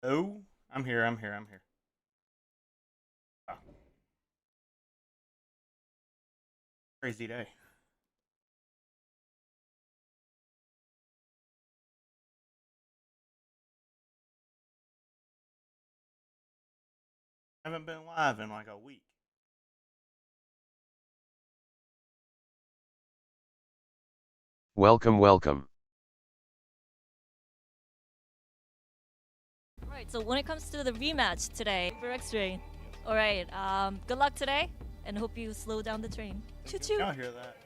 Oh, I'm here. Wow. Crazy day. Haven't been live in like a week. Welcome, welcome. Alright, so when it comes to the rematch today, PRX train. Alright, good luck today, and hope you slow down the train. Choo-choo! Y'all hear that?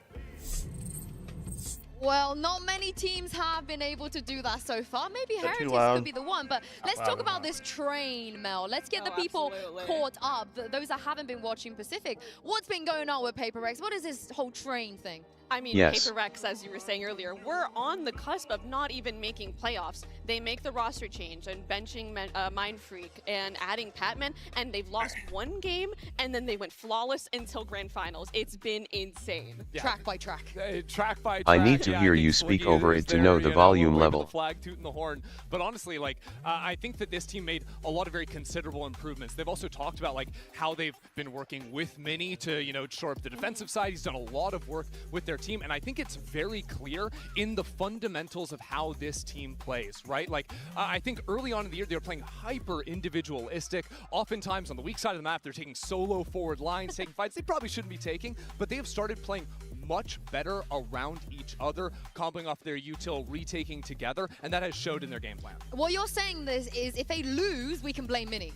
Well, not many teams have been able to do that so far. Maybe Is that too Heretics loud? could be the one, but let's loud talk about enough. this train, Mel. Let's get the Oh, people absolutely. caught up, those that haven't been watching Pacific. What's been going on with PRX? What is this whole train thing? I mean, Yes. PRX, as you were saying earlier, we're on the cusp of not even making playoffs. They make the roster change and benching Mind Freak and adding Patman, and they've lost one game, and then they went flawless until grand finals. It's been insane. Yeah. Track by track. Track by track. I need to yeah, hear I think you speak Swiggy over is it to there, know the volume waving level. The flag, tooting the horn. But honestly, like, I think that this team made a lot of very considerable improvements. They've also talked about like how they've been working with Mini to, shore up the defensive side. He's done a lot of work with their team, and I think it's very clear in the fundamentals of how this team plays, right? Like, I think early on in the year, they were playing hyper individualistic. Oftentimes on the weak side of the map, they're taking solo forward lines, taking fights they probably shouldn't be taking, but they have started playing much better around each other, comboing off their util, retaking together, and that has showed in their game plan. What you're saying this is if they lose, we can blame Mini.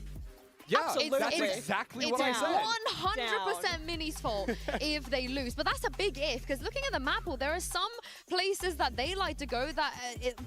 Yeah, Absolutely. that's It's- exactly It's what I said. 100% Mini's fault if they lose. But that's a big if, because looking at the map pool, there are some places that they like to go that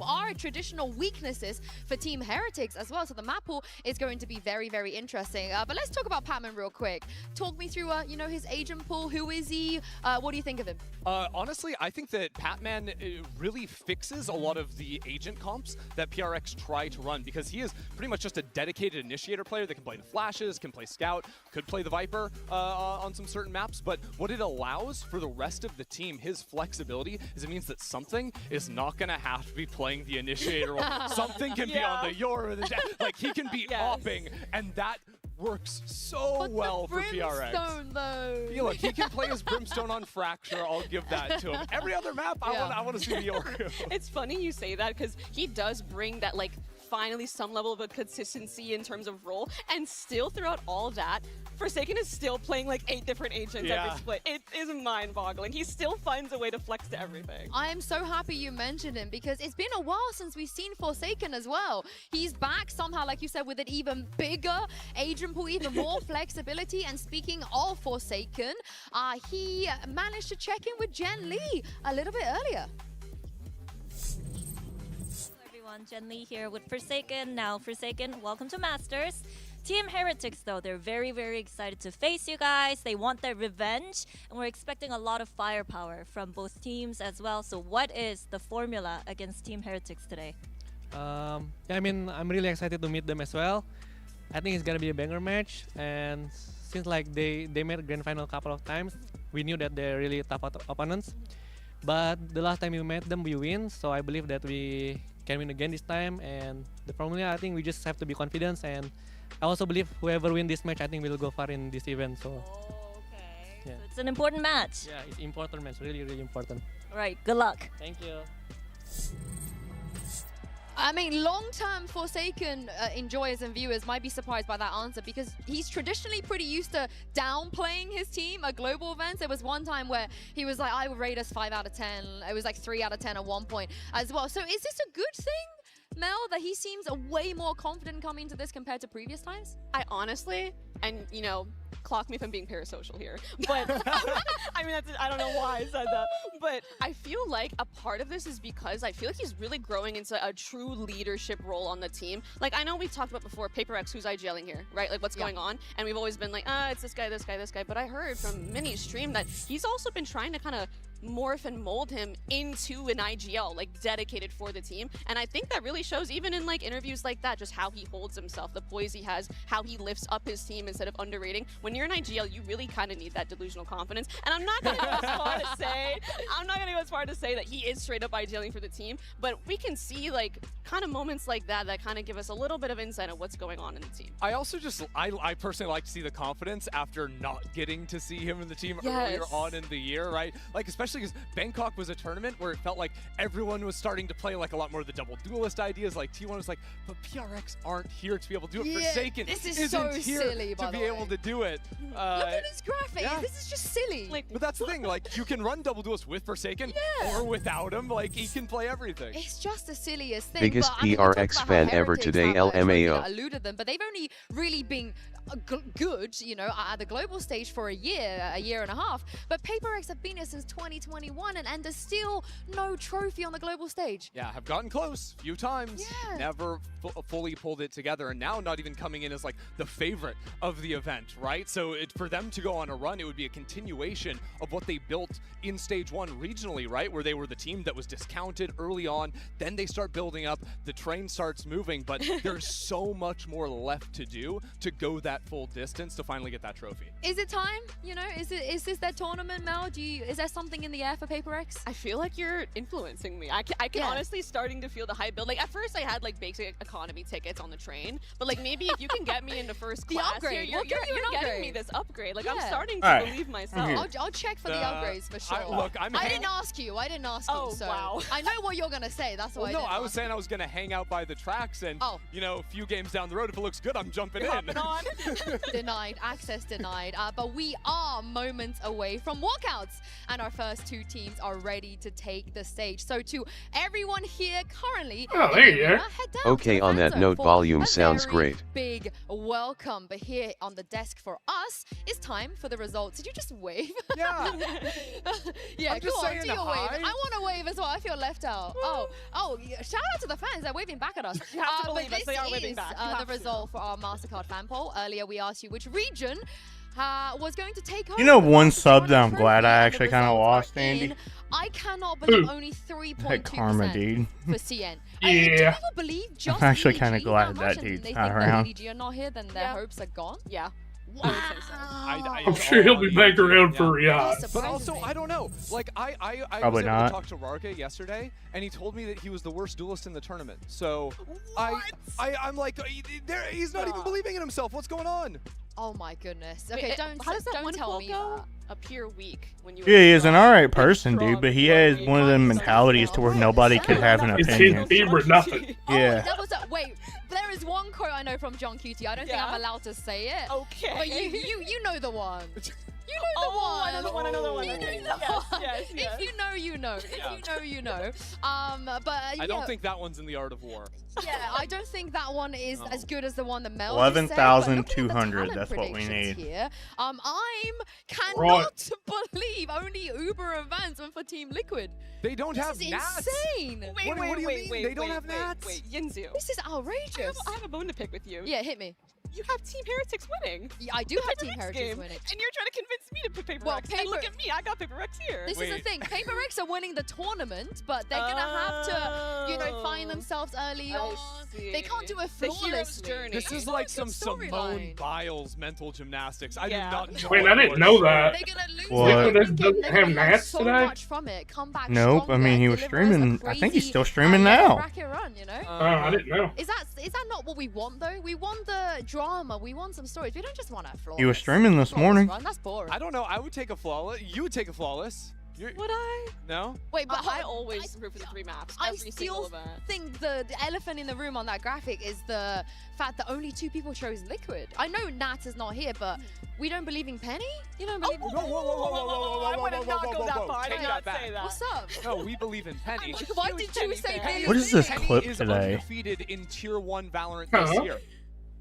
are traditional weaknesses for Team Heretics as well. So the map pool is going to be very, very interesting. But let's talk about Patman real quick. Talk me through, his agent pool. Who is he? What do you think of him? Honestly, I think that Patman really fixes a lot of the agent comps that PRX try to run, because he is pretty much just a dedicated initiator player that can play the flashes, can play scout, could play the Viper on some certain maps, but what it allows for the rest of the team, his flexibility, is it means that something is not going to have to be playing the initiator role. Something can be on the Yor or the like he can be opping, and that works so But well the for PRX. Brimstone, though. Yeah, look, he can play his Brimstone on Fracture. I'll give that to him. Every other map, I want to see the York. It's funny you say that because he does bring that, like, finally some level of a consistency in terms of role, and still throughout all of that, Forsaken is still playing like 8 different agents every split. It is mind-boggling. He still finds a way to flex to everything. I am so happy you mentioned him because it's been a while since we've seen Forsaken as well. He's back somehow, like you said, with an even bigger agent pool, even more flexibility. And speaking of Forsaken, he managed to check in with Jen Lee a little bit earlier. Hello everyone, Jen Lee here with Forsaken. Now Forsaken, welcome to Masters. Team Heretics though, they're very, very excited to face you guys. They want their revenge, and we're expecting a lot of firepower from both teams as well. So what is the formula against Team Heretics today? Yeah, I mean, I'm really excited to meet them as well. I think it's gonna be a banger match, and since like they made a grand final a couple of times, we knew that they're really tough opponents. But the last time we met them, we win, so I believe that we can win again this time. And the formula, I think we just have to be confident, and I also believe whoever win this match, I think will go far in this event. So Okay. Yeah. So it's an important match. yeah, it's important match, really, really important. All right, good luck. Thank you. I mean, long-term Forsaken enjoyers and viewers might be surprised by that answer because he's traditionally pretty used to downplaying his team at global events. There was one time where he was like, I would rate us 5 out of 10. It was like 3 out of 10 at one point as well. So is this a good thing, Mel, that he seems way more confident coming into this compared to previous times? I honestly, and clock me if I'm being parasocial here, but I mean, I don't know why I said that, but I feel like a part of this is because I feel like he's really growing into a true leadership role on the team. Like, I know we've talked about before, PRX, who's IGLing here, right? Like, what's going on? And we've always been like, it's this guy, this guy, this guy. But I heard from Mini's stream that he's also been trying to kind of morph and mold him into an IGL, like dedicated for the team. And I think that really shows even in like interviews like that, just how he holds himself, the poise he has, how he lifts up his team instead of underrating. When you're an IGL, you really kind of need that delusional confidence. And I'm not going to go as far to say, that he is straight up IGLing for the team, but we can see like kind of moments like that kind of give us a little bit of insight of what's going on in the team. I also just, I personally like to see the confidence after not getting to see him in the team earlier on in the year, right? Like, especially because Bangkok was a tournament where it felt like everyone was starting to play like a lot more of the double duelist ideas. Like T1 was like, but PRX aren't here to be able to do it. Forsaken this is isn't so here silly, by to the be able way. to do it. Look at this graphic. yeah. This is just silly. Like, But that's the thing, like, you can run double duelist with Forsaken or without him. Like, he can play everything. It's just the silliest thing. Biggest but, I mean, we talked PRX about how fan ever Heretics today, have a trophy LMAO. that eluded them, but they've only really been good, you know, at the global stage for a year and a half. But PaperX have been here since 2021, and there's still no trophy on the global stage. Yeah, have gotten close a few times. Yeah. Never fully pulled it together, and now not even coming in as like the favorite of the event, right? So for them to go on a run, it would be a continuation of what they built in stage 1 regionally, right? Where they were the team that was discounted early on, then they start building up, the train starts moving, but there's so much more left to do to go that full distance to finally get that trophy. Is it time? You know, is this their tournament, Mel? Is there something in the air for PaperX? I feel like you're influencing me. I can Yeah. honestly starting to feel the hype build. Like at first I had like basic economy tickets on the train, but like maybe if you can get me into first The class upgrade. here, We'll give you an you're getting upgrade. me this upgrade. Like I'm Yeah. starting to Alright. believe I'm myself. here. I'll check for the upgrades for sure. Look, I didn't ask you. I didn't ask Oh, you. So wow. I know what you're gonna say. That's why. Well, no, didn't I was ask saying I was going to hang out by the tracks and, you know, a few games down the road, if it looks good, I'm jumping in. Hopping on. Denied, access denied. But we are moments away from walkouts, and our first two teams are ready to take the stage. So to everyone here currently, Oh, there you head are. down Okay, to the on fan that zone note, for volume a sounds very great. Big welcome. But here on the desk for us, it's time for the results. Did you just wave? Yeah. Yeah, I'm go just on, saying do your hi. wave. I want to wave as well. I feel left out. Yeah, shout out to the fans. They're waving back at us. You have to But believe us, this they are waving is, back. You the have to. result for our MasterCard fan poll. Earlier, we asked you which region was going to take home. You know, the one Master sub Challenge that I'm trophy, glad I and the actually kinda results are lost, Andy. in. I cannot believe Who? only 3.2% That karma, dude. for CN. Yeah. Do you ever believe just actually EDG kinda glad much, that and dude's they not think around. that EDG are not here, then their Yeah. hopes are gone? Yeah. Wow. I'm sure he'll be back around for Riyadh. Surprises But also, me. I don't know. Like, I Probably was able not. to talk to Rarga yesterday, and he told me that he was the worst duelist in the tournament. So, I'm like, he's not even believing in himself. What's going on? Oh my goodness. Wait, Okay, don't how does that don't one tell quote me go? that. Appear weak when you. Yeah, he is an strong. alright person, Strong, dude, but he has strong, one of them strong. mentalities to where nobody could have an It's his opinion. favorite nothing. Yeah. Oh, that was wait. There is one quote I know from John Cutie. I don't think Yeah? I'm allowed to say it. Okay. But you know the one. You know the Oh, one. I know the one, I know the one. You know Okay. the Yes, one. yes, yes. If you know, you know. If Yeah. you know, you know. But I don't think that one's in the art of war. yeah, I don't think that one is No. as good as the one that Mel 11,200, just said, but looking at the that's what we talent need. Here, I cannot believe only Uber events went for Team Liquid. They don't This have is Nats. insane. Wait, What do you mean? wait, They don't wait, have wait, Nats? Wait, Yinzu. This is outrageous. I have a bone to pick with you. Yeah, hit me. You have Team Heretics winning. Yeah, I do The have Paper Team X Heretics game, winning. And you're trying to convince me to put Paper Well, X. And look at me, I got Paper X here. This is the Wait. thing. PaperX are winning the tournament, but they're gonna have to, you know, find themselves early on. They can't do it The hero's flawlessly. journey. This is Not like a some good Simone storyline. Biles mental gymnastics. I Yeah. did not know. Wait, I what didn't was- know that. They're gonna lose. What? their Liquid thinking, doesn't they're have gonna learn Nats so today? much from it. Come back Nope, I stronger, mean, he was deliver us a streaming. I think he's crazy, still streaming level now. bracket run, you know? Oh, I didn't know. Is that not what we want though? We want the drama. We want some stories. We don't just want a flawless. He was streaming this flawless morning. Run. That's boring. I don't know. I would take a flawless. You would take a flawless. You're, Would I? no? Wait, but I always root for the 3 maps. I Every single still event. think the elephant in the room on that graphic is the fact that only 2 people chose Liquid. I know Nat is not here, but we don't believe in Penny? You don't believe in Whoa, whoa, whoa, whoa, whoa, whoa, whoa, I whoa, would whoa, not whoa, go whoa, that whoa. far. I Take did not that say back. that. What's up? No, we believe in Penny. I'm a Why huge did you Penny say fan. Bilibili? What is this Penny clip is today? undefeated in Tier 1 Valorant this Huh? year.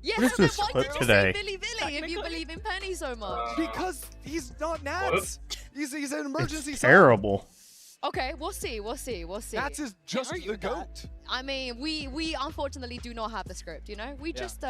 Yeah, What is so then this why clip did you today? say Bilibili if you believe in Penny so much? Because he's not Nats. He's an emergency It's sub. terrible. Okay, we'll see. Nats is just argue the with that. GOAT. I mean, we unfortunately do not have the script, you know? We Yeah. just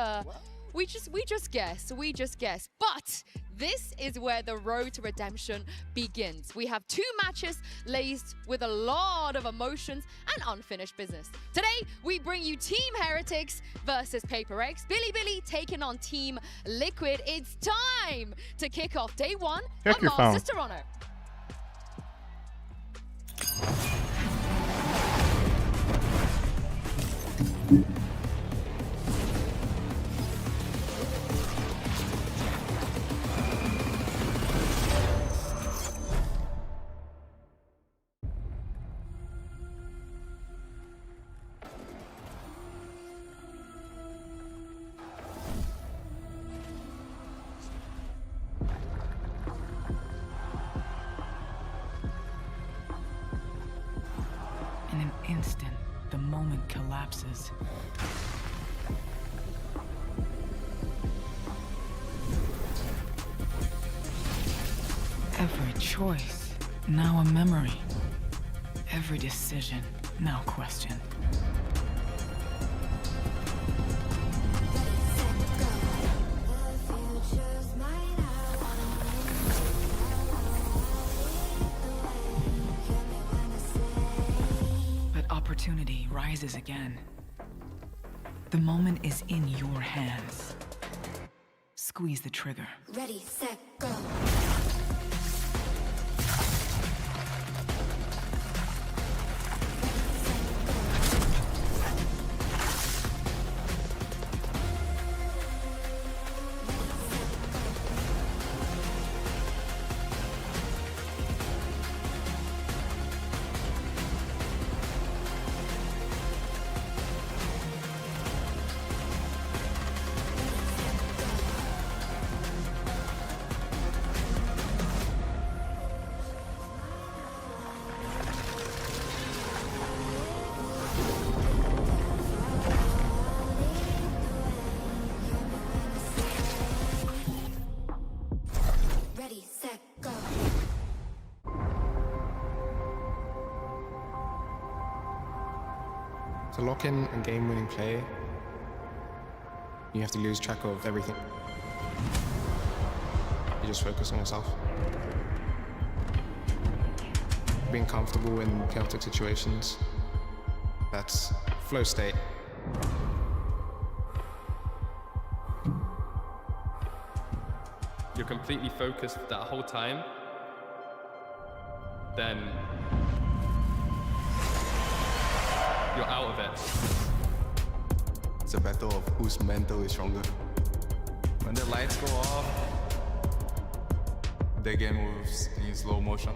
We just guess. But this is where the road to redemption begins. We have 2 matches laced with a lot of emotions and unfinished business. Today, we bring you Team Heretics versus PRX. Bilibili taking on Team Liquid. It's time to kick off day 1 Check of your phone. Masters Toronto. In an instant, the moment collapses. Every choice, now a memory. Every decision, now questioned. Opportunity rises again. The moment is in your hands. Squeeze the trigger. Ready, set, go. Ready, set, go. To lock in a game-winning play, you have to lose track of everything. You just focus on yourself. Being comfortable in chaotic situations, that's flow state. You're completely focused that whole time, then you're out of it. It's a battle of whose mental is stronger. When the lights go off, the game moves in slow motion.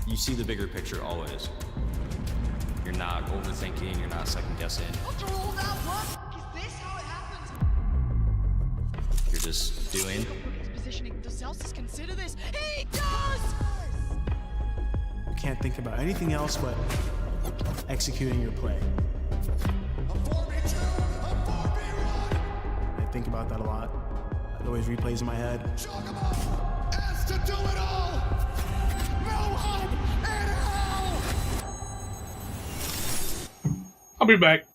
You see the bigger picture always. You're not overthinking, you're not second guessing. After all that work, is this how it happens? You're just doing. His positioning, does Celsius consider this? He does! You can't think about anything else but executing your play. I think about that a lot. It always replays in my head. Has to do it all! No hope in hell! I'll be back.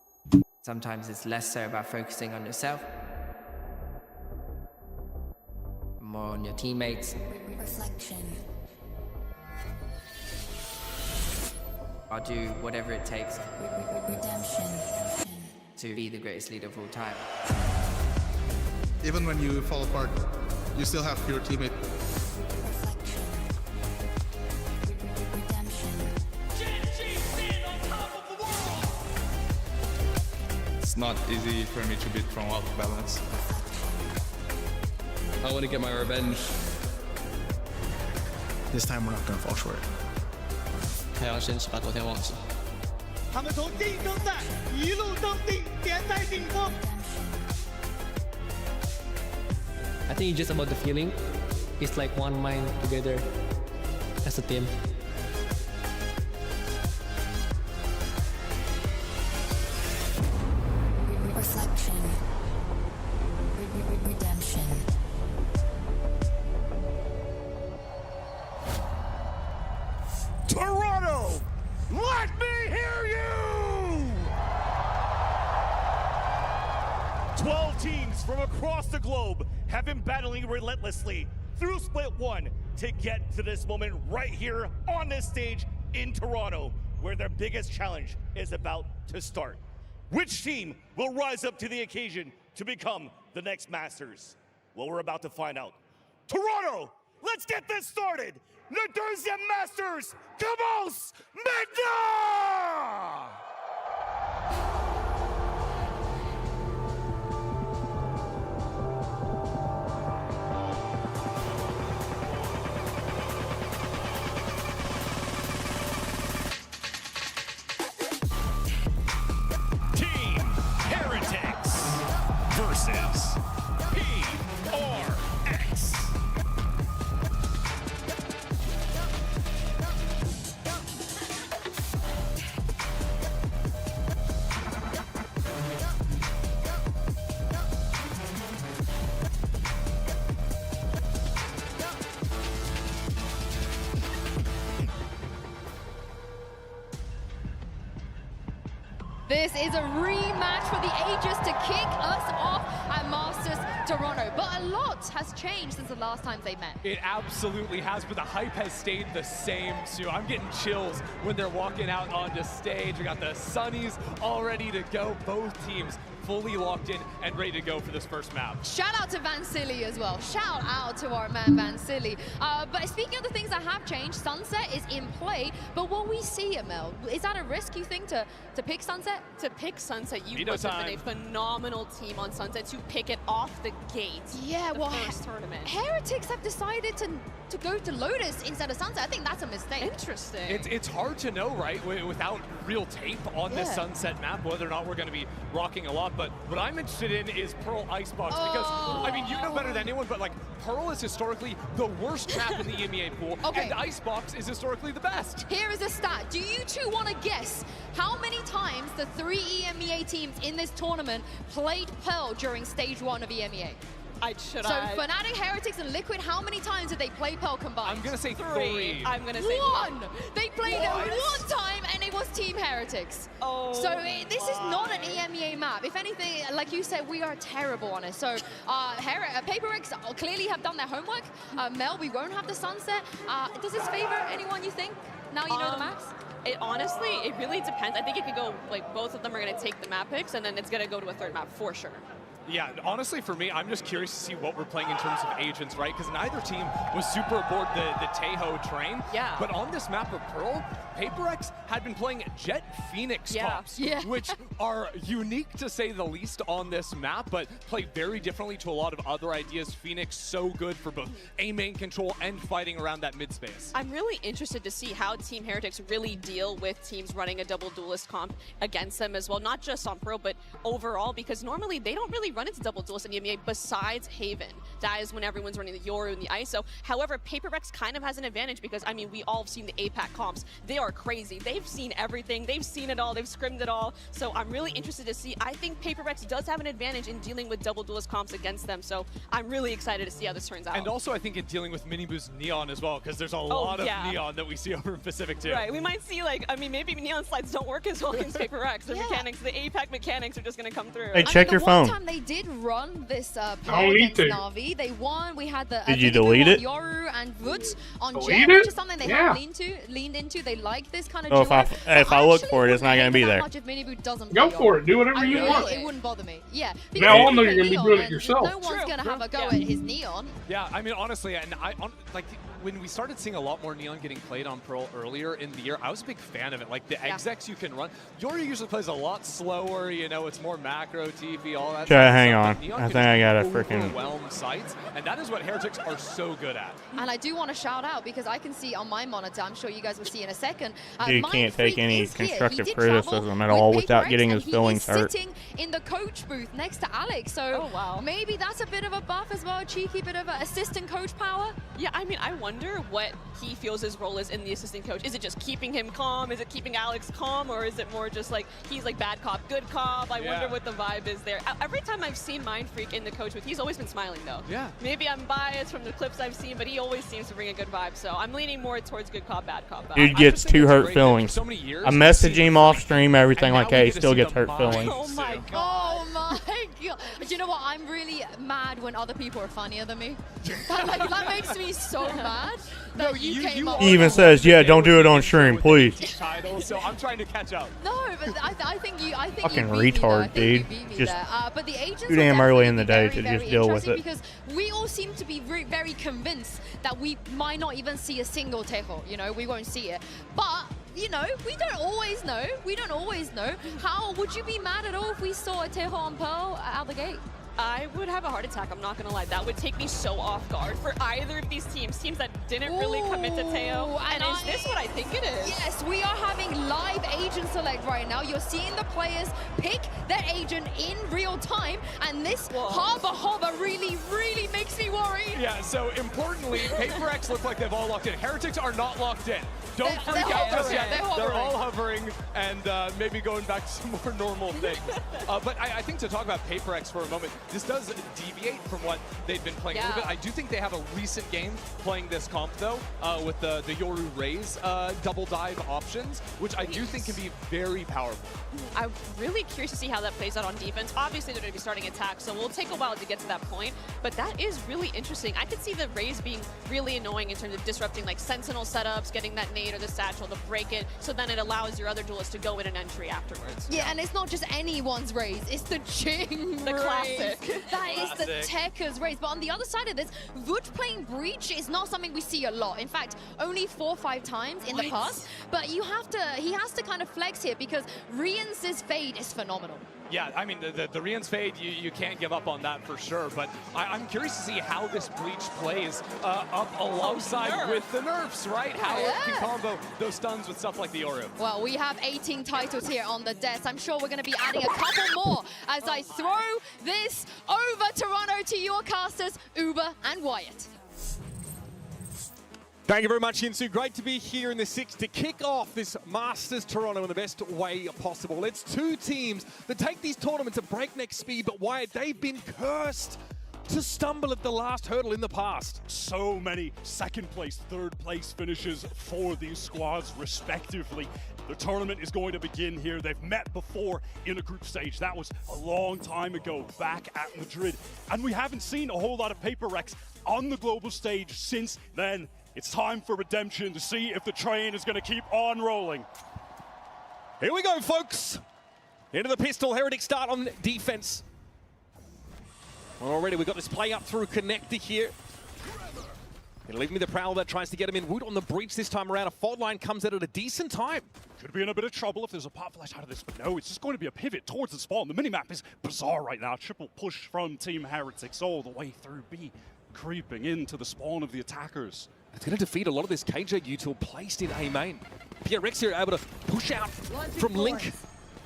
Sometimes it's less so about focusing on yourself, more on your teammates. Reflection. I'll do whatever it takes Redemption. to be the greatest leader of all time. Even when you fall apart, you still have your teammate. Reflection. Redemption. It's not easy for me to be thrown out of balance. I want to get my revenge. This time we're not gonna fall short. 他要先把昨天忘记。他们从竞争赛一路登顶，点在顶峰。 I think it's just about the feeling. It's like one mind together as a team. Reflection. Redemption. Toronto, let me hear you! teams from across the globe have been battling relentlessly through Split 1 to get to this moment right here on this stage in Toronto, where their biggest challenge is about to start. Which team will rise up to the occasion to become the next Masters? Well, we're about to find out. Toronto, let's get this started! The Thursday Masters, Cabos Magna! Team Heretics versus PRX. This is a rematch for the ages to kick us off at Masters Toronto. But a lot has changed since the last time they met. It absolutely has, but the hype has stayed the same, Sue. I'm getting chills when they're walking out onto stage. We got the Sunnies all ready to go. Both teams fully locked in and ready to go for this first map. Shout out to Van Silly as well. Shout out to our man Van Silly. But speaking of the things that have changed, Sunset is in play. But what we see, Amel, is that a risk, you think, to pick Sunset? To pick Sunset, you must have been a phenomenal team on Sunset to pick it off the gate. Yeah, the well, first tournament. Heretics have decided to go to Lotus instead of Sunset. I think that's a mistake. Interesting. It's hard to know, right, without real tape on this Sunset map, whether or not we're going to be rocking a lot. But what I'm interested in is Pearl Icebox because, I mean, you know better than anyone, but like Pearl is historically the worst map in the EMEA pool, and Icebox is historically the best. Here is a stat. Do you two want to guess how many times the 3 EMEA teams in this tournament played Pearl during stage 1 of EMEA? So Fnatic, Heretics, and Liquid, how many times did they play Pearl combined? I'm going to say 3. I'm going to say 1. They played it 1 time, and it was Team Heretics. So this is not an EMEA map. If anything, like you said, we are terrible on it. So PRX clearly have done their homework. Mel, we won't have the Sunset. Does this favor anyone, you think, now you know the maps? Honestly, it really depends. I think it could go, like, both of them are going to take the map picks, and then it's going to go to a third map for sure. Yeah, honestly, for me, I'm just curious to see what we're playing in terms of agents, right? Because neither team was super aboard the Taeho train. Yeah. But on this map of Pearl, PaperX had been playing Jet Phoenix comps, which are unique to say the least on this map, but play very differently to a lot of other ideas. Phoenix so good for both A main control and fighting around that mid space. I'm really interested to see how Team Heretics really deal with teams running a double duelist comp against them as well, not just on Pearl, but overall, because normally they don't really run into double duelist in the EMEA besides Haven. That is when everyone's running the Yoru and the ISO. However, PaperX kind of has an advantage because, I mean, we all have seen the APAC comps. They are crazy. They've seen everything. They've seen it all. They've scrimmed it all. So I'm really interested to see. I think PaperX does have an advantage in dealing with double duelist comps against them. So I'm really excited to see how this turns out. And also, I think in dealing with Miniboo's Neon as well, because there's a lot of Neon that we see over in Pacific too. Right. We might see, like, I mean, maybe Neon slides don't work as well against PaperX. The mechanics, the APAC mechanics are just going to come through. Hey, check your phone. One time they did run this play against Na'Vi. They won. We had the Did you delete it? Yoru and Woods on Delete Jet, it? which is something they have leaned into. They like this kind of So duo. if I look for it, it's not going to be there. Much if Miniboo doesn't Go play for Yoru. it. Do whatever you want. It wouldn't bother me. Yeah. Now because on, though, you're going to be Neon, doing it and yourself. No one's going to have a go at his Neon. Yeah, I mean, honestly, and like when we started seeing a lot more Neon getting played on Pearl earlier in the year, I was a big fan of it. Like the execs you can run. Yoru usually plays a lot slower, you know, it's more macro, TP, all that Okay, stuff. hang on. Neon I can think I got a just freaking... overwhelm sites, and that is what Heretics are so good at. And I do want to shout out because I can see on my monitor, I'm sure you guys will see in a second. He can't take any constructive criticism at all without getting his feelings hurt. Sitting in the coach booth next to Alex, so maybe that's a bit of a buff as well, a cheeky bit of assistant coach power. Yeah, I mean, I wonder what he feels his role is in the assistant coach. Is it just keeping him calm? Is it keeping Alex calm? Or is it more just like he's like bad cop, good cop? I wonder what the vibe is there. Every time I've seen Mindfreak in the coach booth, he's always been smiling though. Yeah. Maybe I'm biased from the clips I've seen, but he always seems to bring a good vibe. So I'm leaning more towards good cop, bad cop. Dude gets two hurt feelings. I message him off stream, everything like that. He still gets hurt feelings. Oh my god. Oh my god. Do you know know what? I'm really mad when other people are funnier than me. that makes me so mad. That you came up. He even says, "Yeah, don't do it on stream, please." Title, so I'm trying to catch up. No, but I think you. I think Fucking you beat retard, me dude. there. I think you beat me Just there. But the agents too damn are early in the day very, to just very deal with interesting it. because we all seem to be very convinced that we might not even see a single Tejo. You know, we won't see it. But you know, we don't always know. We don't always know. How would you be mad at all if we saw a Tejo on Pearl out the gate? I would have a heart attack, I'm not gonna lie. That would take me so off guard for either of these teams that didn't really commit to Teo. And is this what I think it is? Yes, we are having live agent select right now. You're seeing the players pick their agent in real time, and this harbor really makes me worried. Yeah, so importantly, PRX look like they've all locked in. Heretics are not locked in. Don't freak out just yet. They're all hovering and maybe going back to some more normal things. But I think to talk about PRX for a moment, this does deviate from what they've been playing a little bit. I do think they have a recent game playing this comp, though, with the Yoru Raze double dive options, which I do think can be very powerful. I'm really curious to see how that plays out on defense. Obviously, they're going to be starting attack, so we'll take a while to get to that point. But that is really interesting. I could see the Raze being really annoying in terms of disrupting like Sentinel setups, getting that nade or the satchel to break it, so then it allows your other duelists to go in an entry afterwards. Yeah, and it's not just anyone's Raze, it's the Jing The Raze. classic. That is the Tekker's Raze. But on the other side of this, Vut playing Breach is not something we see a lot. In fact, only 4 or 5 times in the past. But he has to kind of flex here because Rian's Fade is phenomenal. Yeah, I mean, the Rian's Fade, you can't give up on that for sure, but I'm curious to see how this Breach plays up alongside with the nerfs, right? How it can combo those stuns with stuff like the Yoru. Well, we have 18 titles here on the desk. I'm sure we're going to be adding a couple more as I throw this over Toronto to your casters, Uber and Wyatt. Thank you very much, Hinsu. Great to be here in the 6 to kick off this Masters Toronto in the best way possible. It's 2 teams that take these tournaments at breakneck speed, but Wyatt, they've been cursed to stumble at the last hurdle in the past. So many second place, third place finishes for these squads respectively. The tournament is going to begin here. They've met before in a group stage. That was a long time ago back at Madrid. And we haven't seen a whole lot of PRX on the global stage since then. It's time for redemption to see if the train is going to keep on rolling. Here we go, folks. Into the pistol. Heretic start on defense. Already we've got this play up through connector here. It'll leave me the Prowler that tries to get him in. Wood on the breach this time around. A fault line comes out at a decent time. Could be in a bit of trouble if there's a pot flash out of this, but no, it's just going to be a pivot towards the spawn. The minimap is bizarre right now. Triple push from Team Heretics all the way through B, creeping into the spawn of the attackers. It's going to defeat a lot of this KJ util placed in A main. PRX here able to push out from Link.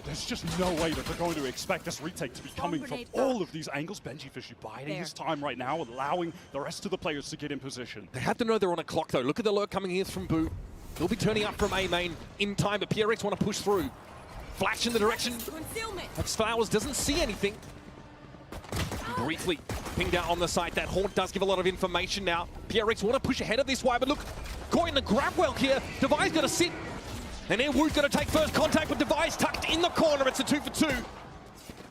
There's just no way that they're going to expect this retake to be coming from all of these angles. Benji Fishy biding his time right now, allowing the rest of the players to get in position. They have to know they're on a clock, though. Look at the lurk coming here from Boo. They'll be turning up from A main in time, but PRX want to push through. Flash in the direction. Flowers doesn't see anything. Briefly pinged out on the side. That haunt does give a lot of information now. PRX want to push ahead of this way, but look, caught in the grab well here. Device got to sit. And here Wood's going to take first contact with Device tucked in the corner. It's a 2 for 2.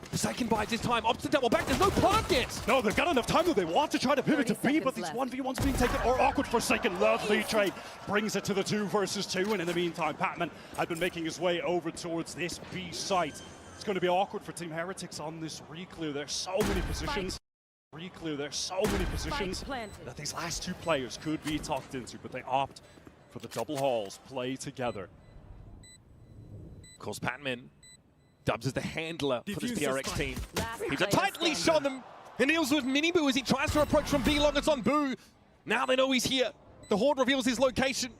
Forsaken buys this time. Opts to double back. There's no plant yet. No, they've got enough time though. They want to try to pivot to B, but these 1v1s being taken or awkward. Forsaken, lovely trade. Brings it to the 2 versus 2. And in the meantime, Patman had been making his way over towards this B site. It's going to be awkward for Team Heretics on this reclear. There's so many positions. That these last 2 players could be tucked into, but they opt for the double halls play together. Of course, Patman dubs as the handler for this PRX team. He's a tight leash on them. And deals with Mini Boo as he tries to approach from B long. It's on Boo. Now they know he's here. The Horde reveals his location.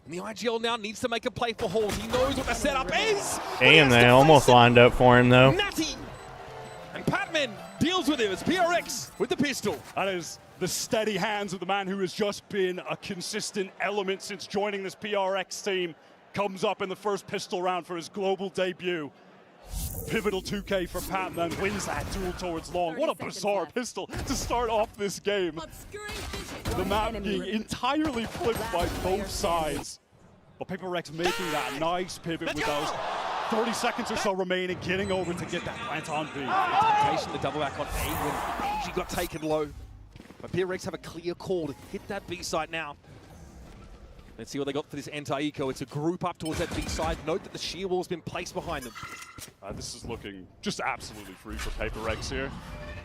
And the IGL now needs to make a play for Horde. He knows what the setup is. Damn, they almost lined up for him, though. Natty! And Patman deals with him as PRX with the pistol. That is the steady hands of the man who has just been a consistent element since joining this PRX team. Comes up in the first pistol round for his global debut. Pivotal 2K for Patman, wins that duel towards long. What a bizarre pistol to start off this game. The map being entirely flipped by both sides. But PRX making that nice pivot with those 30 seconds or so remaining, getting over to get that plant on B. Temptation to double back on A when Benji got taken low. But PRX have a clear call to hit that B side now. Let's see what they got for this anti-eco. It's a group up towards that B side. Note that the shear wall's been placed behind them. This is looking just absolutely free for PRX here.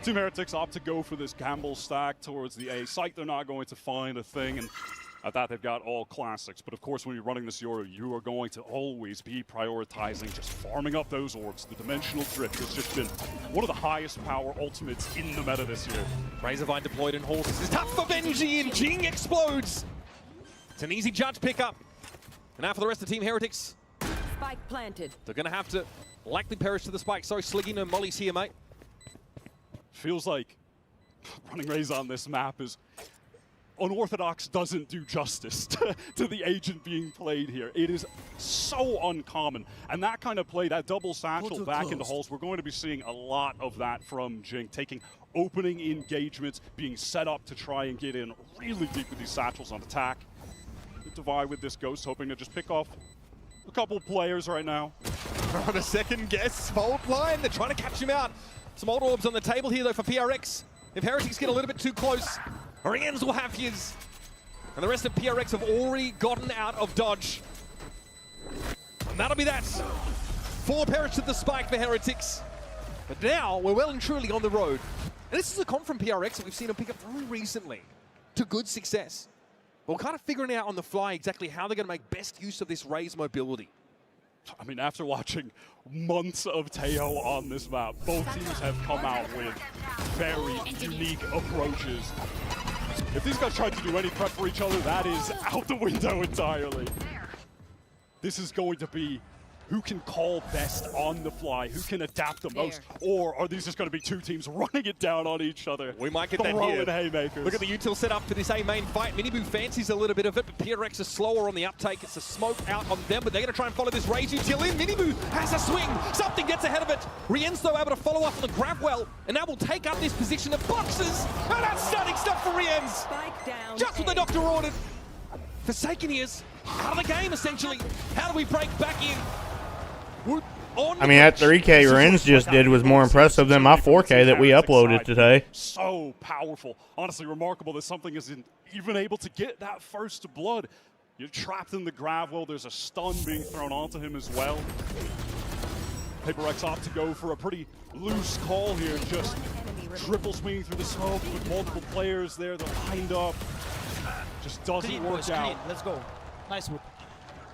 Team Heretics opt to go for this gamble stack towards the A site. They're not going to find a thing, and at that they've got all classics. But of course, when you're running this Euro, you are going to always be prioritizing just farming up those orbs. The dimensional drift has just been one of the highest power ultimates in the meta this year. Razorvine deployed in halls. This is tough for Benji, and Jing explodes. It's an easy judge pickup. And now for the rest of Team Heretics. Spike planted. They're going to have to likely perish to the spike. Sorry, Sliggy, no Molly's here, mate. Feels like running Raze on this map is unorthodox, doesn't do justice to the agent being played here. It is so uncommon. And that kind of play, that double satchel back into halls, we're going to be seeing a lot of that from Jing, taking opening engagements, being set up to try and get in really deep with these satchels on attack. Divide with this Ghost, hoping to just pick off a couple players right now. On a second guess, fault line, they're trying to catch him out. Some old orbs on the table here though for PRX. If Heretics get a little bit too close, Oriens will have his. And the rest of PRX have already gotten out of dodge. And that'll be that. 4 perish to the spike for Heretics. But now we're well and truly on the road. And this is a comp from PRX that we've seen them pick up very recently to good success. We're kind of figuring out on the fly exactly how they're going to make best use of this Raze mobility. I mean, after watching months of Teo on this map, both teams have come out with very unique approaches. If these guys tried to do any prep for each other, that is out the window entirely. This is going to be who can call best on the fly, who can adapt the most, or are these just going to be two teams running it down on each other? We might get that here. Haymakers. Look at the util set up for this A main fight. Miniboo fancies a little bit of it, but PRX is slower on the uptake. It's a smoke out on them, but they're going to try and follow this Raze util in. Miniboo has a swing. Something gets ahead of it. Rien's though able to follow up on the grab well, and now will take up this position of boxes. And that's stunning stuff for Rien's. Just what the doctor ordered. Forsaken is out of the game, essentially. How do we break back in? I mean, that 3K Renz just did was more impressive than my 4K that we uploaded today. So powerful. Honestly, remarkable that something isn't even able to get that first blood. You're trapped in the grab well. There's a stun being thrown onto him as well. PRX opt to go for a pretty loose call here. Just triple swinging through the smoke with multiple players there. They're lined up. Just doesn't work out. Let's go. Nice move.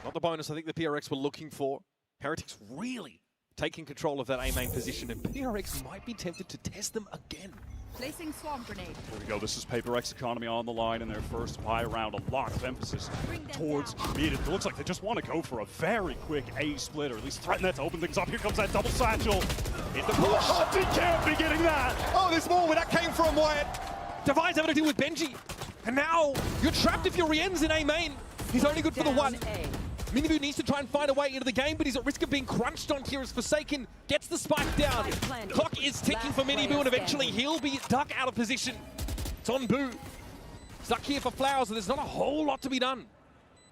Not the bonus I think the PRX were looking for. Heretics really taking control of that A main position, and PRX might be tempted to test them again. Placing swarm grenade. Here we go. This is PRX economy on the line in their first buy round. A lot of emphasis towards mid. It looks like they just want to go for a very quick A split, or at least threaten that to open things up. Here comes that double satchel. In the push. He can't be getting that. Oh, there's more where that came from, Wyatt. Devi's having to deal with Benji. And now you're trapped if you're Rien's in A main. He's only good for the one. Miniboo needs to try and find a way into the game, but he's at risk of being crunched on here as Forsaken gets the spike down. Clock is ticking for Miniboo, and eventually he'll be duck out of position. It's on Boo. Stuck here for Flowers, and there's not a whole lot to be done.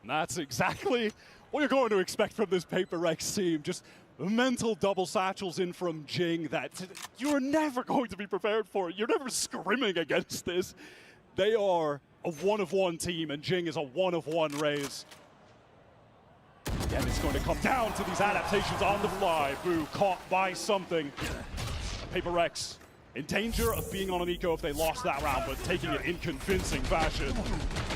And that's exactly what you're going to expect from this PRX team. Just mental double satchels in from Jing that you're never going to be prepared for. You're never scrimming against this. They are a one-of-one team, and Jing is a one-of-one Raze. Again, it's going to come down to these adaptations on the fly. Boo caught by something. PRX in danger of being on an eco if they lost that round, but taking it in convincing fashion.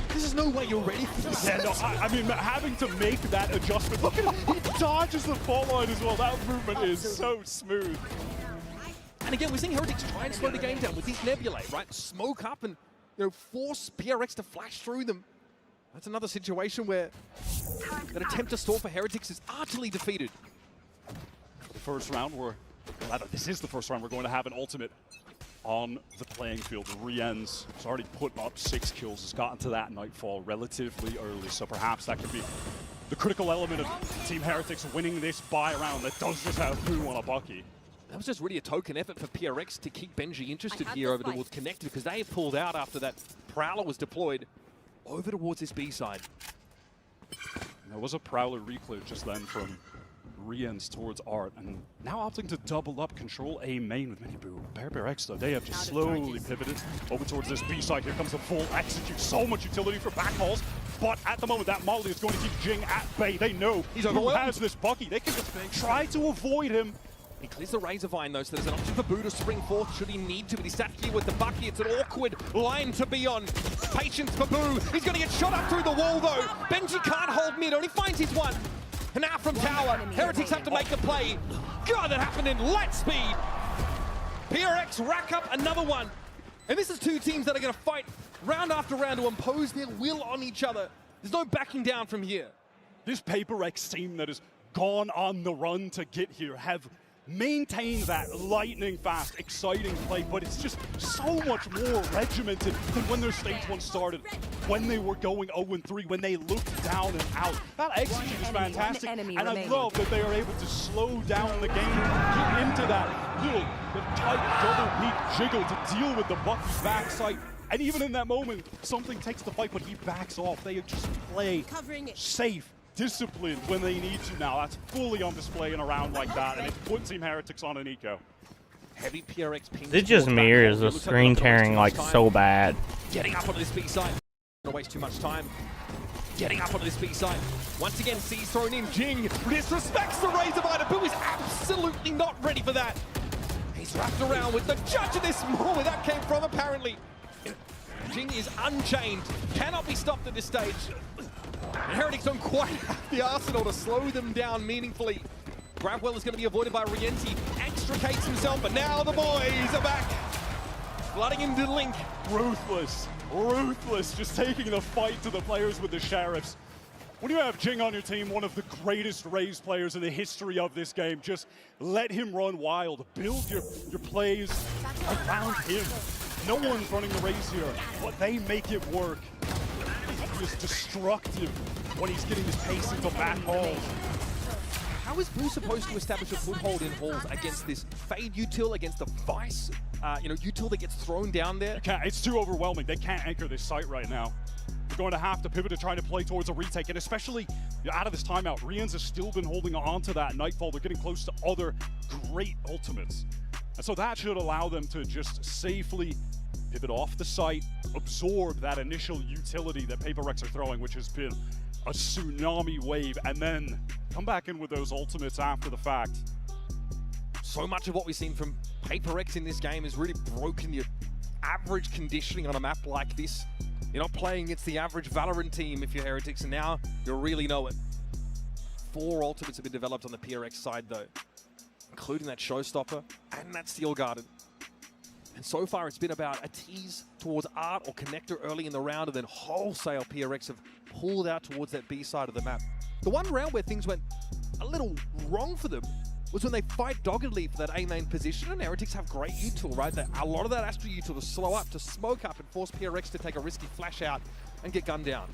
This is no way you're ready for this. Yeah, no, I mean, having to make that adjustment. Look at him, he dodges the fault line as well. That movement is so smooth. And again, we're seeing Heretics try and slow the game down with these nebulae, right? Smoke up and force PRX to flash through them. That's another situation where that attempt to stall for Heretics is utterly defeated. The first round, this is the first round we're going to have an ultimate on the playing field. Rien's has already put up 6 kills, has gotten to that Nightfall relatively early, so perhaps that could be the critical element of Team Heretics winning this buy round that does just have Boo on a Bucky. That was just really a token effort for PRX to keep Benji interested here over towards Connected, because they pulled out after that Prowler was deployed over towards this B side. There was a Prowler reclear just then from Rien's towards Art, and now opting to double up control A main with Miniboo. PRX though, they have just slowly pivoted over towards this B side. Here comes the full execute. So much utility for backballs, but at the moment that Molly is going to keep Jing at bay. They know who has this Bucky. They can just try to avoid him. He clears the Razor Vine though, so there's an option for Boo to spring forth should he need to, but he's sat here with the Bucky. It's an awkward line to be on. Patience for Boo. He's going to get shot up through the wall though. Benji can't hold mid, only finds his one. And now from Tower, Heretics have to make the play. God, that happened in light speed. PRX rack up another one. And this is two teams that are going to fight round after round to impose their will on each other. There's no backing down from here. This PRX team that has gone on the run to get here have maintained that lightning fast, exciting play, but it's just so much more regimented than when their stage 1 started, when they were going 0-3, when they looked down and out. That execute is fantastic, and I love that they are able to slow down the game, get into that little tight double peak jiggle to deal with the Bucky's backside. And even in that moment, something takes the fight, but he backs off. They just play safe, disciplined when they need to now. That's fully on display in a round like that, and it puts Team Heretics on an eco. Heavy PRX pings. It just mirrors the screen tearing like so bad. Getting up onto this B side. Don't waste too much time. Getting up onto this B side. Once again, C's thrown in. Jing disrespects the Razor Vine. Boo is absolutely not ready for that. He's wrapped around with the judge of this moment where that came from, apparently. Jing is unchained. Cannot be stopped at this stage. And Heretics don't quite have the arsenal to slow them down meaningfully. Grabwell is going to be avoided by Rienti. Extricates himself, but now the boys are back. Flooding into Link. Ruthless, ruthless, just taking the fight to the players with the Sheriffs. When you have Jing on your team, one of the greatest Raze players in the history of this game, just let him run wild. Build your plays around him. No one's running the Raze here, but they make it work. Just destructive when he's getting his pace into back halls. How is Boo supposed to establish a foothold in halls against this Fade util, against the Vice, util that gets thrown down there? It's too overwhelming. They can't anchor this site right now. They're going to have to pivot to trying to play towards a retake, and especially out of this timeout, Rien's has still been holding on to that Nightfall. They're getting close to other great ultimates. And so that should allow them to just safely pivot off the site, absorb that initial utility that PRX are throwing, which has been a tsunami wave, and then come back in with those ultimates after the fact. So much of what we've seen from PRX in this game has really broken your average conditioning on a map like this. You're not playing against the average Valorant team if you're Heretics, and now you really know it. 4 ultimates have been developed on the PRX side though, including that Showstopper and that Steel Garden. And so far it's been about a tease towards Art or Connector early in the round, and then wholesale PRX have pulled out towards that B side of the map. The one round where things went a little wrong for them was when they fight doggedly for that A main position, and Heretics have great util, right? A lot of that Astra util to slow up, to smoke up, and force PRX to take a risky flash out and get gunned down.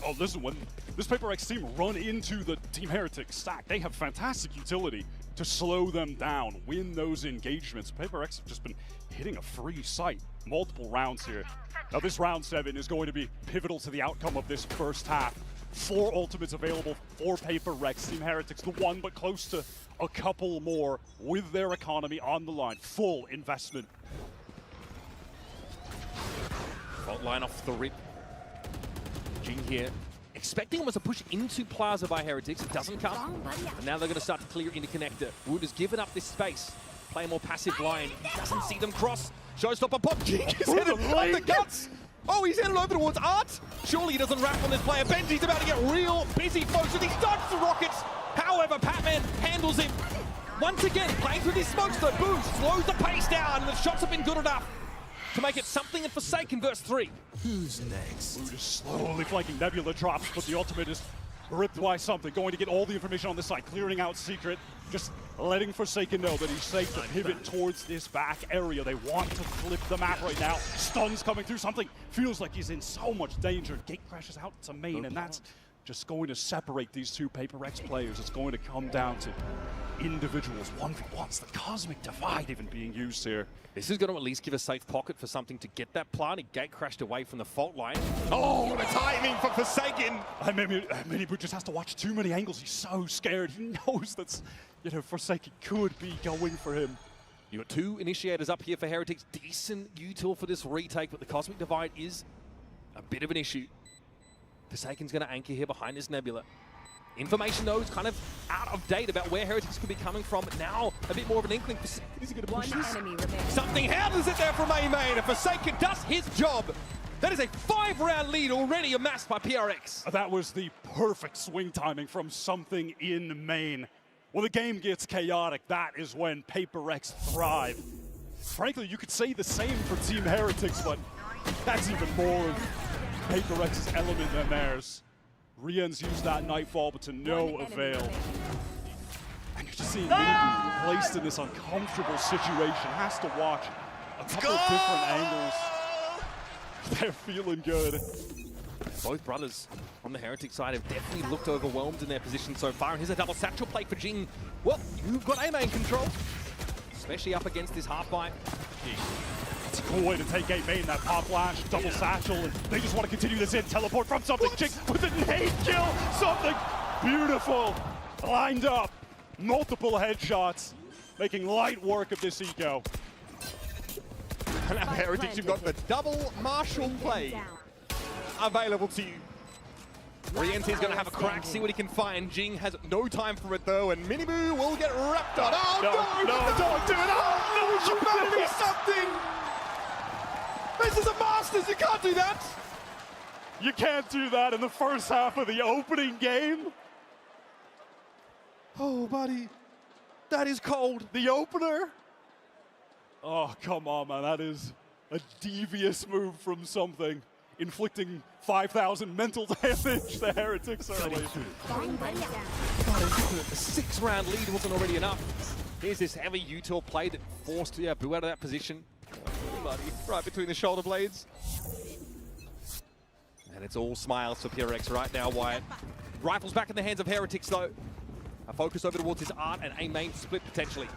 Oh, listen, when this PRX team run into the Team Heretics stack, they have fantastic utility to slow them down, win those engagements. PRX have just been hitting a free site multiple rounds here. Now this round 7 is going to be pivotal to the outcome of this first half. 4 ultimates available for PRX. Team Heretics, the one, but close to a couple more with their economy on the line. Full investment. Fault line off the rip. Jing here, expecting almost a push into Plaza by Heretics. It doesn't come. And now they're going to start to clear into Connector. Wood has given up this space. Play a more passive line. He doesn't see them cross. Showstopper pop. Jing is headed on the guts. Oh, he's headed over towards Art. Surely he doesn't wrap on this player. Benji's about to get real busy, folks, and he dodged the rockets. However, Patman handles him. Once again, playing through these smokes, though. Boom slows the pace down, and the shots have been good enough to make it something in Forsaken verse 3. Who's next? Wood is slowly flanking. Nebula drops, but the ultimate is ripped by something. Going to get all the information on this side, clearing out Secret. Just letting Forsaken know that he's safe to pivot towards this back area. They want to flip the map right now. Stuns coming through. Something feels like he's in so much danger. Gate crashes out to main, and that's just going to separate these two PaperX players. It's going to come down to individuals, 1v1s, the cosmic divide even being used here. This is going to at least give a safe pocket for something to get that plant. He gate crashed away from the fault line. Oh, the timing for Forsaken! Minibu just has to watch too many angles. He's so scared. He knows that's, you know, Forsaken could be going for him. You got 2 initiators up here for Heretics. Decent util for this retake, but the cosmic divide is a bit of an issue. Forsaken's going to anchor here behind this Nebula. Information, though, is kind of out of date about where Heretics could be coming from. But now, a bit more of an inkling. Is he going to push this? Something happens it there from A-Main. And Forsaken does his job. That is a 5-round lead already amassed by PRX. That was the perfect swing timing from something in main. When the game gets chaotic, that is when PaperX thrive. Frankly, you could say the same for Team Heretics, but that's even more of PaperX's element than theirs. Rian's used that Nightfall, but to no avail. And you're just seeing Bilibili placed in this uncomfortable situation. Has to watch a couple of different angles. They're feeling good. Both brothers on the Heretic side have definitely looked overwhelmed in their position so far. And here's a double satchel play for Jing. Well, you've got A-Main control, especially up against this half-bite. It's a cool way to take A-Main, that pop flash, double satchel, and they just want to continue this in. Teleport from something. Jing with a nade kill. Something beautiful. Lined up. Multiple headshots. Making light work of this eco. And now Heritage, you've got the double Marshall play available to you. Riente's going to have a crack, see what he can find. Jing has no time for it though, and Minibu will get wrapped up. Oh, no, don't do it. Oh, no, you better do something. This is a Masters, you can't do that. You can't do that in the first half of the opening game. Oh, buddy, that is cold. The opener? Oh, come on, man. That is a devious move from something. Inflicting 5,000 mental damage to Heretics early. A 6-round lead wasn't already enough. Here's this heavy util play that forced Boo out of that position. Oh, buddy, right between the shoulder blades. And it's all smiles for PRX right now, Wyatt. Rifles back in the hands of Heretics, though. A focus over towards his art and A-Main split potentially.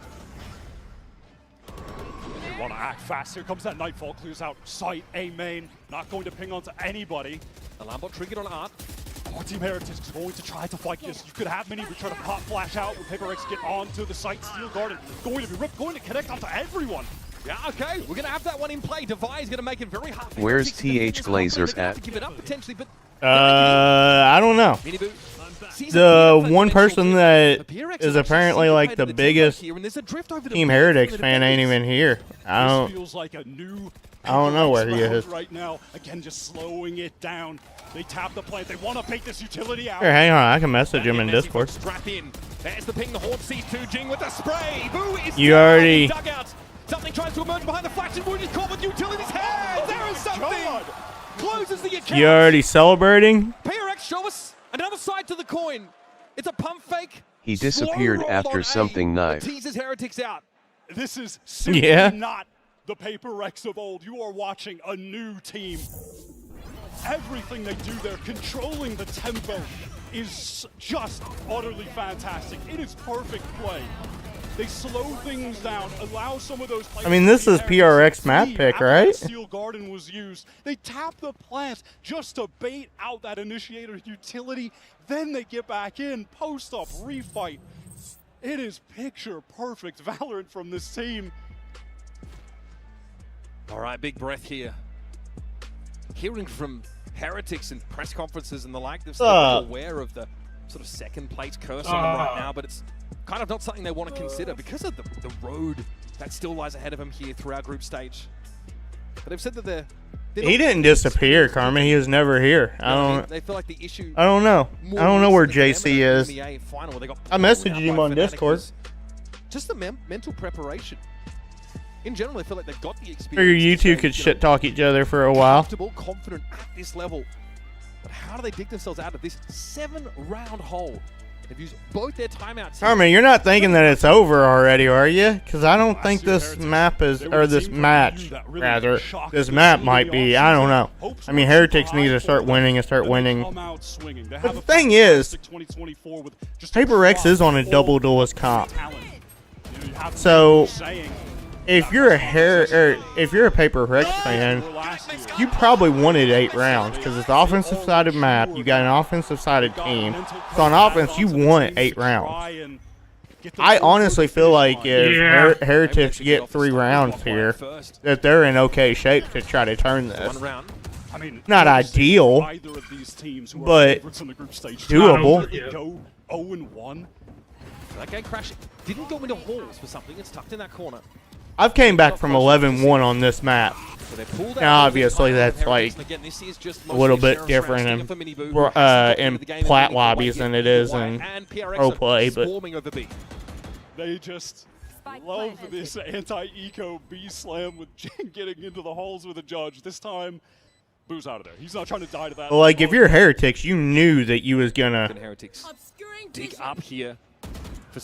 They want to act fast. Here comes that Nightfall, clears out sight. A-Main not going to ping onto anybody. Alarm bot triggered on art. Team Heretics is going to try to fight this. You could have Minibu try to pop flash out when PaperX get onto the site. Steel Garden going to be ripped, going to connect onto everyone. Yeah, okay, we're going to have that one in play. Devi is going to make it very hard. Where's TH Glazers at? Give it up potentially, but I don't know. The one person that is apparently like the biggest Team Heretics fan ain't even here. I don't know where he is. Right now, again, just slowing it down. They tap the plant. They want to bait this utility out. Here, hang on. I can message him in Discord. Strap in. There's the ping. The Horde sees 2 Jing with the spray. Boo is you already. Something tries to emerge behind the flash and Wood is caught with utility's hands. There is something. Closes the account. You already celebrating? PRX, show us another side to the coin. It's a pump fake. He disappeared after something knife. Teases Heretics out. This is simply not the PaperX of old. You are watching a new team. Everything they do, they're controlling the tempo, is just utterly fantastic. It is perfect play. They slow things down, allow some of those players. I mean, this is PRX map pick, right? Steel Garden was used. They tap the plant just to bait out that initiator utility. Then they get back in, post up, refight. It is picture perfect Valorant from this team. All right, big breath here. Hearing from Heretics and press conferences and the like, they're still aware of the sort of second place curse on them right now, but it's kind of not something they want to consider because of the road that still lies ahead of them here through our group stage. But they've said that they're he didn't disappear, Carmen. He was never here. They feel like the issue. I don't know. I don't know where JC is. I messaged him on Discord. Just the mental preparation. In general, I feel like they've got the experience. Figure you two could shit talk each other for a while. Comfortable, confident at this level. But how do they dig themselves out of this 7-round hole? They've used both their timeouts. Carmen, you're not thinking that it's over already, are you? Because I don't think this map is, or this match, rather, this map might be. I don't know. I mean, Heretics need to start winning and start winning. But the thing is, Paper X is on a double duelist comp. So, if you're a Paper X fan, you probably wanted 8 rounds because it's an offensive-sided map. You got an offensive-sided team. So on offense, you want 8 rounds. I honestly feel like if Heretics get 3 rounds here, that they're in okay shape to try to turn this. Not ideal, but doable. Go 0-1. That game crashing didn't go into halls for something. It's tucked in that corner. I've came back from 11-1 on this map. Now, obviously, that's like a little bit different in plat lobbies than it is in pro play, but they just love this anti-eco B-slam with Jing getting into the halls with a judge. This time, Boo's out of there. He's not trying to die to that. Well, like, if you're Heretics, you knew that you was gonna. Heretics dig up here.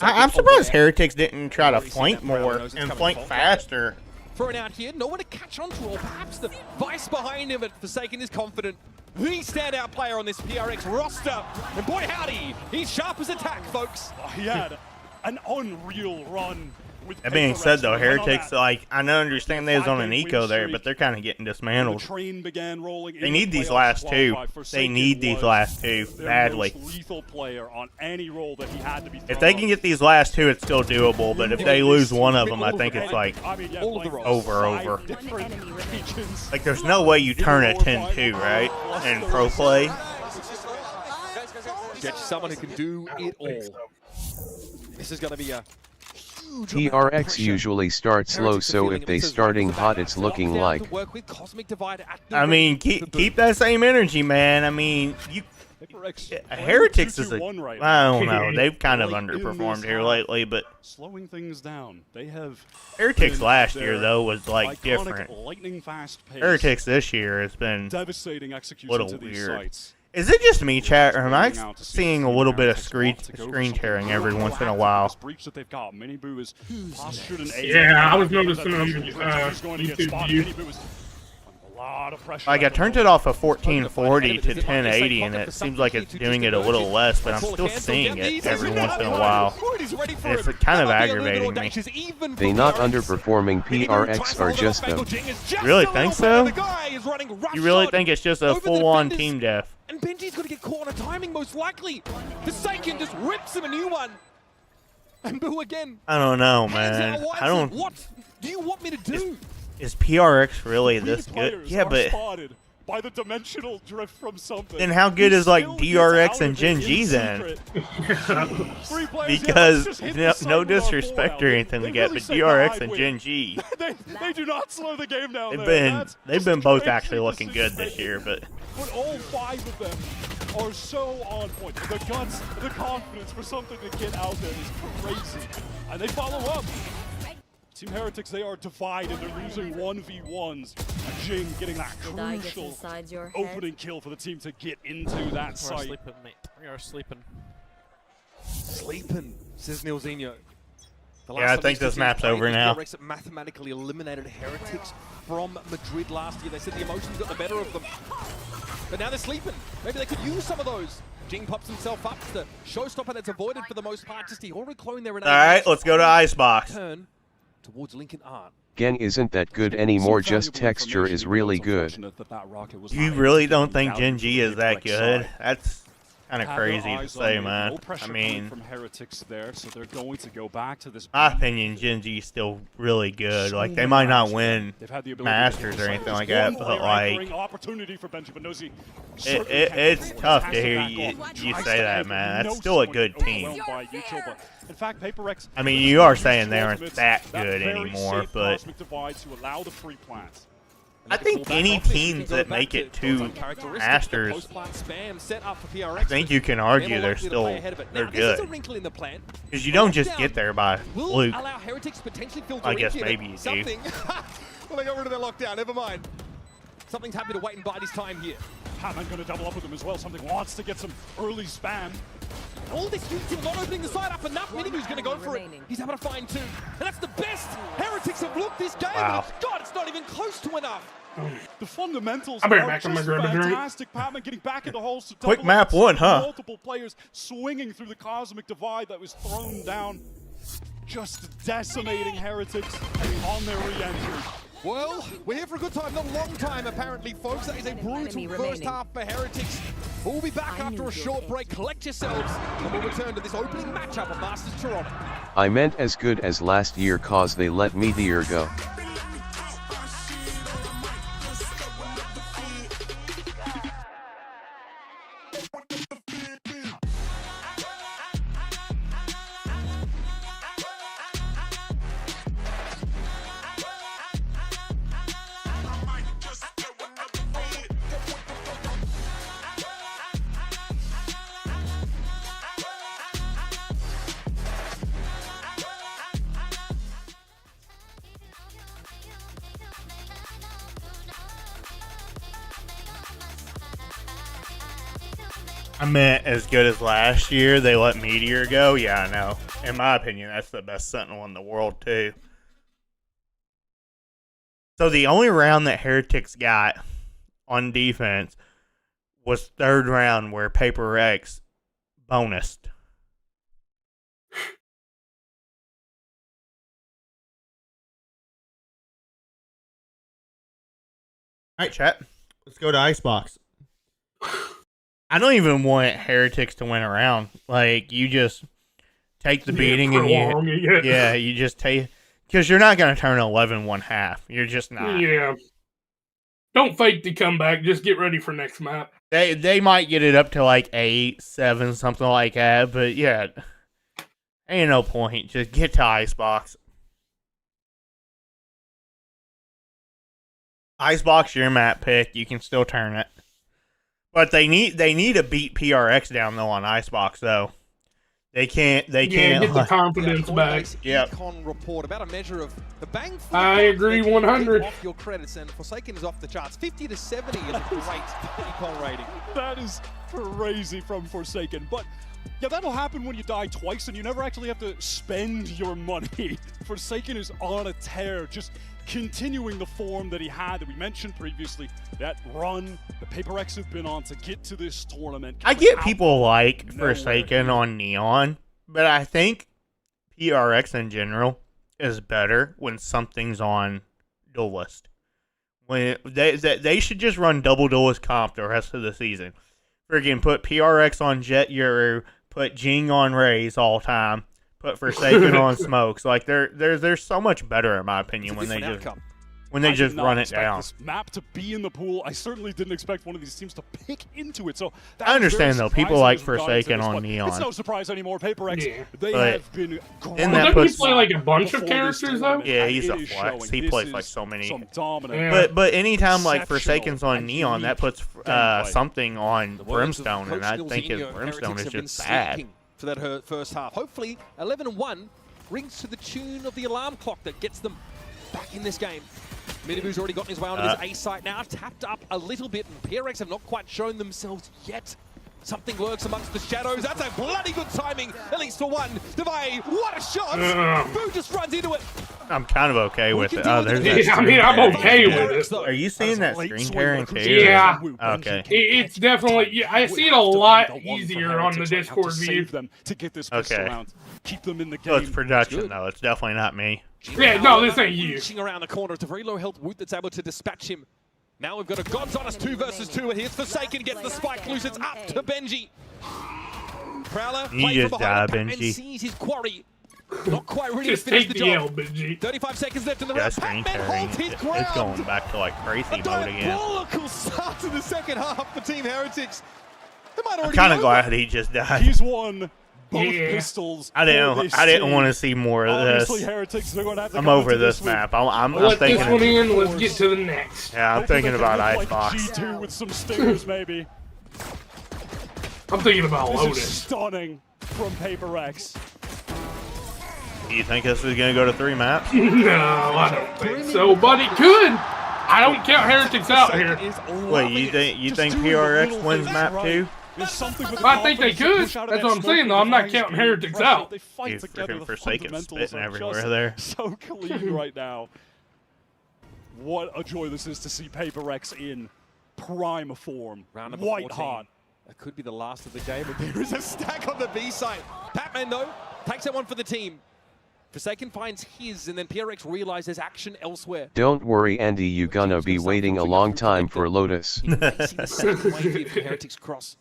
I'm surprised Heretics didn't try to flank more and flank faster. Thrown out here, no one to catch on to, or perhaps the vice behind him, but Forsaken is confident. The standout player on this PRX roster, and boy howdy, he's sharp as attack, folks. He had an unreal run. That being said, though, Heretics, like, I don't understand they was on an eco there, but they're kind of getting dismantled. They need these last 2. They need these last 2 badly. If they can get these last 2, it's still doable, but if they lose one of them, I think it's like over. Like, there's no way you turn a 10-2, right, in pro play. Get someone who can do it all. This is going to be a PRX usually starts slow, so if they starting hot, it's looking like. I mean, keep that same energy, man. I mean, Heretics is I don't know. They've kind of underperformed here lately, but slowing things down. They have Heretics last year though was like different. Heretics this year has been devastating execution little to these weird. sites. Is it just me, chat, or am I seeing a little bit of screen sharing every once in a while? Yeah, I was noticing on YouTube view. Like, I turned it off of 1440 to 1080, and it seems like it's doing it a little less, but I'm still seeing it every once in a while. And it's kind of aggravating me. They not underperforming PRX are just them. You really think so? You really think it's just a full-on team def? And Benji's going to get caught on a timing, most likely. Forsaken just rips him a new one. And Boo again. I don't know, man. I don't. What do you want me to do? Is PRX really this good? Yeah, but by the dimensional drift from something. Then how good is like DRX and Gen G then? Because no disrespect or anything like that, but DRX and Gen G. They do not slow the game down. They've been both actually looking good this year, but all 5 of them are so on point. The guts, the confidence for something to get out there is crazy, and they follow up. Team Heretics, they are divided. They're losing 1v1s. Jing getting that crucial opening kill for the team to get into that site. Sleeping, mate. We are sleeping. Sleeping, says Nilzinho. Yeah, I think this map's over now. PRX mathematically eliminated Heretics from Madrid last year. They said the emotions got the better of them. But now they're sleeping. Maybe they could use some of those. Jing pops himself up. The showstopper that's avoided for the most part. Just he already clone their. All right, let's go to Icebox. Turn towards Lincoln Art. Gen isn't that good anymore, just texture is really good. You really don't think Gen G is that good? That's kind of crazy to say, man. I mean, from Heretics there, so they're going to go back to this. My opinion, Gen G is still really good. Like, they might not win Masters or anything like that, but like, it's tough to hear you say that, man. That's still a good team. In fact, PaperX, I mean, you are saying they aren't that good anymore, but I think any teams that make it to Masters, I think you can argue they're good. Because you don't just get there by fluke. I guess maybe you do. Well, they got rid of their lockdown. Never mind. Something's happy to wait and bide his time here. Patman going to double up with him as well. Something wants to get some early spam. All this huge team not opening the side up enough. Minibu's going to go for it. He's able to find 2. And that's the best Heretics have looked this game. Wow. God, it's not even close to enough. The fundamentals I better are back on my just grab a drink. fantastic. Patman getting back into holes. To Quick double map up. 1, huh? Multiple players swinging through the cosmic divide that was thrown down. Just decimating Heretics on their re-entry. Well, we're here for a good time, not a long time apparently, folks. That is a brutal first half for Heretics. We'll be back after a short break. Collect yourselves, and we'll return to this opening matchup of Masters Toronto. I meant as good as last year cause they let Meteor go. I meant as good as last year. They let Meteor go. Yeah, I know. In my opinion, that's the best Sentinel in the world, too. So the only round that Heretics got on defense was 3rd round where PRX bonused. All right, chat. Let's go to Icebox. I don't even want Heretics to win a round. Like, you just take the beating and you just take, because you're not going to turn 11-1 half. You're just not. Yeah. Don't fake the comeback. Just get ready for next map. They might get it up to like 8, 7, something like that. But yeah, ain't no point. Just get to Icebox. Icebox, your map pick. You can still turn it. But they need to beat PRX down though on Icebox though. They can't get the confidence back. Yep. Econ report about a measure of the bang for I agree 100. off your credits, and Forsaken is off the charts. 50 to 70 is a great Econ rating. That is crazy from Forsaken, but yeah, that'll happen when you die twice and you never actually have to spend your money. Forsaken is on a tear, just continuing the form that he had that we mentioned previously. That run the PRX have been on to get to this tournament. I get people like Forsaken on Neon, but I think PRX in general is better when something's on Duelist. When they should just run double Duelist comp the rest of the season. Freaking put PRX on Jet Yuru, put Jing on Raze all time, put Forsaken on Smokes. Like they're so much better in my opinion when they just run it down. This map to be in the pool. I certainly didn't expect one of these teams to pick into it. So I understand though, people like Forsaken on Neon. It's no surprise anymore. PRX, Yeah. they But have been in that Doesn't he puts, play like a bunch of before this characters though? tournament, yeah, and he's it a is flex. showing. He This plays like is so many. some dominant. Yeah. But anytime like Exceptional Forsaken's on and Neon, that puts gameplay. something on The words of Brimstone, and I Coach think his Nilsinho, Brimstone Heretics is have been just bad. slacking for that first half. Hopefully, 11-1 rings to the tune of the alarm clock that gets them back in this game. Minibu's already gotten his way onto his A site now, tapped up a little bit, and PRX have not quite shown themselves yet. Something lurks amongst the shadows. That's a bloody good timing, at least for one. Devay, what a shot! Boo just runs into it. I'm kind of okay with it. Oh, there's Yeah, that I screen mean, I'm tearing. okay with it. Are you seeing that screen tearing too? Yeah. Okay. It's definitely, yeah, I see it a lot easier on the Discord view. To get this Okay. around. Keep them in the So game. it's production though. It's definitely not me. Yeah, no, this ain't you. Reaching around the corner, it's a very low health Woot that's able to dispatch him. Now we've got a God's Honest 2 versus 2, and here's Forsaken, gets the spike loose, it's up to Benji. Prowler, You plays just from behind, die, and Benji. sees his quarry. Not quite ready Just to finish take the the L, job. Benji. 35 seconds left in the Yeah, round. screen Pac-Man tearing. holds his It's ground. going back to like crazy A mode again. diabolical start to the second half for Team Heretics. They might I'm already kind be of over. glad he just died. He's won both Yeah. pistols. I didn't want to see more of Obviously, this. Heretics, they're going to have to I'm come over into this week. map. I'm Let this one thinking. in, let's get to the next. Yeah, I'm thinking about Like Icebox. G2 with some stingers, maybe. I'm thinking about This is Lotus. stunning from PRX. Do you think this is gonna go to 3 maps? No, I don't think so, but it could. I don't count Heretics out here. Wait, you think PRX wins map 2? I think they could. That's what I'm saying, though. I'm not counting Heretics out. You freaking Forsaken spitting everywhere there. So clean right now. What a joy this is to see PRX in prime form. Round number White 14. hot. That could be the last of the game, but there is a stack on the B side. Pac-Man, though, takes that one for the team. Forsaken finds his, and then PRX realizes action elsewhere. Don't worry, Andy, you gonna be waiting a long time for Lotus. Heretics cross.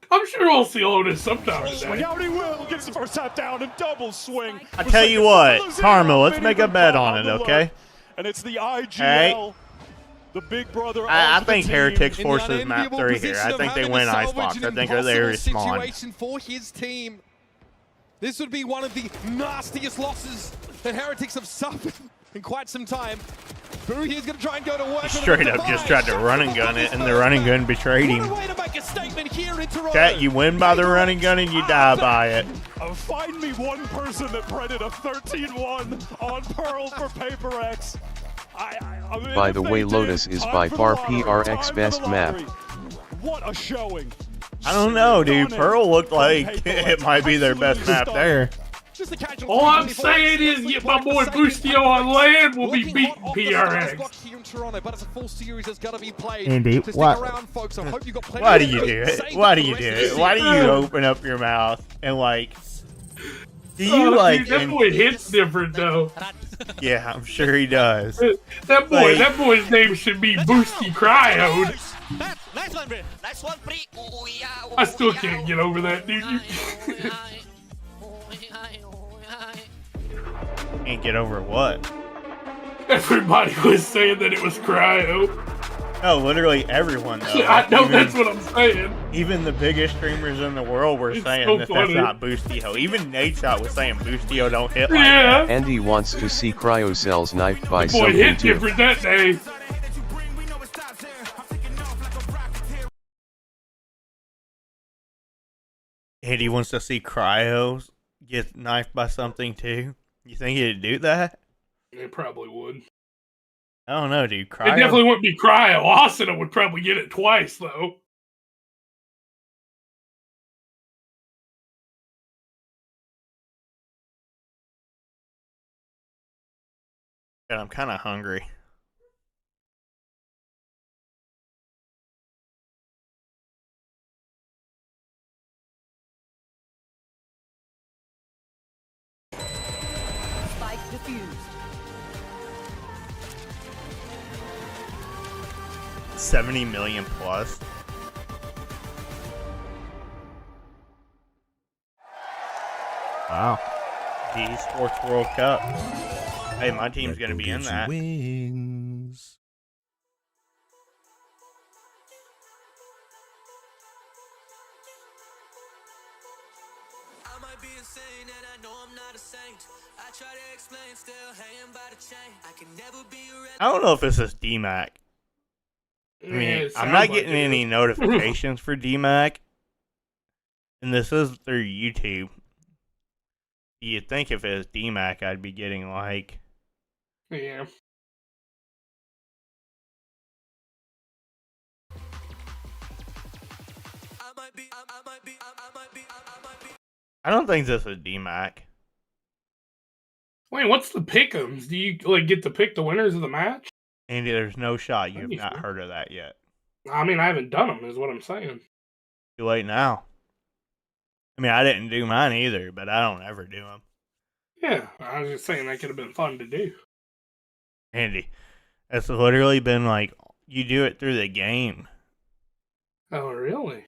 I'm sure we'll see Lotus sometime today. Swing out, he will. Gets the first tap down and double swing. I tell you what, Karma, let's make a bet on it, okay? And it's the IGL. Hey. The big brother. I of think the Heretics team. forces map 3 here. I think they win Icebox. I think they respond. Situation for his team. This would be one of the nastiest losses that Heretics have suffered in quite some time. Boo here's going to try and go to work. He straight up just tried to run and gun it, and the running gun betrayed him. What a way to make a statement here in Toronto. Chat, you win by the running gun and you die by it. Find me one person that printed a 13-1 on Pearl for PRX. By the way, Lotus is by far PRX best map. What a showing. I don't know, dude. Pearl looked like it might be their best map there. All I'm saying is, get my boy Boostio on land, we'll be beating PRX. Andy, why do you do it? Why do you do it? Why do you open up your mouth and like? Do you like? Dude, that boy hits different though. Yeah, I'm sure he does. That boy's name should be Boosty Cryo. Nice one, bro. Nice one, free. I still can't get over that, dude. Can't get over what? Everybody was saying that it was Cryo. No, literally everyone though. I know, that's what I'm saying. Even the biggest streamers in the world were saying so that funny. that's not Boostio. Even Nate Shot was saying Boostio don't hit like Yeah. that. Andy wants to see Cryocells knifed by Boy something hit too. different that day. Andy wants to see Cryo get knifed by something too. You think he'd do that? They probably would. I don't know, dude. It Cryo. definitely wouldn't be Cryo. Austin would probably get it twice, though. God, I'm kind of hungry. Spike defused. 70 million plus. Wow. The Esports World Cup. Hey, my team's going to be in that. Wings. I don't know if this is DMAC. I mean, Yeah, it I'm sounds not like getting it. any notifications for DMAC. And this is through YouTube. You'd think if it was DMAC, I'd be getting like... Yeah. I don't think this is DMAC. Wait, what's the pick'ems? Do you like get to pick the winners of the match? Andy, there's no shot you've That'd be not fun. heard of that yet. I mean, I haven't done them, is what I'm saying. Too late now. I mean, I didn't do mine either, but I don't ever do them. Yeah, I was just saying that could have been fun to do. Andy, it's literally been like, you do it through the game. Oh, really?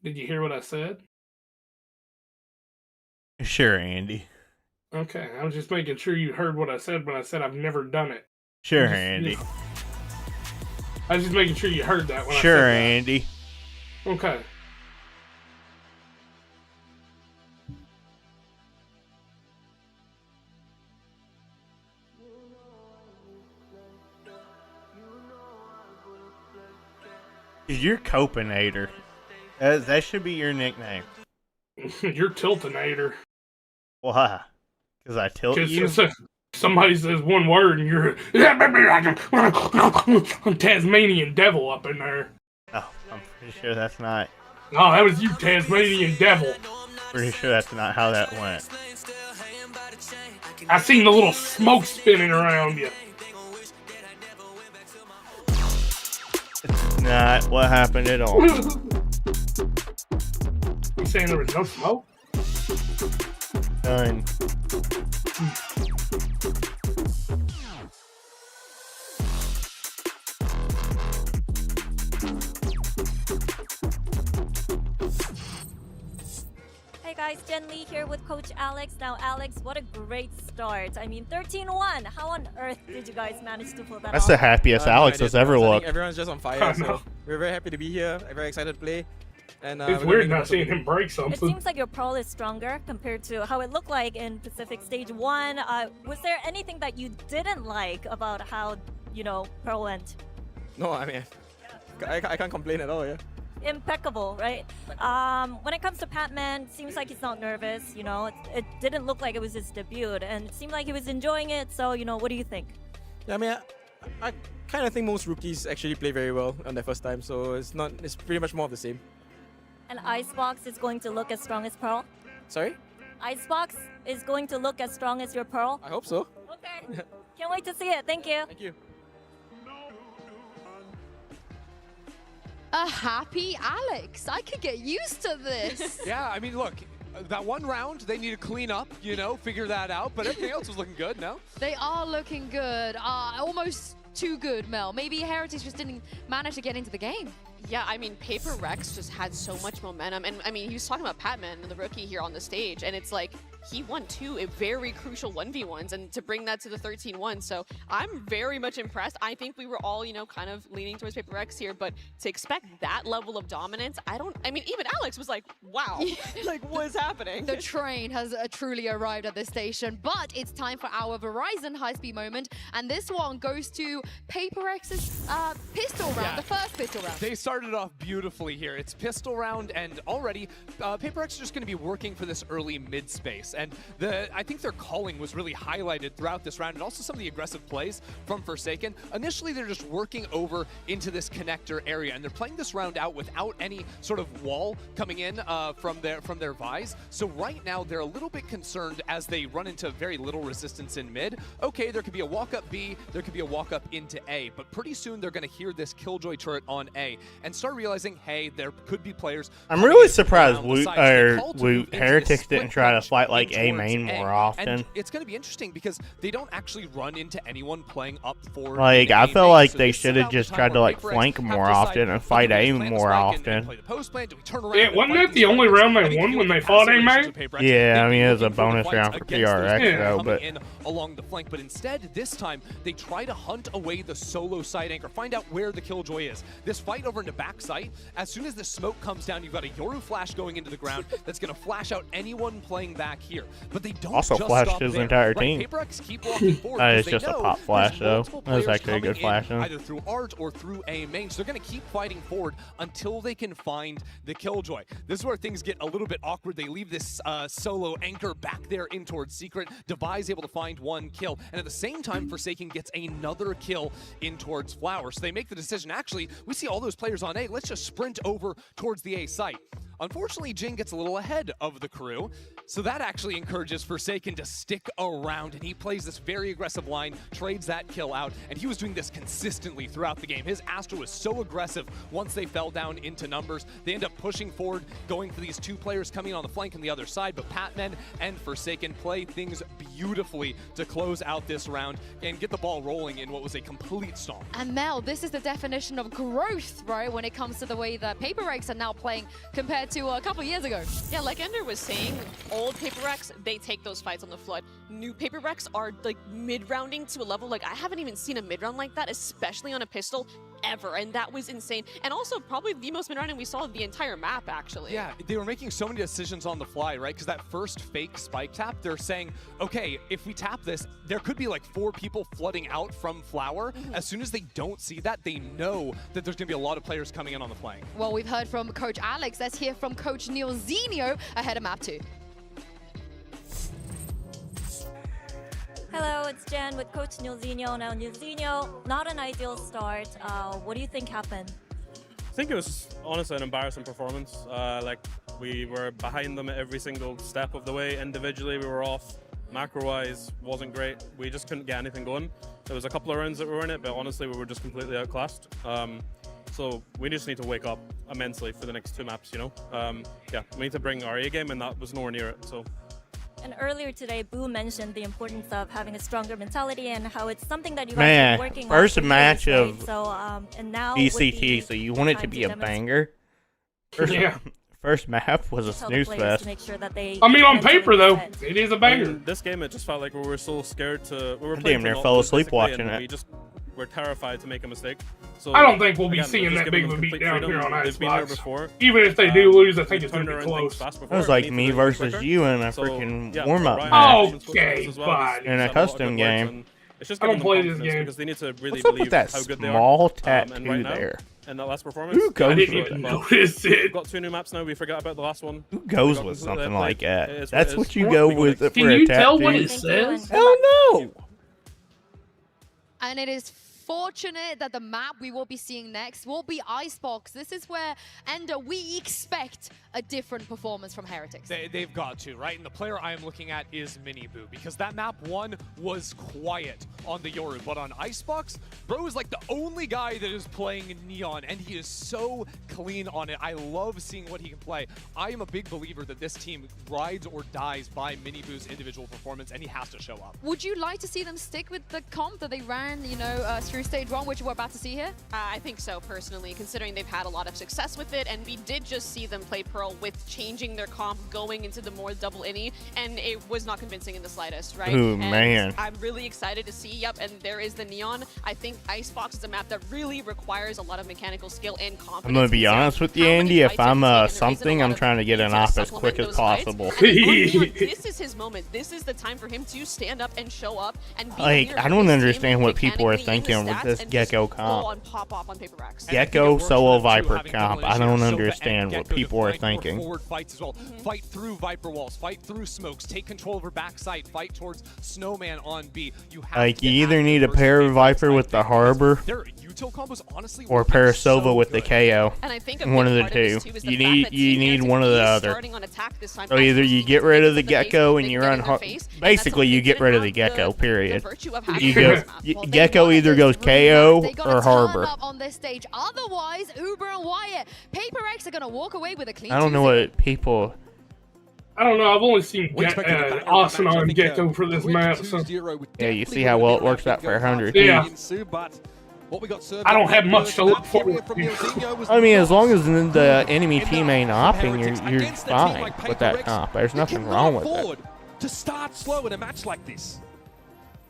Did you hear what I said? Sure, Andy. Okay, I was just making sure you heard what I said when I said I've never done it. Sure, Just- Andy. I was just making sure you heard that when Sure, I said Andy. that. Okay. You're Copinator. That should be your nickname. You're Tiltonator. Why? Because I tilt you? Somebody says one word and you're Tasmanian devil up in there. Oh, I'm pretty sure that's not. Oh, that was you, Tasmanian devil. Pretty sure that's not how that went. I seen the little smoke spinning around you. It's not what happened at all. You saying there was no smoke? Done. Hey guys, Jen Lee here with Coach Alex. Now, Alex, what a great start. I mean, 13-1. How on earth did you guys manage to pull that That's off? the happiest Alex has ever I think looked. everyone's just on fire, so we're very happy to be here. I'm very excited to play. And it's weird not seeing him break something. It seems like your Pearl is stronger compared to how it looked like in Pacific Stage 1. Was there anything that you didn't like about how, you know, Pearl went? No, I mean, I can't complain at all, yeah. Impeccable, right? When it comes to Patman, seems like he's not nervous, you know. It didn't look like it was his debut, and it seemed like he was enjoying it, so, you know, what do you think? Yeah, I mean, I kind of think most rookies actually play very well on their first time, so it's pretty much more of the same. And Icebox is going to look as strong as Pearl? Sorry? Icebox is going to look as strong as your Pearl? I hope so. Okay. Can't wait to see it. Thank you. Thank you. A happy Alex. I could get used to this. Yeah, I mean, look, that one round, they need to clean up, you know, figure that out, but everything else was looking good, no? They are looking good. Almost too good, Mel. Maybe Heritage just didn't manage to get into the game. Yeah, I mean, PRX just had so much momentum. And I mean, he was talking about Patman, the rookie here on the stage, and it's like, he won two very crucial 1v1s, and to bring that to the 13-1. So I'm very much impressed. I think we were all, you know, kind of leaning towards PRX here, but to expect that level of dominance, I mean, even Alex was like, wow, like, what is happening? The train has truly arrived at this station, but it's time for our Verizon high-speed moment, and this one goes to PRX's pistol round, the first pistol round. They started off beautifully here. It's pistol round, and already PRX is just going to be working for this early mid space. And I think their calling was really highlighted throughout this round, and also some of the aggressive plays from Forsaken. Initially, they're just working over into this connector area, and they're playing this round out without any sort of wall coming in from their Vise. So right now, they're a little bit concerned as they run into very little resistance in mid. Okay, there could be a walk-up B, there could be a walk-up into A, but pretty soon they're going to hear this Killjoy turret on A and start realizing, hey, there could be players. I'm really surprised Heretics didn't try to fight like A main more often. And it's going to be interesting because they don't actually run into anyone playing up forward. Like, I feel like they should have just tried to like flank more often and fight A more often. Yeah, wasn't that the only round they won when they fought A main? Yeah, I mean, it was a bonus round for PRX though, but along the flank, but instead this time they try to hunt away the solo side anchor, find out where the Killjoy is. This fight over into back site, as soon as the smoke comes down, you've got a Yoru flash going into the ground that's going to flash out anyone playing back here. But they don't also just flashed stop his there. entire team. PRX keep walking forward It's just a pop flash though. That's actually a good flash though. Either through art or through A main. So they're going to keep fighting forward until they can find the Killjoy. This is where things get a little bit awkward. They leave this solo anchor back there in towards Secret. Devi's able to find one kill. And at the same time, Forsaken gets another kill in towards Flower. So they make the decision, actually, we see all those players on A. Let's just sprint over towards the A site. Unfortunately, Jing gets a little ahead of the crew, so that actually encourages Forsaken to stick around, and he plays this very aggressive line, trades that kill out, and he was doing this consistently throughout the game. His Astra was so aggressive once they fell down into numbers. They end up pushing forward, going for these two players coming on the flank on the other side, but Patman and Forsaken play things beautifully to close out this round and get the ball rolling in what was a complete stomp. And Mel, this is the definition of growth, right, when it comes to the way that PRX are now playing compared to a couple years ago. Yeah, like Ender was saying, old PRX, they take those fights on the flood. New PRX are like mid-rounding to a level like I haven't even seen a mid-round like that, especially on a pistol, ever. And that was insane. And also probably the most mid-rounding we saw the entire map, actually. Yeah, they were making so many decisions on the fly, right? Because that first fake spike tap, they're saying, okay, if we tap this, there could be like 4 people flooding out from Flower. As soon as they don't see that, they know that there's going to be a lot of players coming in on the flank. Well, we've heard from Coach Alex. Let's hear from Coach Neil Zinio ahead of map 2. Hello, it's Jen with Coach Nilzinho. Now, Nilzinho, not an ideal start. What do you think happened? I think it was honestly an embarrassing performance. Like we were behind them at every single step of the way. Individually, we were off. Macro-wise, wasn't great. We just couldn't get anything going. There was a couple of rounds that we were in it, but honestly, we were just completely outclassed. So we just need to wake up immensely for the next 2 maps. You know, yeah, we need to bring our A game, and that was nowhere near it. So. And earlier today, Boo mentioned the importance of having a stronger mentality and how it's something that you guys have been working on. First match of and now VCT, so you want it to be a banger. First map was a snooze fest. I mean, on paper though, it is a banger. This game, it just felt like we were so scared to. We were damn near fell asleep watching it. We just were terrified to make a mistake. So I don't think we'll be seeing that big of a beat down here on Icebox. Even if they do lose, I think it's going to be close. It was like me versus you in a freaking warm-up match. Okay, fine. In a custom game. I don't play this game. Because they need to really What's up with that how good they small are. tattoo Right now, there? and that last performance, Who goes I didn't even notice it. We've got 2 new maps now. We forgot about the last one. Who goes with something like that? It is That's it what is. you go with for a tattoo. Can you tell what it says? Hell no! And it is fortunate that the map we will be seeing next will be Icebox. This is where, Ender, we expect a different performance from Heretics. They've got to, right? And the player I am looking at is Miniboo, because that map 1 was quiet on the Yoru, but on Icebox, bro is like the only guy that is playing Neon, and he is so clean on it. I love seeing what he can play. I am a big believer that this team rides or dies by Miniboo's individual performance, and he has to show up. Would you like to see them stick with the comp that they ran, you know, through stage 1, which we're about to see here? I think so, personally, considering they've had a lot of success with it, and we did just see them play Pearl with changing their comp, going into the more double innie, and it was not convincing in the slightest, right? Ooh, and man. I'm really excited to see, yep, and there is the Neon. I think Icebox is a map that really requires a lot of mechanical skill and confidence. I'm gonna be honest with you, Andy. If I'm something, I'm trying to get an op as quick as possible. This is his moment. This is the time for him to stand up and show up and be Like, I don't understand what people are thinking with this Gecko comp. Gecko solo Viper comp. I don't understand what people are thinking. Forward fights as well. Fight through Viper walls, fight through smokes, take control of her backside, fight towards Snowman on B. You have Like, you either need a pair Viper with the Harbor or pair Sova with the KO. One of the two. You need one or the other. So either you get rid of the Gecko and you run basically you get rid of the Gecko, period. You go Gecko either goes KO or Harbor. On this stage. Otherwise, Uber and Wyatt, Paper X are going to walk away with a clean. I don't know what people. I don't know. I've only seen Asuna and Gecko for this map. So. Yeah, you see how well it works out for 100. Yeah. I don't have much to look forward to. I mean, as long as the enemy team ain't opping, you're fine with that comp. There's nothing wrong with it. To start slow in a match like this.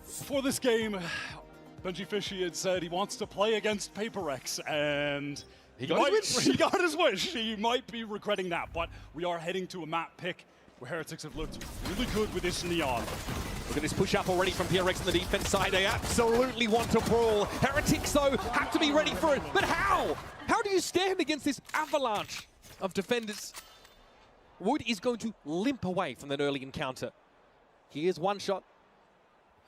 For this game, Benji Fishy had said he wants to play against Paper X, and he got his wish. He might be regretting that, but we are heading to a map pick where Heretics have looked really good with this Neon. Look at this push up already from PRX on the defense side. They absolutely want to brawl. Heretics, though, have to be ready for it. But how? How do you stand against this avalanche of defenders? Wood is going to limp away from that early encounter. Here's one shot.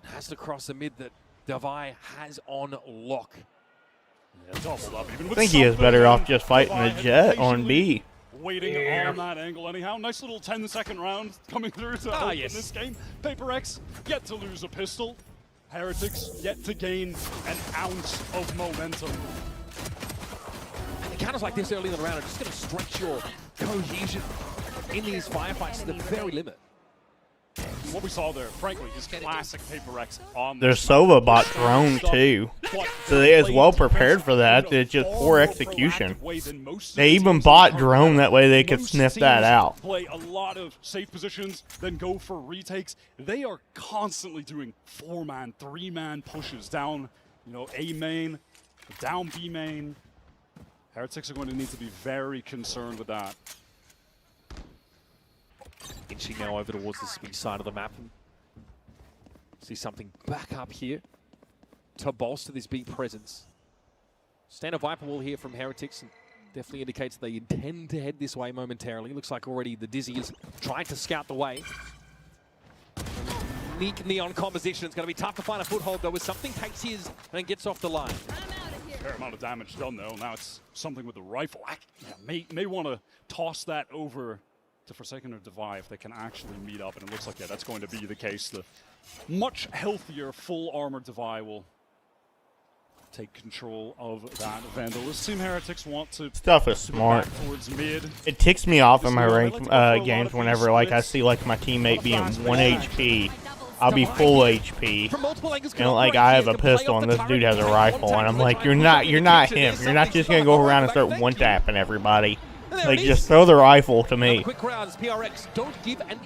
Has to cross the mid that Davai has on lock. Yeah, doubled up even I with think he is better off just fighting the Jet on B. Waiting on that angle anyhow. Nice little 10-second round coming through to open this game. Paper X yet to lose a pistol. Heretics yet to gain an ounce of momentum. And encounters like this early in the round are just going to stretch your cohesion in these firefights to the very limit. What we saw there, frankly, is classic Paper X on Their Sova bot drone too, so they as well prepared for that. It's just poor execution. They even bought drone that way they could sniff that out. Play a lot of safe positions, then go for retakes. They are constantly doing 4-man, 3-man pushes down, you know, A main, down B main. Heretics are going to need to be very concerned with that. Inching now over towards the speed side of the map. See something back up here to bolster this B presence. Standard Viper wall here from Heretics and definitely indicates they intend to head this way momentarily. Looks like already the Dizzy is trying to scout the way. unique neon composition. It's going to be tough to find a foothold, though, as something takes his and gets off the line. Fair amount of damage done, though. Now it's something with the rifle. May want to toss that over to Forsaken or Devi if they can actually meet up, and it looks like, yeah, that's going to be the case. The much healthier, full-armored Devi will take control of that Vandalist. Team Heretics want to stuff is smart. Mid. It ticks me off in my ranked games whenever like I see like my teammate being 1 HP. I'll be full HP, and like I have a pistol and this dude has a rifle, and I'm like, you're not him. You're not just gonna go around and start one-tapping everybody. Like, just throw the rifle to me.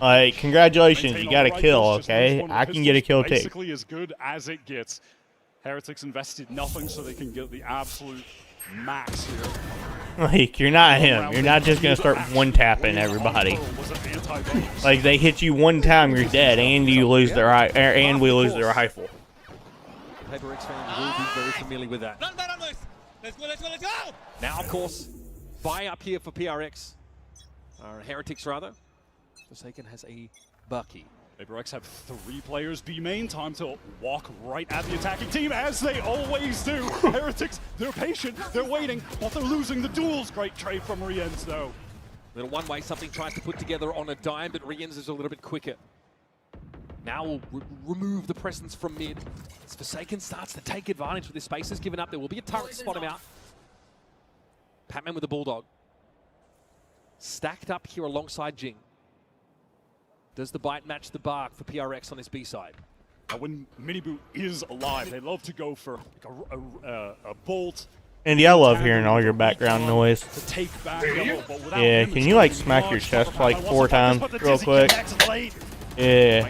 Like, congratulations, you got a kill, okay? I can get a kill too. Basically as good as it gets. Heretics invested nothing so they can get the absolute max here. Like, you're not him. You're not just gonna start one-tapping everybody. Like, they hit you one time, you're dead, and you lose their and we lose their rifle. PRX fans will be very familiar with that. Let's go! Now, of course, buy up here for PRX. Or Heretics, rather. Forsaken has a Bucky. PRX have 3 players B main. Time to walk right at the attacking team, as they always do. Heretics, they're patient, they're waiting, but they're losing the duels. Great trade from Rienz, though. Little one-way, something tries to put together on a dime, but Rienz is a little bit quicker. Now we'll remove the presence from mid. As Forsaken starts to take advantage with his spaces given up. There will be a turret to spot him out. Patman with the Bulldog. Stacked up here alongside Jing. Does the bite match the bark for PRX on this B side? When Minibu is alive, they love to go for like a bolt. Andy, I love hearing all your background noise. To take back yeah, can you like smack your chest like 4 times real quick? Yeah.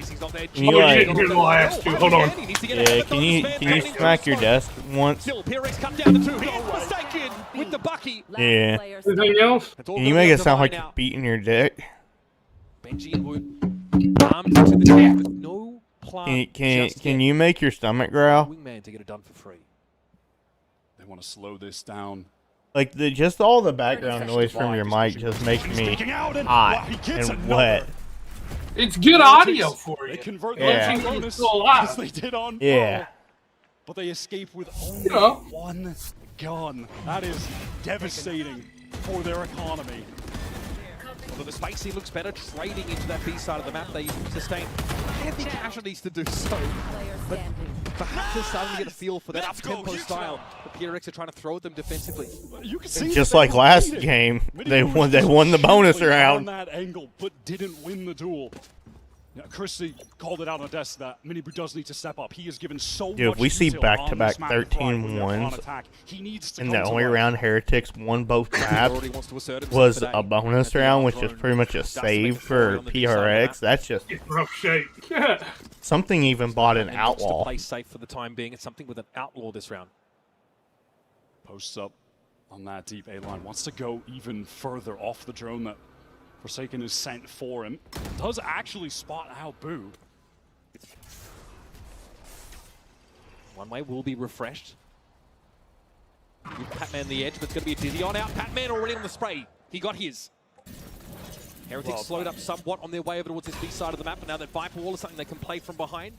Can you like? Hold on. Yeah, can you smack your desk once? Still, PRX cut down to 2. Forsaken with the Bucky. Yeah. Anything else? Can you make it sound like you're beating your dick? Benji and Wood armed to the death with no plan. Can you make your stomach growl? Wingman to get it done for free. They want to slow this down. Like just all the background noise from your mic just makes me hot and wet. It's good audio for you. They convert yeah. the bonus as they did on yeah. But they escape with only 1 gun. That is devastating for their economy. So the Spicy looks better trading into that B side of the map. They sustain heavy casualties to do so. But perhaps they're starting to get a feel for that up-tempo style. The PRX are trying to throw at them defensively. You can see just like last game, they won the bonus round. On that angle, but didn't win the duel. Yeah, Christy called it out on the desk that Minibu does need to step up. He has given so much. If we see back-to-back 13 wins, and the only round Heretics won both maps was a bonus round, which is pretty much a save for PRX. That's just rough shape. Something even bought an outlaw. Play safe for the time being. It's something with an outlaw this round. Posts up on that deep A line. Wants to go even further off the drone that Forsaken is sent for him. Does actually spot out Boo. One way will be refreshed. With Patman the edge, but it's going to be a dizzy on out. Patman already on the spray. He got his. Heretics slowed up somewhat on their way over towards this B side of the map, but now that Viper Wall is something they can play from behind.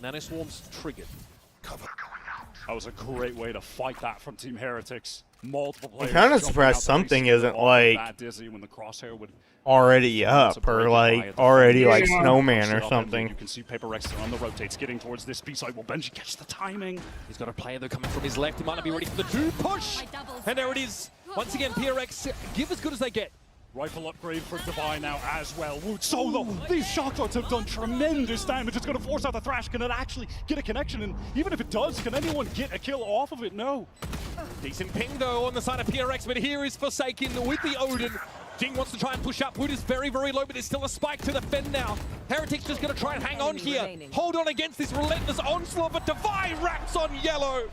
Nano Swarm's triggered. That was a great way to fight that from Team Heretics. Multiple players. I'm kind of surprised something isn't like already up or like already like Snowman or something. You can see PRX on the rotates, getting towards this B side. Will Benji catch the timing? He's got a player though coming from his left. He might not be ready for the 2 push. And there it is. Once again, PRX give as good as they get. Rifle upgrade for Devi now as well. Wood solo. These shock darts have done tremendous damage. It's going to force out the Thrash. Can it actually get a connection? And even if it does, can anyone get a kill off of it? No. Decent ping though on the side of PRX, but here is Forsaken with the Odin. Jing wants to try and push up. Wood is very, very low, but there's still a spike to defend now. Heretics just going to try and hang on here. Hold on against this relentless onslaught, but Devi wraps on yellow.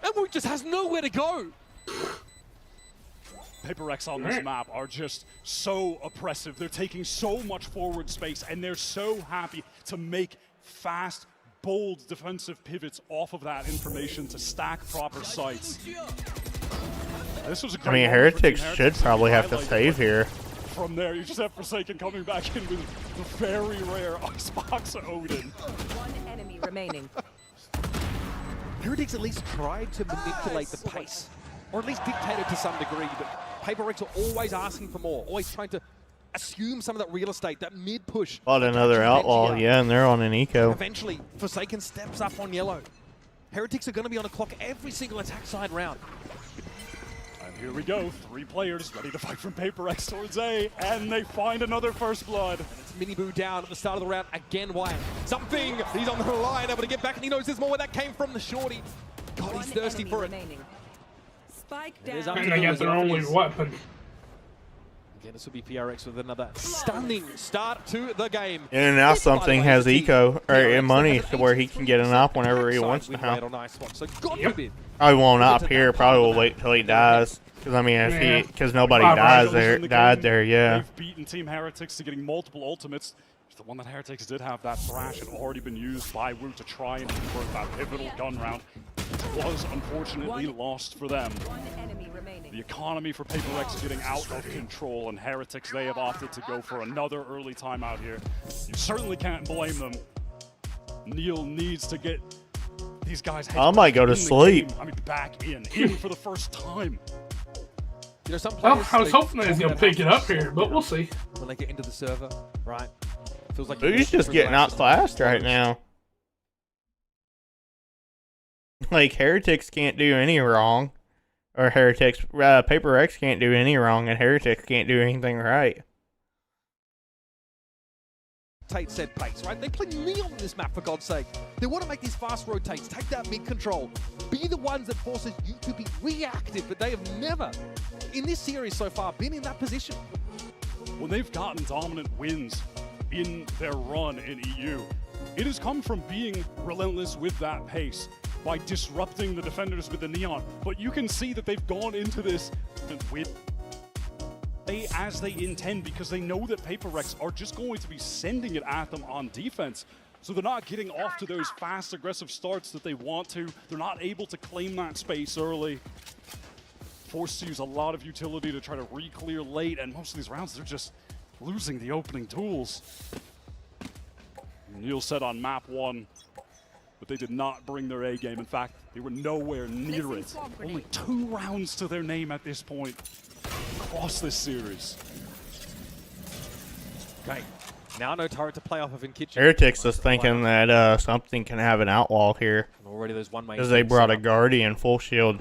And Wood just has nowhere to go. PRX on this map are just so oppressive. They're taking so much forward space, and they're so happy to make fast, bold defensive pivots off of that information to stack proper sites. This was a great Heretics should probably have to save here. from there, you just have Forsaken coming back in with the very rare Icebox Odin. One enemy remaining. Heretics at least tried to manipulate the pace, or at least dictate it to some degree, but PRX are always asking for more, always trying to assume some of that real estate, that mid push. Bought another outlaw, yeah, and they're on an eco. Eventually, Forsaken steps up on yellow. Heretics are going to be on the clock every single attack side round. And here we go, 3 players ready to fight from PRX towards A, and they find another first blood. And it's Miniboo down at the start of the round again. Wyatt, something, he's on the line, able to get back, and he knows there's more where that came from. The shorty, God, he's thirsty for it. Spike down. And they got their only weapon. Again, this will be PRX with another stunning start to the game. And now something has eco or money to where he can get an op whenever he wants now. So God forbid. Probably won't op here. Probably will wait till he dies. Because I mean, if because nobody died there, yeah. They've beaten Team Heretics to getting multiple ultimates. The one that Heretics did have, that thrash, had already been used by Wu to try and convert that pivotal gun round. It was unfortunately lost for them. The economy for PRX is getting out of control, and Heretics, they have opted to go for another early timeout here. You certainly can't blame them. Neil needs to get these guys. I might go to sleep. I mean, back in for the first time. You know, some Well, players, I was hoping they was going to pick it up here, but we'll see. When they get into the server, right? Feels like Boo's just getting outclassed right now. Like, Heretics can't do any wrong. Or Heretics, PRX can't do any wrong, and Heretics can't do anything right. Tate said pace, right? They play Neon on this map, for God's sake. They want to make these fast rotates, take that mid control, be the ones that forces you to be reactive, but they have never, in this series so far, been in that position. When they've gotten dominant wins in their run in EU, it has come from being relentless with that pace, by disrupting the defenders with the Neon. But you can see that they've gone into this with as they intend, because they know that PRX are just going to be sending it at them on defense. So they're not getting off to those fast, aggressive starts that they want to. They're not able to claim that space early. Forced to use a lot of utility to try to re-clear late, and most of these rounds, they're just losing the opening tools. Neil said on map 1, but they did not bring their A game. In fact, they were nowhere near it. Only 2 rounds to their name at this point across this series. Okay, now no turret to play off of in kitchen. Heretics is thinking that something can have an outlaw here. Already there's one because they brought a Guardian full shield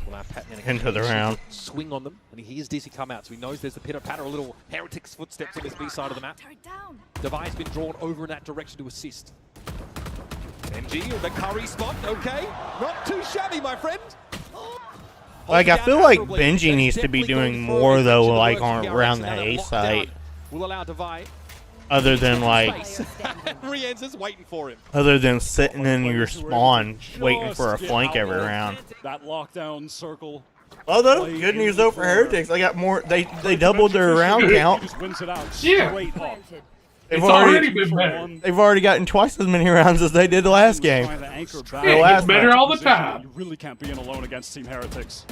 into the round. Swing on them, and he hears DC come out, so he knows there's the pitter-patter, a little Heretics footsteps on this B side of the map. Devi's been drawn over in that direction to assist. NG with the curry spot, okay. Not too shabby, my friend. Like, I feel like Benji needs to be doing more, though, like, around the A site. Will allow Devi. Other than, like... Rienza's waiting for him. Other than sitting in your spawn, waiting for a flank every round. That lockdown circle. Although, good news, though, for Heretics. They got more... They doubled their round count. Yeah. They've already been better. They've already gotten twice as many rounds as they did the last game. Yeah, it's better all the time. You really can't be in alone against Team Heretics.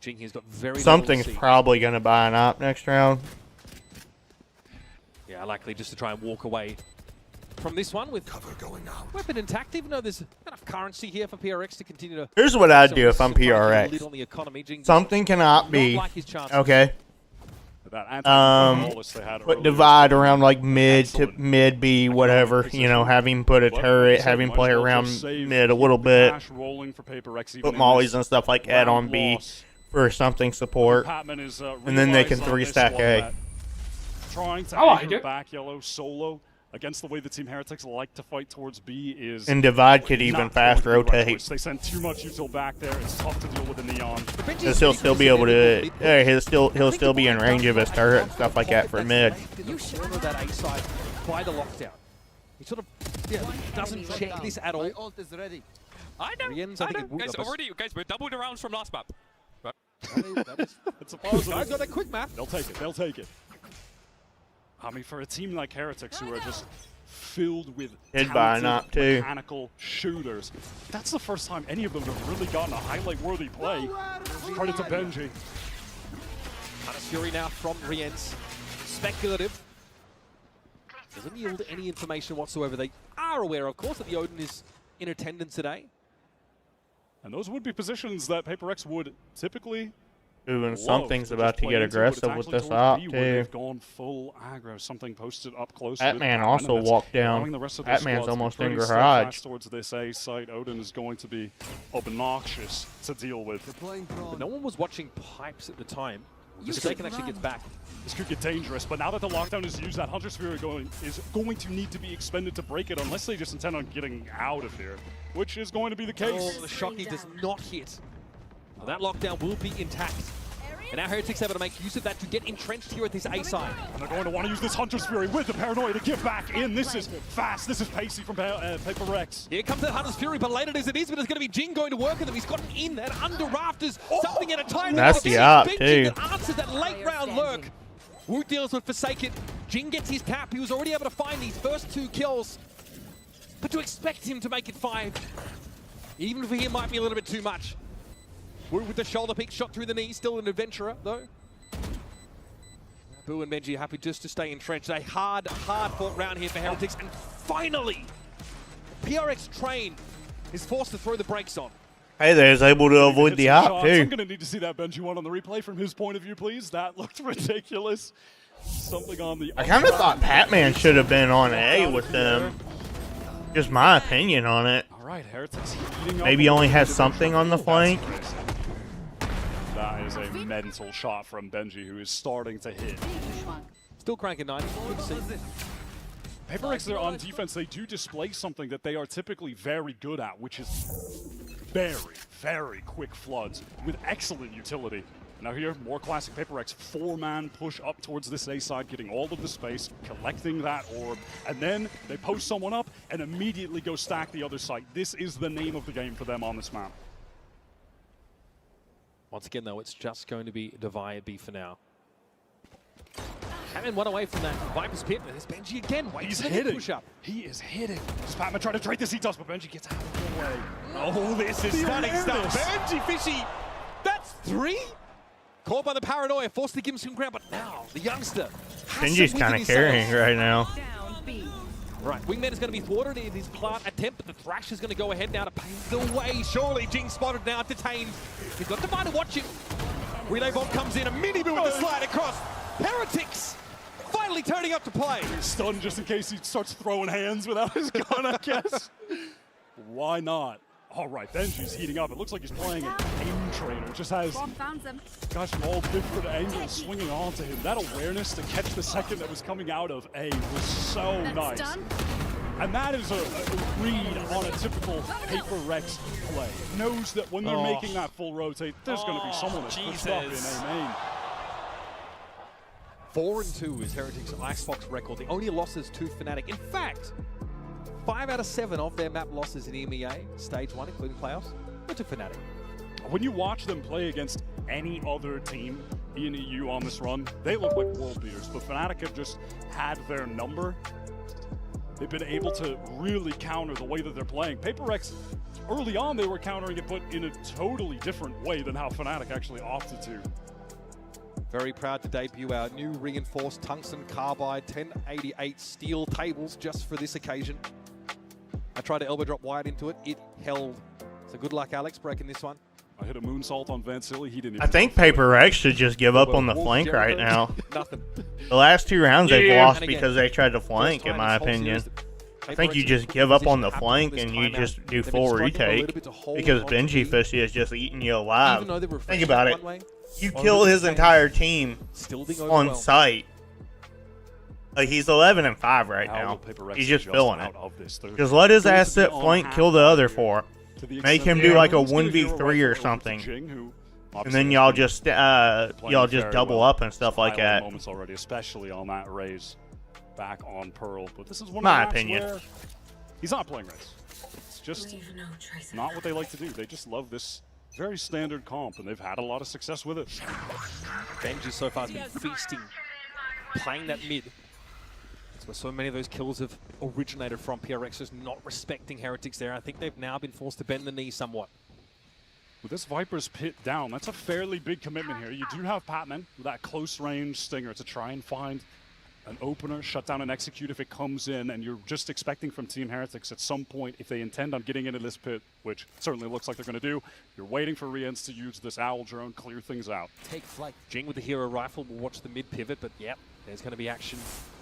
Jing has got very Something's probably going to buy an op next round. Yeah, likely just to try and walk away from this one with cover going out. Weapon intact, even though there's enough currency here for PRX to continue to... Here's what I'd do if I'm PRX. Something cannot be... Okay. Put Divide around like mid to mid B, whatever, you know, have him put a turret, have him play around mid a little bit, put mollies and stuff like that on B for something support, and then they can 3-stack A. Trying to get back yellow solo against the way the Team Heretics like to fight towards B is... And Divide could even fast rotate. They send too much util back there. It's tough to deal with the Neon. Because he'll still be able to... he'll still be in range of his turret and stuff like that for mid. You corner that A side by the lockdown. He sort of doesn't check this at all. Ult is ready. I know. Guys, we're doubled the rounds from last map. It's a pause. Guys got a quick map. They'll take it. They'll take it. I mean, for a team like Heretics, who are just filled with talented mechanical shooters, that's the first time any of them have really gotten a highlight-worthy play. Credit to Benji. Fury now from Rienz. Speculative. Doesn't yield any information whatsoever. They are aware, of course, that the Odin is in attendance today. And those would be positions that PRX would typically Ooh, and something's about to get aggressive with this op, too. They've gone full aggro. Something posted up close. That man also walked down. That man's almost in garage. Towards this A site, Odin is going to be obnoxious to deal with. But no one was watching pipes at the time. Forsaken actually gets back. This could get dangerous, but now that the lockdown is used, that Hunter's Fury is going to need to be expended to break it, unless they just intend on getting out of here, which is going to be the case. Oh, the Shocky does not hit. Well, that lockdown will be intact. And now Heretics able to make use of that to get entrenched here at this A side. And they're going to want to use this Hunter's Fury with the Paranoia to get back in. This is fast. This is pacey from PRX. Here comes the Hunter's Fury, but late as it is, but it's going to be Jing going to work with him. He's gotten in and under rafters, something at a time. That's the op, too. That answers that late round lurk. Wu deals with Forsaken. Jing gets his tap. He was already able to find these first 2 kills. But to expect him to make it 5, even for him, might be a little bit too much. Wu with the shoulder pick, shot through the knee, still an adventurer, though. Boo and Benji happy just to stay entrenched. A hard fought round here for Heretics. And finally, PRX train is forced to throw the brakes on. Hey, they was able to avoid the op, too. I'm going to need to see that Benji one on the replay from his point of view, please. That looked ridiculous. Something on the... I kind of thought Patman should have been on A with them. Just my opinion on it. All right, Heretics heating up. Maybe only has something on the flank. That is a mental shot from Benji, who is starting to hit. Still cranking 90. Good to see. PRX, they're on defense. They do display something that they are typically very good at, which is very, very quick floods with excellent utility. Now here, more classic PRX. 4-man push up towards this A side, getting all of the space, collecting that orb, and then they post someone up and immediately go stack the other side. This is the name of the game for them on this map. Once again, though, it's just going to be Divide B for now. Hammond one away from that Viper's Pit. There's Benji again. He's hitting. Push up. He is hitting. Spatman trying to trade this. He does, but Benji gets out of the way. Oh, this is stunning stuff. Benji Fishy. That's 3. Caught by the Paranoia, forced to give him some ground, but now the youngster. Benji's kind of carrying right now. Right, Wingman is going to be thwarted in his plant attempt, but the Thrash is going to go ahead now to pave the way. Surely Jing spotted now, detained. He's got Divine to watch him. Relay Bomb comes in, a mini-boo with the slide across. Heretics finally turning up to play. He's stunned just in case he starts throwing hands without his gun, I guess. Why not? All right, Benji's heating up. It looks like he's playing an aim trainer. Just has guys from all different angles swinging onto him. That awareness to catch the second that was coming out of A was so nice. And that is a read on a typical PRX play. Knows that when they're making that full rotate, there's going to be someone that's pushed up in A main. 4-2 is Heretics' Icebox record. The only losses to Fnatic. In fact, 5 out of 7 of their map losses in EMEA, Stage 1, including playoffs, were to Fnatic. When you watch them play against any other team in EU on this run, they look like world beaters, but Fnatic have just had their number. They've been able to really counter the way that they're playing. PRX, early on, they were countering it, but in a totally different way than how Fnatic actually opted to. Very proud to debut our new reinforced tungsten carbide 1088 steel tables just for this occasion. I tried to elbow drop wide into it. It held. So good luck, Alex, breaking this one. I hit a moonsault on Vansili. He didn't even I think PRX should just give up on the flank right now. Nothing. The last 2 rounds they've lost because they tried to flank, in my opinion. I think you just give up on the flank and you just do full retake because Benji Fishy is just eating you alive. Think about it. You kill his entire team on sight. Like, he's 11-5 right now. He's just filling it. Just let his ass sit flank, kill the other 4. Make him do like a 1v3 or something. And then y'all just double up and stuff like that. Moments already, especially on that raise back on Pearl. But this is one of my the opinion. Where he's not playing raise. It's just not what they like to do. They just love this very standard comp, and they've had a lot of success with it. Benji so far has been feasting, playing that mid. That's where so many of those kills have originated from. PRX just not respecting Heretics there. I think they've now been forced to bend the knee somewhat. With this Viper's pit down, that's a fairly big commitment here. You do have Patman with that close range stinger to try and find an opener, shut down and execute if it comes in, and you're just expecting from Team Heretics at some point, if they intend on getting into this pit, which certainly looks like they're going to do, you're waiting for Riens to use this Owl drone, clear things out. Take flight. Jing with the hero rifle will watch the mid pivot, but yep, there's going to be action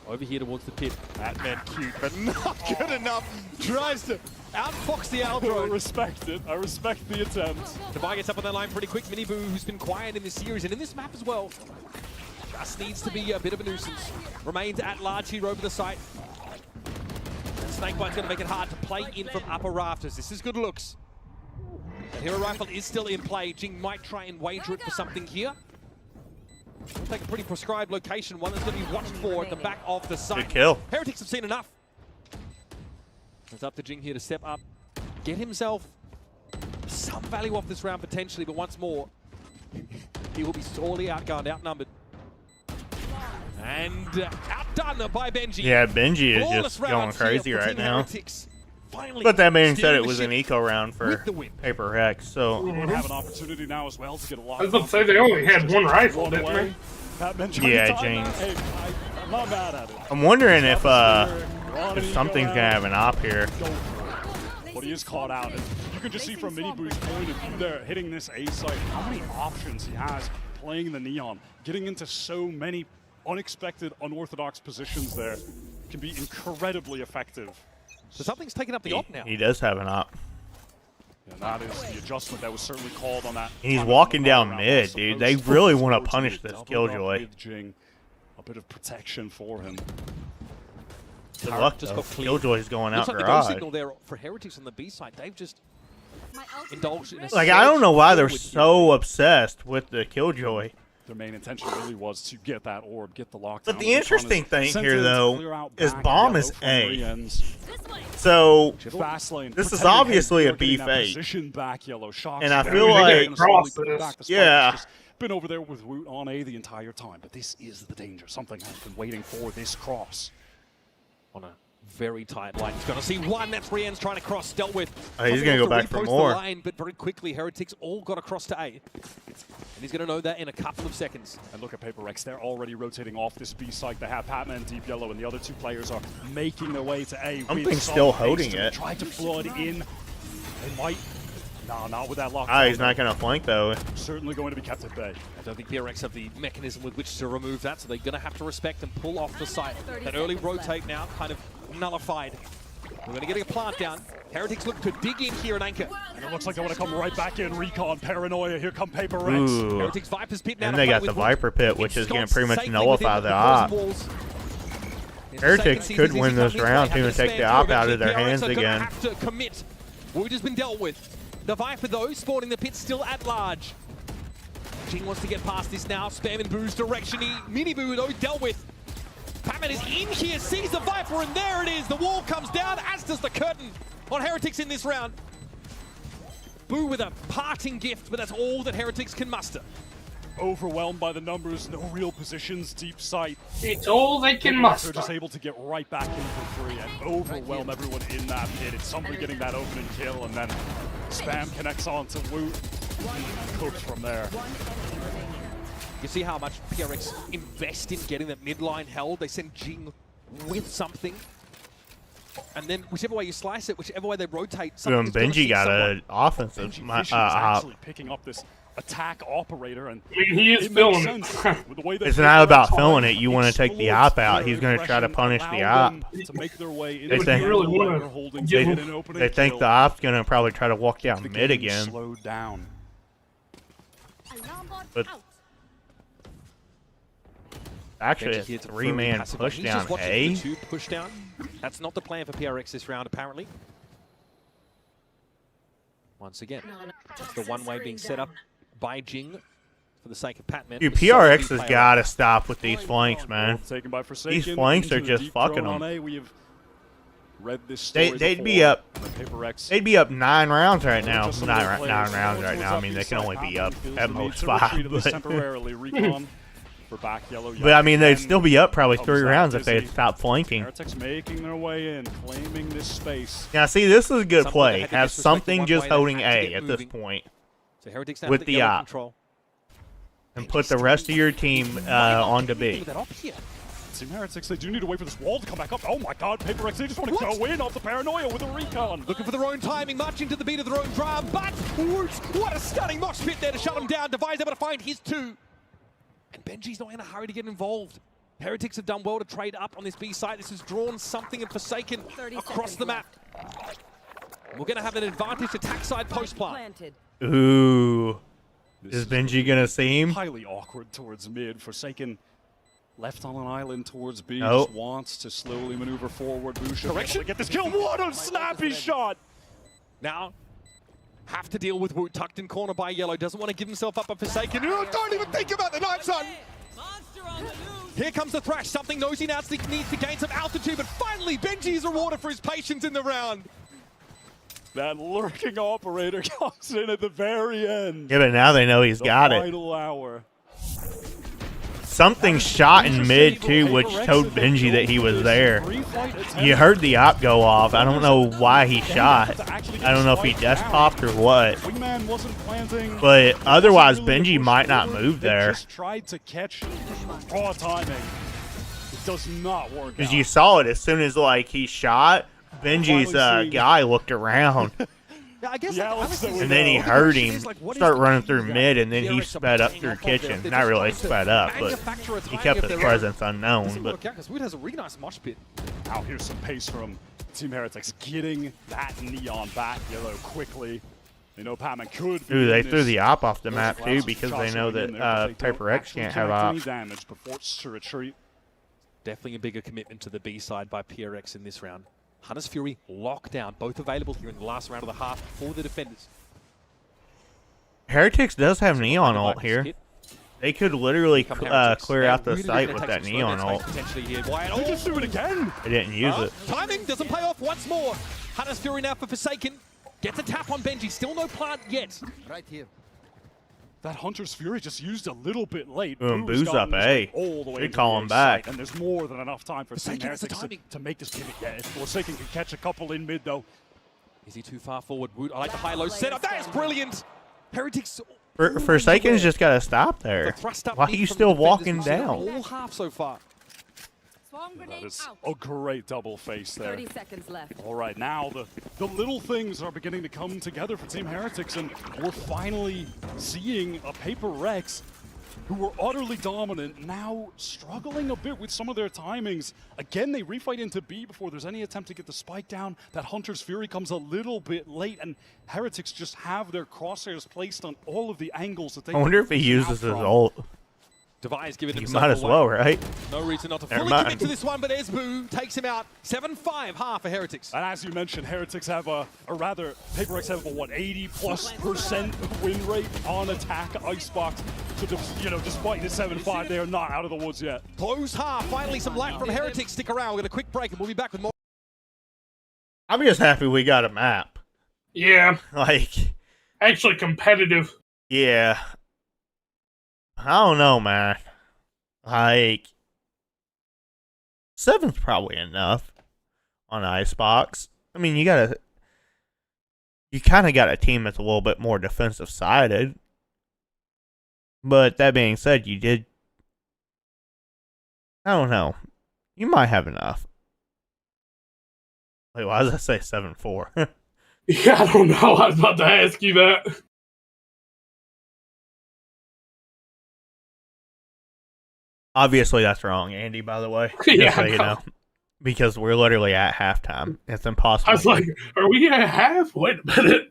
over here towards the pit. That man cute, but not good enough. Tries to outfox the Owl drone. I respect it. I respect the attempt. Devi gets up on that line pretty quick. Miniboo, who's been quiet in this series and in this map as well, just needs to be a bit of a nuisance. Remains at large here over the site. Snakebite's going to make it hard to play in from upper rafters. This is good looks. The hero rifle is still in play. Jing might try and wager it for something here. Take a pretty prescribed location, one that's going to be watched for at the back of the site. Good kill. Heretics have seen enough. It's up to Jing here to step up, get himself some value off this round potentially, but once more, he will be sorely outgunned, outnumbered. And outdone by Benji. Yeah, Benji is Flawless just going crazy right now. Heretics. Finally, But that being said, steering it the was an ship eco round for with the win. PRX, so They have an opportunity now as well to get a lot. I was about to say they only had one rifle, didn't they? yeah, James. Hey, I'm not mad at it. I'm wondering if something's gonna have an op here. But he is caught out. And you can just see from Miniboo's point of view there, hitting this A site, how many options he has playing the Neon, getting into so many unexpected, unorthodox positions there can be incredibly effective. So something's taking up the op now. He does have an op. And that is the adjustment that was certainly called on that. He's walking down mid, dude. They really want to punish this Killjoy. A bit of protection for him. Good luck, just though. got cleared. Killjoy's going out Looks like the go garage. signal there for Heretics on the B side. They've just indulged in a Like, I don't know why they're surge so obsessed with the Killjoy. Their main intention really was to get that orb, get the lockdown. But the interesting thing here, though, is bomb is A. So, this is obviously a B fake. And I feel like, yeah. Been over there with Woot on A the entire time, but this is the danger. Something has been waiting for this cross. On a very tight line. He's going to see one. That's Rien's trying to cross. Dealt with. He's going to go back for more. The line, but very quickly, Heretics all got across to A. And he's going to know that in a couple of seconds. And look at PRX. They're already rotating off this B site. They have Patman, Deep Yellow, and the other two players are making their way to A. Something's still holding it. Try to flood in. They might. No, not with that lock. He's not going to flank, though. Certainly going to be kept at bay. I don't think PRX have the mechanism with which to remove that, so they're going to have to respect and pull off the site. That early rotate now kind of nullified. We're going to get a plant down. Heretics look to dig in here and anchor. And it looks like they want to come right back in. Recon, Paranoia. Here come PRX. Heretics Viper's pit now. And they got the Viper pit, which is going to pretty much nullify the op. Heretics could win this round, too, and take the op out of their hands again. Have to commit. Wood has been dealt with. The Viper, though, spawning the pit still at large. Jing wants to get past this now. Spam in Boo's direction. Miniboo, though, dealt with. Patman is in here, sees the Viper, and there it is. The wall comes down, as does the curtain on Heretics in this round. Boo with a parting gift, but that's all that Heretics can muster. Overwhelmed by the numbers, no real positions, deep sight. It's all they can muster. They're just able to get right back in for free and overwhelm everyone in that pit. It's somebody getting that opening kill, and then Spam connects on to Woot. Cooked from there. You see how much PRX invest in getting that midline held. They send Jing with something. And then whichever way you slice it, whichever way they rotate, Benji got an offensive. Actually picking up this attack operator, and I mean, he is filling it. It's not about filling it. You want to take the op out. He's going to try to punish the op. They think the op's going to probably try to walk down mid again. Slowed down. But actually, it's a three-man push down A. Push down. That's not the plan for PRX this round, apparently. Once again, the one-way being set up by Jing for the sake of Patman. Dude, PRX has got to stop with these flanks, man. These flanks are just fucking them. They'd be up 9 rounds right now. 9 rounds right now. I mean, they can only be up at most 5. But I mean, they'd still be up probably 3 rounds if they had stopped flanking. Heretics making their way in, claiming this space. Now, see, this is a good play. Have something just holding A at this point. So Heretics now with have the yellow op. control. And put the rest of your team onto B. Team Heretics, they do need to wait for this wall to come back up. Oh my god, Paper X, they just want to go in off the paranoia with a recon. Looking for their own timing, marching to the beat of their own drum, but Woods, what a stunning mosh pit there to shut him down. Devi's able to find his 2. And Benji's not in a hurry to get involved. Heretics have done well to trade up on this B site. This has drawn something and Forsaken across the map. We're going to have an advantage attack side post plant. Ooh. Is Benji gonna see him? Highly awkward towards mid. Forsaken left on an island towards B. Oh. Just wants to slowly maneuver forward. Busha correction. Get this kill. What a snappy shot! Now, have to deal with Woot, tucked in corner by Yellow. Doesn't want to give himself up a Forsaken. Oh, don't even think about the knife, son! Here comes the thrash. Something Nosy now needs to gain some altitude, but finally Benji is rewarded for his patience in the round. That lurking operator comes in at the very end. Yeah, but now they know he's got it. Final hour. Something shot in mid too, which told Benji that he was there. You heard the op go off. I don't know why he shot. I don't know if he desk popped or what. But otherwise, Benji might not move there. Just tried to catch raw timing. It does not work. Because you saw it as soon as like he shot. Benji's guy looked around. Yeah, I guess And then he heard him start running through mid, and then he sped up through kitchen. Not really sped up, but he kept his presence unknown. But Woot has a really nice mosh pit. Now here's some pace from Team Heretics, getting that Neon back. Yellow quickly. They know Patman could. Ooh, they threw the op off the map too because they know that Paper X can't have op. Damage before to retreat. Definitely a bigger commitment to the B side by PRX in this round. Hunter's Fury lockdown, both available here in the last round of the half for the defenders. Heretics does have Neon ult here. They could literally clear out the site with that Neon ult. They just do it again. They didn't use it. Timing doesn't pay off once more. Hunter's Fury now for Forsaken. Gets a tap on Benji. Still no plant yet. Right here. That Hunter's Fury just used a little bit late. Boom, booze up, hey. Should call him back. And there's more than enough time for Team Heretics to make this pivot. Yeah, if Forsaken can catch a couple in mid, though. Is he too far forward? Woot, I like the high-low setup. That is brilliant. Heretics. Forsaken's just got to stop there. Why are you still walking down? All half so far. That is a great double face there. 30 seconds left. All right, now the little things are beginning to come together for Team Heretics, and we're finally seeing a Paper X who were utterly dominant, now struggling a bit with some of their timings. Again, they refight into B before there's any attempt to get the spike down. That Hunter's Fury comes a little bit late, and Heretics just have their crosshairs placed on all of the angles that they I wonder if he uses his ult. Devi's giving You himself might as away. well, right? No reason not to Never fully mind. commit to this one, but Esbu takes him out. 7-5 half for Heretics. And as you mentioned, Heretics have or rather, Paper X have a, what, 80+% win rate on attack Icebox. So, despite the 7-5, they are not out of the woods yet. Close half. Finally, some light from Heretics. Stick around. We're going to quick break, and we'll be back with more. I'm just happy we got a map. Yeah. Like. Actually competitive. Yeah. I don't know, man. Like, 7's probably enough on Icebox. I mean, you kind of got a team that's a little bit more defensive sided. But that being said, I don't know. You might have enough. Wait, why does that say 7-4? Yeah, I don't know. I was about to ask you that. Obviously, that's wrong, Andy, by the way. Yeah, Just so you know. Because we're literally at halftime. It's impossible. I was like, are we at half? Wait a minute.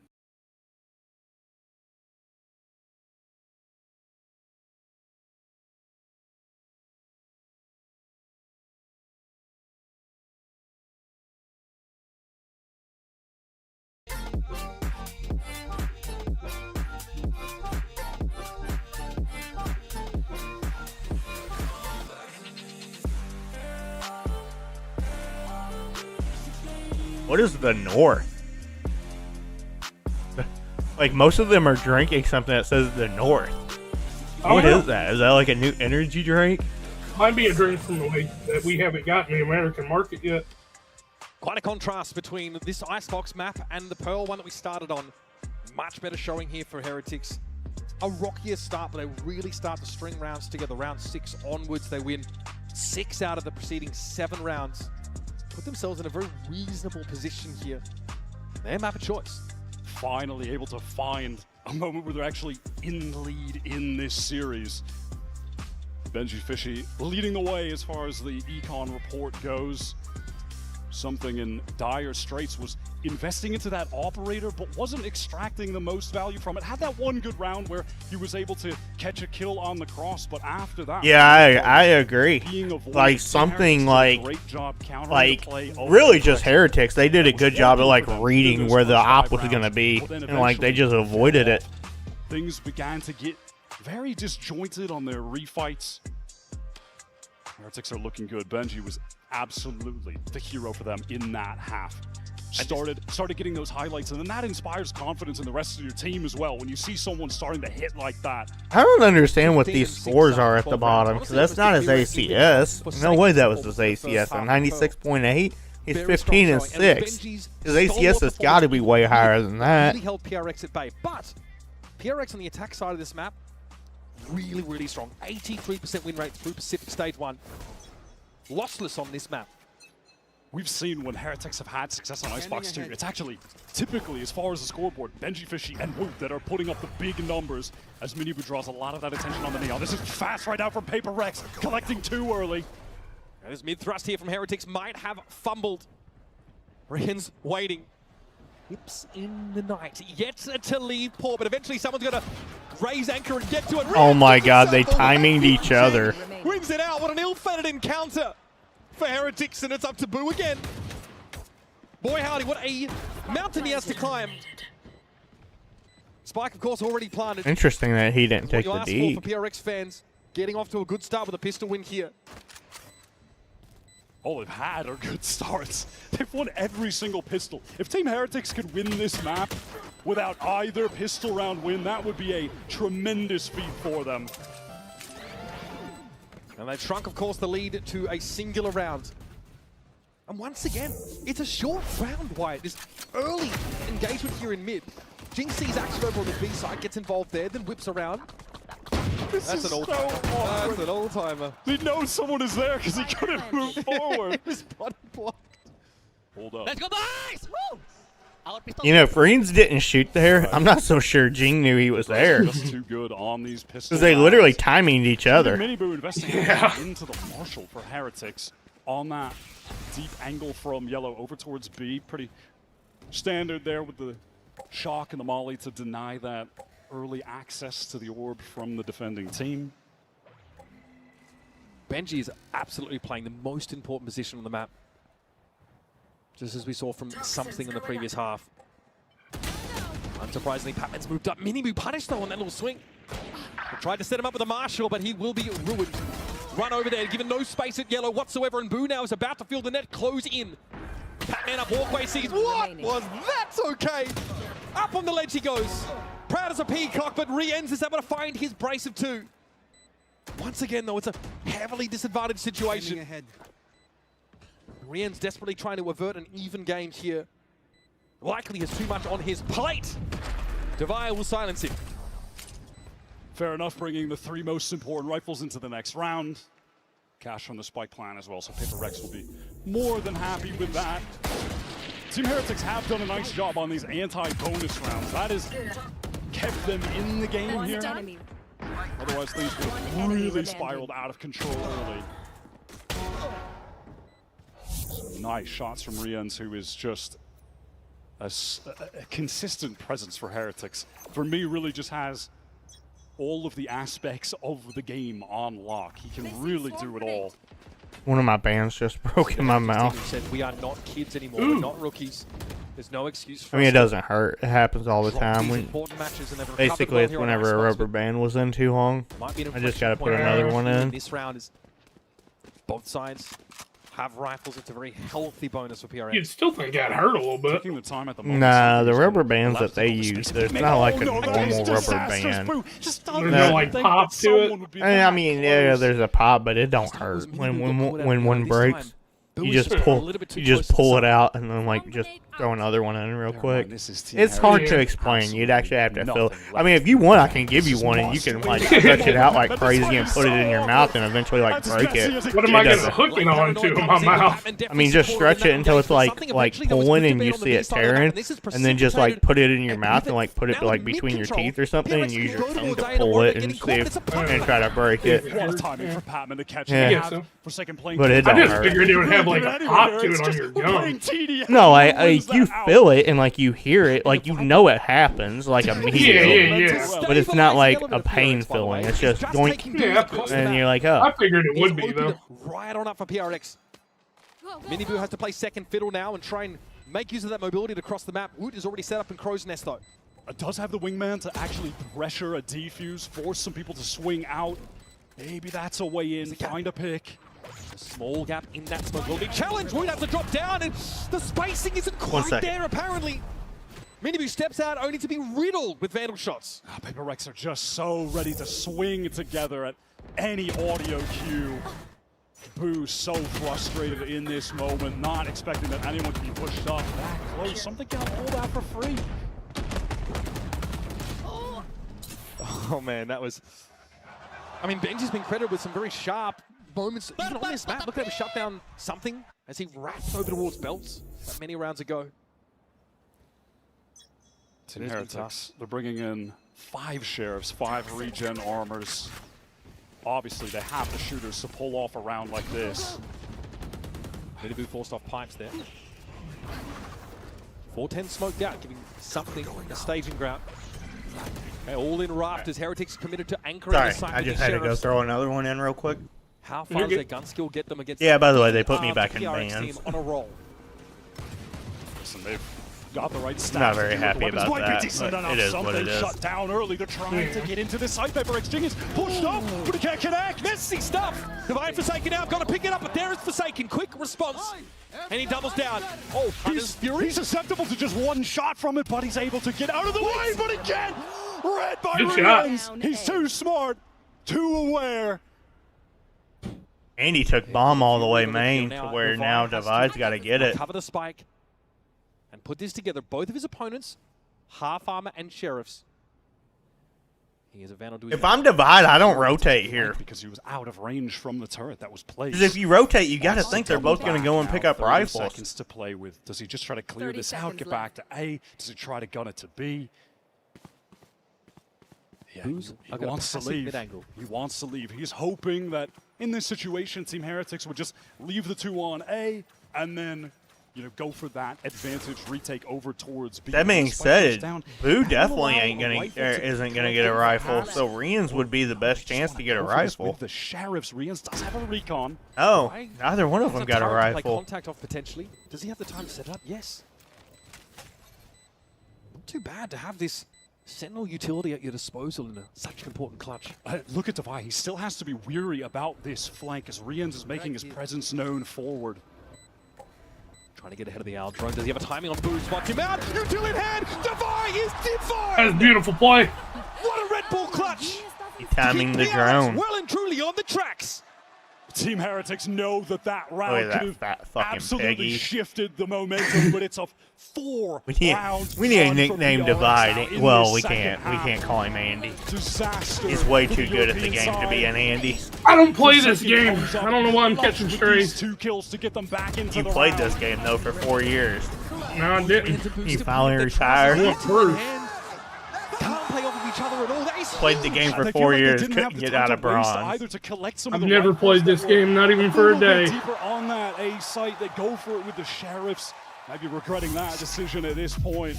What is the North? Like, most of them are drinking something that says the North. What is that? Is that like a new energy drink? Might be a drink from the way that we haven't gotten the American market yet. Quite a contrast between this Icebox map and the Pearl one that we started on. Much better showing here for Heretics. A rockier start, but they really start to string rounds together. Round 6 onwards, they win 6 out of the preceding 7 rounds. Put themselves in a very reasonable position here. They have a choice. Finally able to find a moment where they're actually in the lead in this series. Benji Fishy leading the way as far as the econ report goes. Something in dire straits was investing into that operator, but wasn't extracting the most value from it. Had that one good round where he was able to catch a kill on the cross, but after that, yeah, I agree. Like something like really just Heretics. They did a good job of like reading where the op was gonna be, and like they just avoided it. Things began to get very disjointed on their refights. Heretics are looking good. Benji was absolutely the hero for them in that half. Started getting those highlights, and then that inspires confidence in the rest of your team as well. When you see someone starting to hit like that. I don't understand what these scores are at the bottom, because that's not his ACS. No way that was his ACS. A 96.8. He's 15 and 6. His ACS has got to be way higher than that. Really held PRX at bay, but PRX on the attack side of this map, really, really strong. 83% win rate through Pacific Stage 1. Lossless on this map. We've seen when Heretics have had success on Icebox too. It's actually typically, as far as the scoreboard, Benji Fishy and Woot that are putting up the big numbers as Minibu draws a lot of that attention on the Neon. This is fast right now from PRX, collecting too early. And this mid-thrust here from Heretics might have fumbled. Rian's waiting. Whips in the night. Yet to leave poor, but eventually someone's going to raise anchor and get to it. Oh my god, they timinged each other. Wins it out. What an ill-fated encounter for Heretics, and it's up to Boo again. Boy howdy, what a mountain he has to climb. Spike, of course, already planted. Interesting that he didn't take the D. For PRX fans, getting off to a good start with a pistol win here. All they've had are good starts. They've won every single pistol. If Team Heretics could win this map without either pistol round win, that would be a tremendous feat for them. And they've shrunk, of course, the lead to a singular round. And once again, it's a short round, Wyatt. This early engagement here in mid. Jing sees action over on the B side, gets involved there, then whips around. That's an all-timer. That's an all-timer. They know someone is there because he couldn't move forward. His body blocked. Hold up. Let's go, boys! Woo! You know, if Reens didn't shoot there, I'm not so sure Jing knew he was there. Just too good on these pistols. Because they literally timinged each other. Minibu investing into the Marshall for Heretics on that deep angle from yellow over towards B. Pretty standard there with the shock and the molly to deny that early access to the orb from the defending team. Benji is absolutely playing the most important position on the map. Just as we saw from something in the previous half. Unsurprisingly, Patman's moved up. Minibu punished though on that little swing. They tried to set him up with a Marshall, but he will be ruined. Run over there, given no space at yellow whatsoever, and Boo now is about to feel the net close in. Patman up walkway, sees what was that? Okay. Up on the ledge he goes. Proud as a peacock, but Rienz is able to find his brace of 2. Once again, though, it's a heavily disadvantaged situation. Rienz desperately trying to avert an even game here. Likely has too much on his plate. Devaya will silence him. Fair enough, bringing the 3 most important rifles into the next round. Cash from the Spike clan as well, so PRX will be more than happy with that. Team Heretics have done a nice job on these anti-bonus rounds. That has kept them in the game here. Otherwise, things would have really spiraled out of control early. Nice shots from Rienz, who is just a consistent presence for Heretics. For me, really just has all of the aspects of the game on lock. He can really do it all. One of my bands just broke in my mouth. Said, we are not kids anymore. We're not rookies. There's no excuse for I mean, it doesn't hurt. It happens all the time. Basically, it's whenever a rubber band was in too long. I just got to put another one in. This round is both sides have rifles. It's a very healthy bonus for PRX. You'd still think that hurt a little bit. Taking the time at the moment. Nah, the rubber bands that they use, there's not like a normal rubber band. There's no like pop to it. I mean, yeah, there's a pop, but it don't hurt when one breaks. You just pull it out and then like just throw another one in real quick. this is Team It's hard to Heritage. explain. You'd actually have to Nothing fill. I mean, if you want, I can give you one, and you can like stretch it out like crazy and put it in your mouth, and eventually like break it. What am I gonna hook it onto in my mouth? I mean, just stretch it until it's like pulling and you see it tearing, and then just like put it in your mouth and like put it like between your teeth or something, and use your tongue to pull it and see if and try to break it. What a timing for Patman to catch Yeah. it. For second playing. But it I don't just hurt. figured it would have like a pop to it on your gun. No, you feel it and like you hear it, like you know it happens like immediately. Yeah. But it's not like a pain feeling. It's just doink, and you're like, oh. I figured it would be though. Right on up for PRX. Miniboo has to play second fiddle now and try and make use of that mobility to cross the map. Woot is already set up in Crow's Nest though. Does have the wingman to actually pressure a defuse, force some people to swing out. Maybe that's a way in. Find a pick. A small gap in that smoke will be challenged. Woot has to drop down, and the spacing isn't One quite second. there apparently. Miniboo steps out only to be riddled with Vandal shots. Paper Rex are just so ready to swing together at any audio cue. Boo so frustrated in this moment, not expecting that anyone to be pushed up that close. Something can pull that for free. Oh man, that was... I mean, Benji's been credited with some very sharp moments, even on this map. Look at him shut down something as he raps over towards Belts that many rounds ago. Team Heretics, they're bringing in 5 sheriffs, 5 regen armors. Obviously, they have the shooters to pull off a round like this. Miniboo forced off pipes there. 410 smoked out, giving something a staging ground. Okay, all in rafters. Heretics committed to anchoring Sorry, the site. I just had to go throw another one in real quick. How far does their gun skill get them against? Yeah, by the way, they put me back in PRX bands. team on a roll. Listen, they've got the right stats. Not very to do it. happy The weapons about might be that, decent but enough. it is what Something it is. shut down early. They're trying to get into this site. Paper Exchange is pushed up, but he can't connect. Messy stuff. Divine Forsaken now, got to pick it up, but there is Forsaken. Quick response. And he doubles down. Oh, Hunter's Fury. He's susceptible to just one shot from it, but he's able to get out of the way, but he can't. Red by Good shot. Rians. He's too smart, too aware. Andy took bomb all the way main to where now Divide's got to get it. Cover the spike and put this together. Both of his opponents, half armor and sheriffs. He is a Vandal doing. If I'm Divide, I don't rotate here. Because he was out of range from the turret that was placed. Because if you rotate, you got to think they're both going to go and pick up 30 rifles. seconds to play with. Does he just try to clear this out, get back to A? Does he try to gun it to B? Yeah, he wants to leave. He wants to leave. He's hoping that in this situation, Team Heretics would just leave the 2 on A and then, you know, go for that advantage retake over towards B. That being Spike goes said, down. Boo That'll definitely allow ain't a gonna rifle to isn't gonna go get a for the rifle. pass. So Rians would be the best chance to get a Go for this rifle. with the Sheriffs. Rians does have a recon. Oh, neither one of them Has got a time to play rifle. contact off potentially. Does he have the time to set it up? Yes. Not too bad to have this Sentinel utility at your disposal in such an important clutch. Look at Devi. He still has to be weary about this flank as Rians is making his presence known forward. Trying to get ahead of the Owl drone. Does he have a timing on Boo? Spot him out. Util in hand. Devi is Devi. That's a beautiful play. What a Red Bull clutch. He timing the PRX drone. well and truly on the tracks. Team Heretics know that that Look round at that could fat have fucking absolutely piggy. shifted the momentum, but it's a 4 round We need a run nickname for PRX Divide. out in Well, this we second can't. We half. can't call him Andy. Disaster. He's way for too the good at the European game to be side. an Andy. I don't play this game. I don't know why I'm catching With strays. these 2 kills to get them back into You the played round. this game though for 4 years. No, I didn't. He finally retired. What proof? Can't play off of each other at all. That is Played the game And for they feel 4 like they years. didn't Couldn't have the get time out to of waste bronze. either to collect some I've of the never rifles played that this were game, not even for a little bit day. Deeper on that A site, they go for it with the Sheriffs. Might be regretting that decision at this point.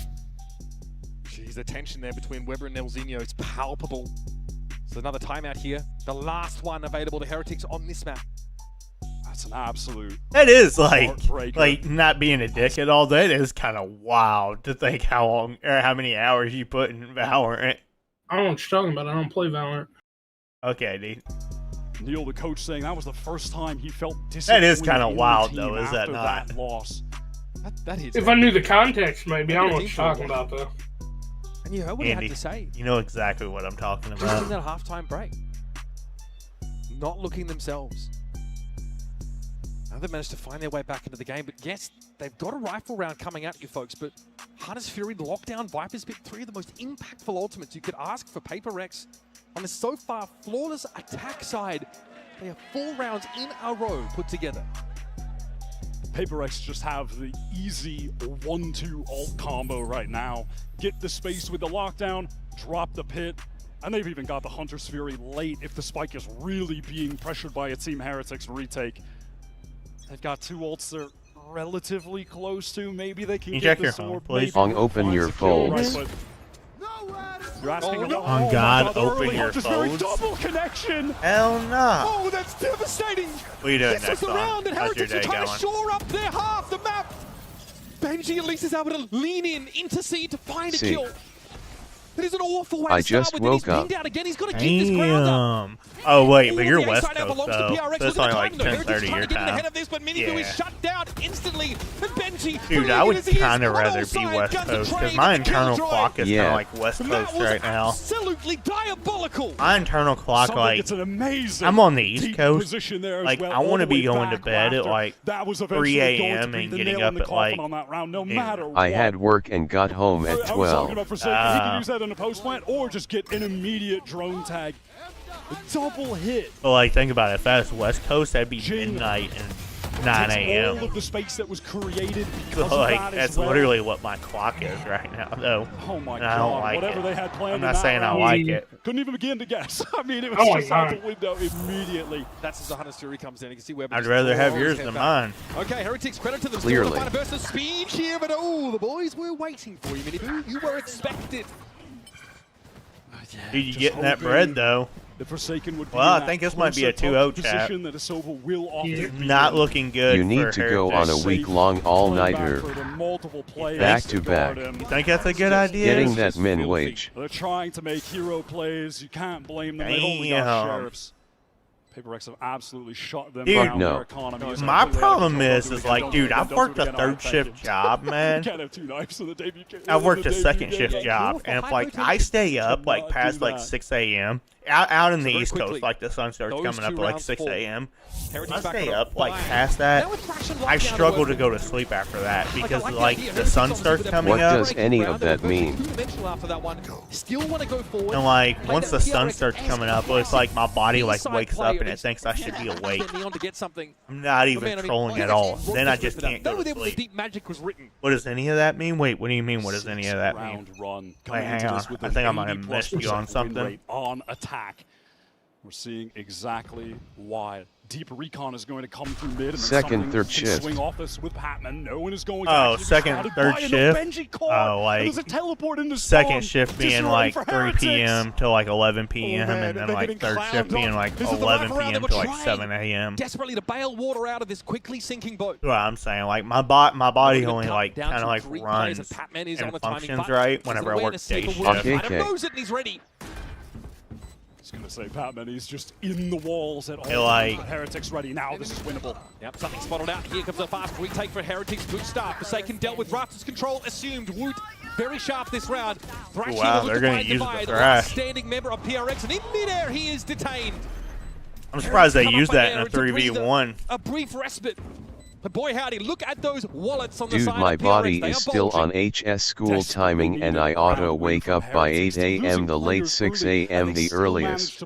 Jeez, the tension there between Weber and Nelzinho is palpable. So another timeout here. The last one available to Heretics on this map. That's an absolute. That is heartbreaker. like not being a dickhead all day. That is kind of wild to think how long or how many hours you put in Valorant. I don't know what you're talking about. I don't play Valorant. Okay, dude. Neil, the coach, saying that was the first time he felt That disappointed. is kind of in the wild, team though, is that after not? That loss. That is. If I knew the context, maybe. I don't know what you're talking about, though. And you heard what he Andy, had to say. you know exactly what I'm talking Just about. in that halftime break. Not looking themselves. Now they've managed to find their way back into the game, but yes, they've got a rifle round coming at you folks, but Hunter's Fury, Lockdown, Viper's Bit, 3 of the most impactful ultimates you could ask for PRX on the so far flawless attack side. They have 4 rounds in a row put together. PRX just have the easy 1-2 ult combo right now. Get the space with the lockdown, drop the pit, and they've even got the Hunter's Fury late if the spike is really being pressured by a Team Heretics retake. They've got 2 ults they're relatively close to. Maybe they can get this sword. Please. On open your folds. You're asking on God, open your folds. Double connection. Hell no. Oh, that's devastating. What are you doing this next is the round, and How's your Heretics are day trying going? to shore up their half the map. Benji at least is able to lean in, intercede to find a kill. It is an awful way I to start just with. woke He's up. pinned out again. He's got to keep this ground up. Oh wait, but All you're the West A-side now Coast belongs to though. PRX. So it's Look at only the like time, though. 10:30 Heretics your trying to get in ahead time. of this, but Minibu is shut down instantly. And Benji, Dude, I would brilliant as he is, kind of on all rather be sides, West guns are Coast because trained, my the kill internal drive. clock is kind of like West That Coast was right now. absolutely diabolical. My internal clock, Something like, it's an amazing I'm on the East deep Coast. position there as Like, well, I all want to the be way going to back bed at after. like That was 3 eventually going to a.m. be and the getting nail up in the at coffin like. on that round, no noon. matter I what. had work and got home at I was talking 12. about Forsaken. He can use that in a post plant or just get an immediate drone tag. Double hit. But like, think about it. If that's West Coast, that'd be midnight and 9 a.m. All of the space that was created So because of like, that that's as well. literally what my clock is right now, though. Oh my And I don't God! like Whatever it. they had planned. I'm in not that saying I round, like it. Couldn't even begin to guess. I mean, it was Oh my just out God. the window immediately. That's as the Hunter's Fury comes in. You can see where I'd rather have yours than mine. Okay, Heretics, credit to them. Clearly. Still find a burst of speed here, but oh, the boys were waiting for you, Minibu. You were expected. Dude, you Just getting that hoping bread though? The Forsaken would be Well, in I think that this might be a closer 2-0 position chat. that Ahsoka will often Not looking good. You need for to go on a Heretics. week-long all-nighter. Back to back. You think that's a good idea? Getting that min wage. They're trying to make hero plays. You can't blame them. They've only got Damn. sheriffs. PRX have absolutely shut them Dude, down. no. Their economy is My completely problem out of is control. like, Don't do dude, it I've again, worked don't a do it again. third shift job, man. You can't have 2 knives in the debut. I've worked a in the second debut shift game. job, and if like I stay up like Cannot past do like that. 6 a.m. out in the very East quickly, Coast, like the sun starts those coming up two at like rounds 6 full. a.m. Heretics If I back stay on up like five. past that, Now with Thrash and I Lockdown struggle to working. go to sleep after that because like like the idea. the sun Heretics starts obviously coming What up, does any of that mean? Two-dimensional after that one. Still want to go forward. and like Play once that the sun PRX starts coming up, classic it's like my body like inside wakes play up of and it his- thinks I should be awake. Get Neon to get something. I'm not But even man, I mean, trolling like, at all. it's Then I worth it just for that. can't Know go to them when sleep. Deep Magic was written. What does any of that mean? Wait, what do you mean? What does any of that mean? Round run. Wait, Coming hang into on. this with I an think I might have 80+% missed you on win something. rate on attack. We're seeing exactly why. Deep recon is going to come through mid, and then Second, something third can shift. swing off this with Patman. No one is going to Oh, actually be second, spotted third by an shift. Benji caught. Oh, like There's a teleport into second spawn. shift being Disarray like for 3 Heretics. p.m. to like 11 p.m. man, and then they're like getting third shift clowned being on. like This is the 11 wrap around p.m. that to we're like trying 7 a.m. Desperately to bail water out of this quickly sinking boat. That's what I'm saying. Like my body We're only cut like down kind to of like 3 players, runs and Patman is on and the timing, functions but right he's whenever I work awareness day safe shift. away. Okay. Adam knows it and he's ready. I was going to say, Patman, he's just in the walls at all Hey, like- times. Heretics ready now. This is winnable. Yep, something spotted out. Here comes a fast retake for Heretics. Good start. Forsaken dealt with Raptors control. Assumed Woot very sharp this round. Thrash Wow, they're gonna use the Thrash. Standing member of PRX, and in midair he is detained. I'm surprised they Come up used that in there a to breathe 3v1. A brief respite. But boy howdy, look at those wallets on the Dude, side my of PRX. body They is are still bulging. on HS school timing and I auto wake up by 8 a.m. the late 6 a.m. the earliest.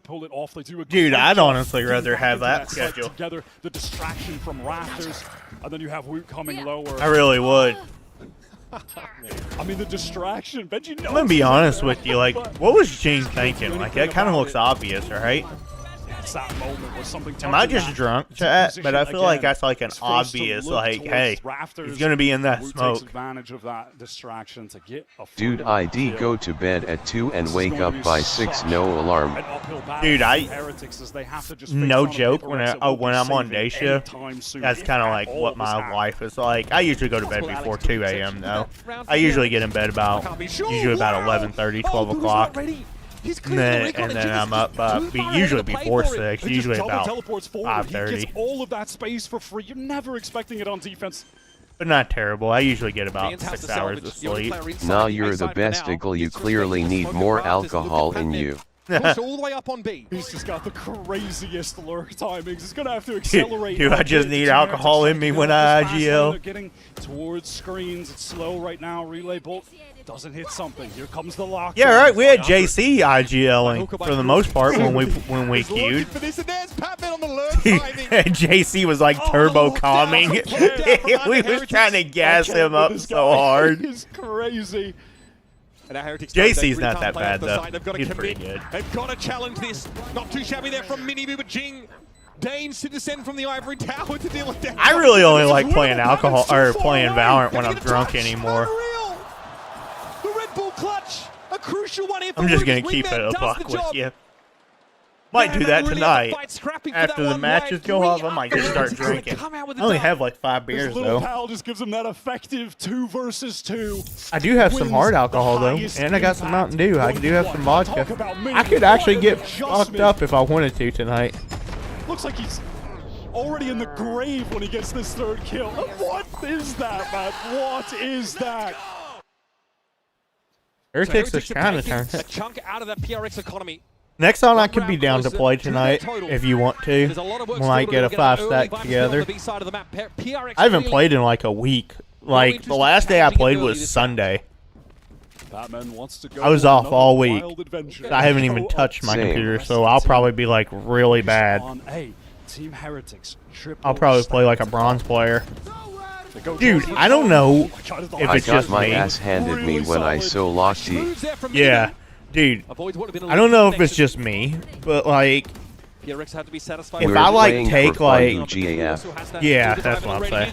Dude, I'd honestly rather have that schedule. Together, the distraction from Raptors, and then you have Woot coming lower. I really would. I mean, the distraction. Benji knows. I'm gonna be honest with you. Like, what was Gene thinking? Like, that kind of looks obvious, right? It's that moment where something Am I touches just that drunk, chat? position But I feel like again. that's like an He's forced to obvious, look like, towards hey, Raptors. he's gonna be in that Woot smoke. takes advantage of that distraction to get a Dude, freedom ID kill. go to bed at 2 and This is wake going to up be by such 6 no alarm. an uphill battle Dude, for I- Heretics as they have to just face No on a joke. PRX When that won't be when I'm on saving day shift, anytime soon, that's if kind of at like all what this my happens. life is like. I usually go to bed before 2 a.m. though. I usually get in bed about 11:30, 12 o'clock. And then I'm up, usually before 6, He usually just about double teleports forward. He 5:30. gets all of that space for free. You're never expecting it on defense. But not terrible. I usually get about 6 hours of sleep. Nah, you're the besticle, you clearly need more alcohol in you. Push all the way up on B. He's just got the craziest lurk timings. He's going to have to accelerate. Dude, I just need alcohol in me when I IGL. Getting towards screens. It's slow right now. Relay bolt doesn't hit something. Here comes the lock. Yeah, right. We had JC IGLing for the most part when we queued. JC was like turbo calming. We was trying to gas him up so hard. It's crazy. JC's not that bad though. He's pretty good. They've got to challenge this. Not too shabby there from Miniboo, but Jing deigns to descend from the ivory tower to deal with that. I really only like playing alcohol or playing Valorant when I'm drunk anymore. The Red Bull clutch, a crucial one here. I'm just gonna keep it a buck with you. Might do that tonight. After the matches go off, I might just start drinking. I only have like 5 beers Little though. pal just gives him that effective 2 versus 2. I do have some hard alcohol though, and I got some Mountain Dew. I do have some vodka. I could actually get fucked up if I wanted to tonight. Looks like he's already in the grave when he gets this 3rd kill. What is that, man? What is that? Heretics is trying to turn. A chunk out of that PRX economy. Next on, I could be down to play tonight if you want to. We might get a 5-stack together. I haven't played in like a week. Like the last day I played was Sunday. I was off all week. I haven't even touched my computer, so I'll probably be like really bad. I'll probably play like a bronze player. Dude, I don't know if it's just me. I got my ass handed me when I so lost T. Yeah. Dude, I don't know if it's just me, but like, if I like take like, yeah, that's what I'm saying.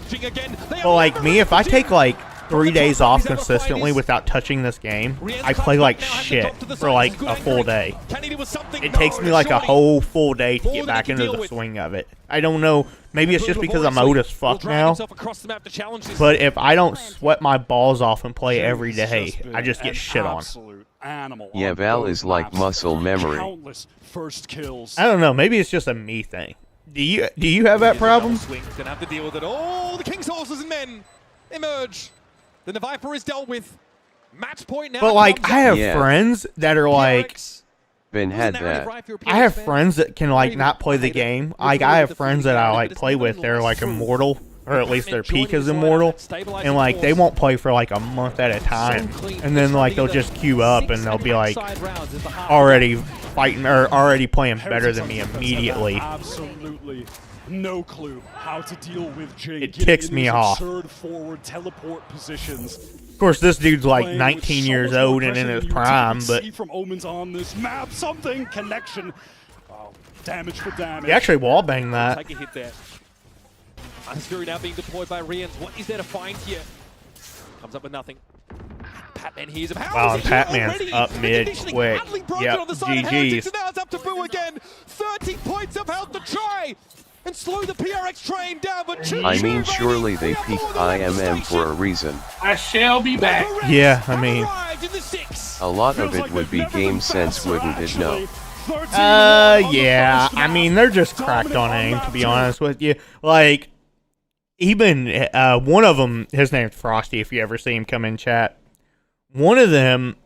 But like me, if I take like 3 days off consistently without touching this game, I play like shit for like a full day. It takes me like a whole full day to get back into the swing of it. I don't know, maybe it's just because I'm old as fuck now, but if I don't sweat my balls off and play every day, I just get shit on. Yeah, Val is like muscle memory. I don't know, maybe it's just a me thing. Do you have that problem? Gonna have to deal with it. Oh, the King's horses and men emerge. Then the Viper is dealt with. Match point now. But like, I have friends that are like, Ben had that. I have friends that can like not play the game. Like I have friends that I like play with. They're like immortal, or at least their peak is immortal, and like they won't play for like a month at a time, and then like they'll just queue up and they'll be like already fighting or already playing better than me immediately. Absolutely no clue how to deal with Jing. It ticks me off. Forward teleport positions. Of course, this dude's like 19 years old and in his prime, but from Omens on this map, something connection. Oh, damage for damage. He actually wallbanged that. Take a hit there. Ice Fury now being deployed by Rians. What is there to find here? Comes up with nothing. Patman hears him. Wow, Patman's up mid quick. Yep, GG's. Now it's up to Boo again. 30 points of health to try and slow the PRX train down. But I mean, surely they peaked IMM for a reason. I shall be back. Yeah, I mean, a lot of it would be game sense, wouldn't it? No. Yeah. I mean, they're just cracked on aim, to be honest with you. Like, even one of them, his name's Frosty, if you ever see him come in chat. One of them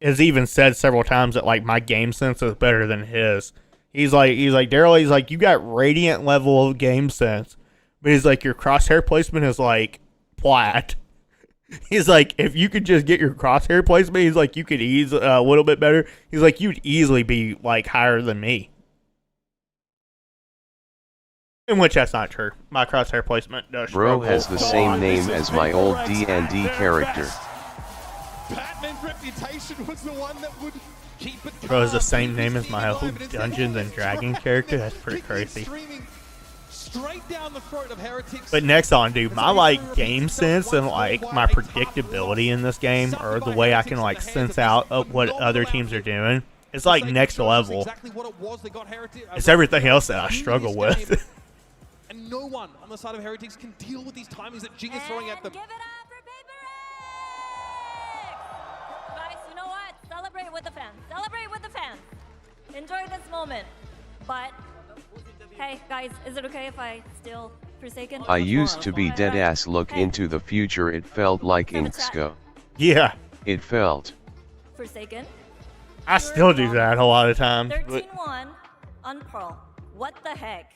has even said several times that, like, my game sense is better than his. He's like, Daryl, he's like, you got radiant level of game sense. But he's like, your crosshair placement is, like, flat. He's like, if you could just get your crosshair placement, he's like, you could ease a little bit better. He's like, you'd easily be, like, higher than me. In which that's not true. My crosshair placement does Bro has the same name as my old D&D character. Batman's reputation was the one that would keep it. Bro has the same name as my old Dungeons and Dragons character. That's pretty crazy. Straight down the throat of Heretics. But next on, dude, my like game sense and like my predictability in this game, or the way I can like sense out of what other teams are doing, it's like next level. It's everything else that I struggle with. And no one on the side of Heretics can deal with these timings that Jing is throwing at them. Give it up for PRX! Guys, you know what? Celebrate with the fans. Celebrate with the fans. Enjoy this moment. But, hey, guys, is it okay if I steal Forsaken? I used to be deadass look into the future. It felt like Inksco. Yeah. It felt. Forsaken? I still do that a lot of times. 13-1 on Pearl. What the heck?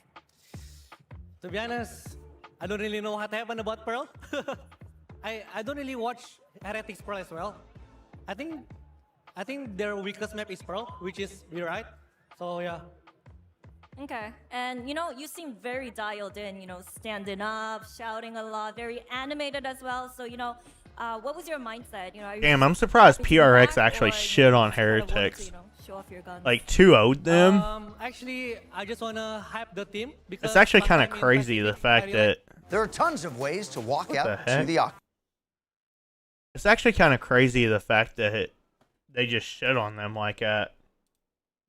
To be honest, I don't really know what happened about Pearl. I don't really watch Heretics Pearl as well. I think their weakest map is Pearl, which is B right. So yeah. Okay, and you know, you seem very dialed in, you know, standing up, shouting a lot, very animated as well. So, you know, what was your mindset? You know, Damn, I'm surprised PRX actually shit on Heretics. Like 2-0'd them. Actually, I just wanna hype the team because It's actually kind of crazy the fact that There are tons of ways to walk What out the to heck? the octagon. it's actually kind of crazy the fact that they just shit on them like that.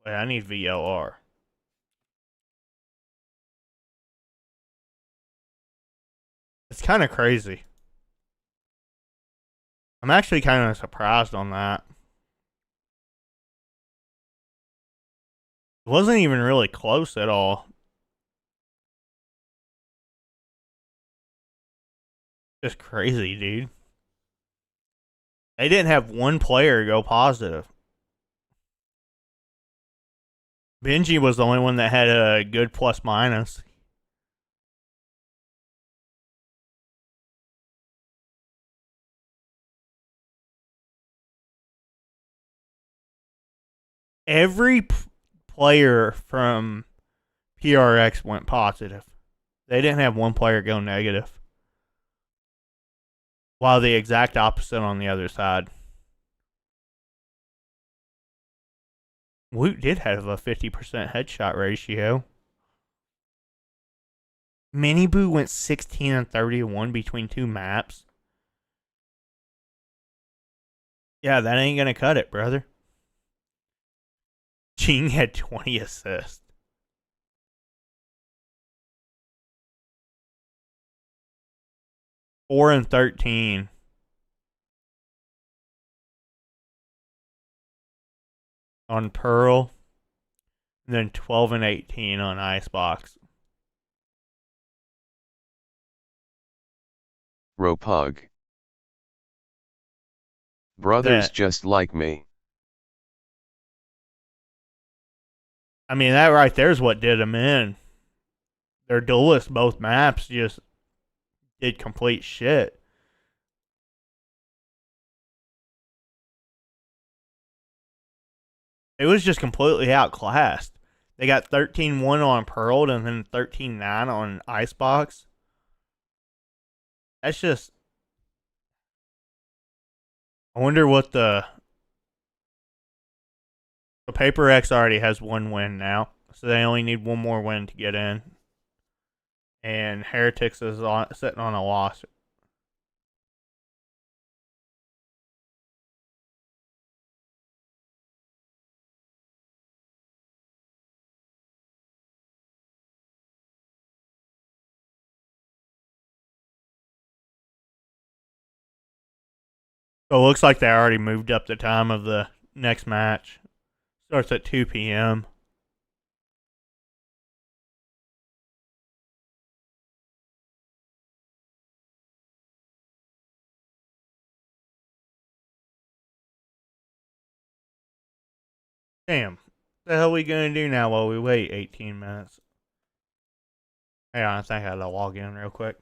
Wait, I need VOR. It's kind of crazy. I'm actually kind of surprised on that. It wasn't even really close at all. Just crazy, dude. They didn't have one player go positive. Benji was the only one that had a good plus minus. Every player from PRX went positive. They didn't have one player go negative. While the exact opposite on the other side. Woot did have a 50% headshot ratio. Miniboo went 16 and 31 between two maps. Yeah, that ain't gonna cut it, brother. Jing had 20 assists. Four and 13. On Pearl. And then 12 and 18 on Icebox. Ropug. Brothers Yeah. just like me. I mean, that right there's what did them in. Their duelists, both maps, just did complete shit. It was just completely outclassed. They got 13-1 on Pearl and then 13-9 on Icebox. That's just... I wonder what the Paper X already has one win now. So they only need one more win to get in. And Heretics is sitting on a loss. So it looks like they already moved up the time of the next match. Starts at 2 p.m. Damn. What the hell are we going to do now while we wait 18 minutes? Hang on, I think I got to log in real quick.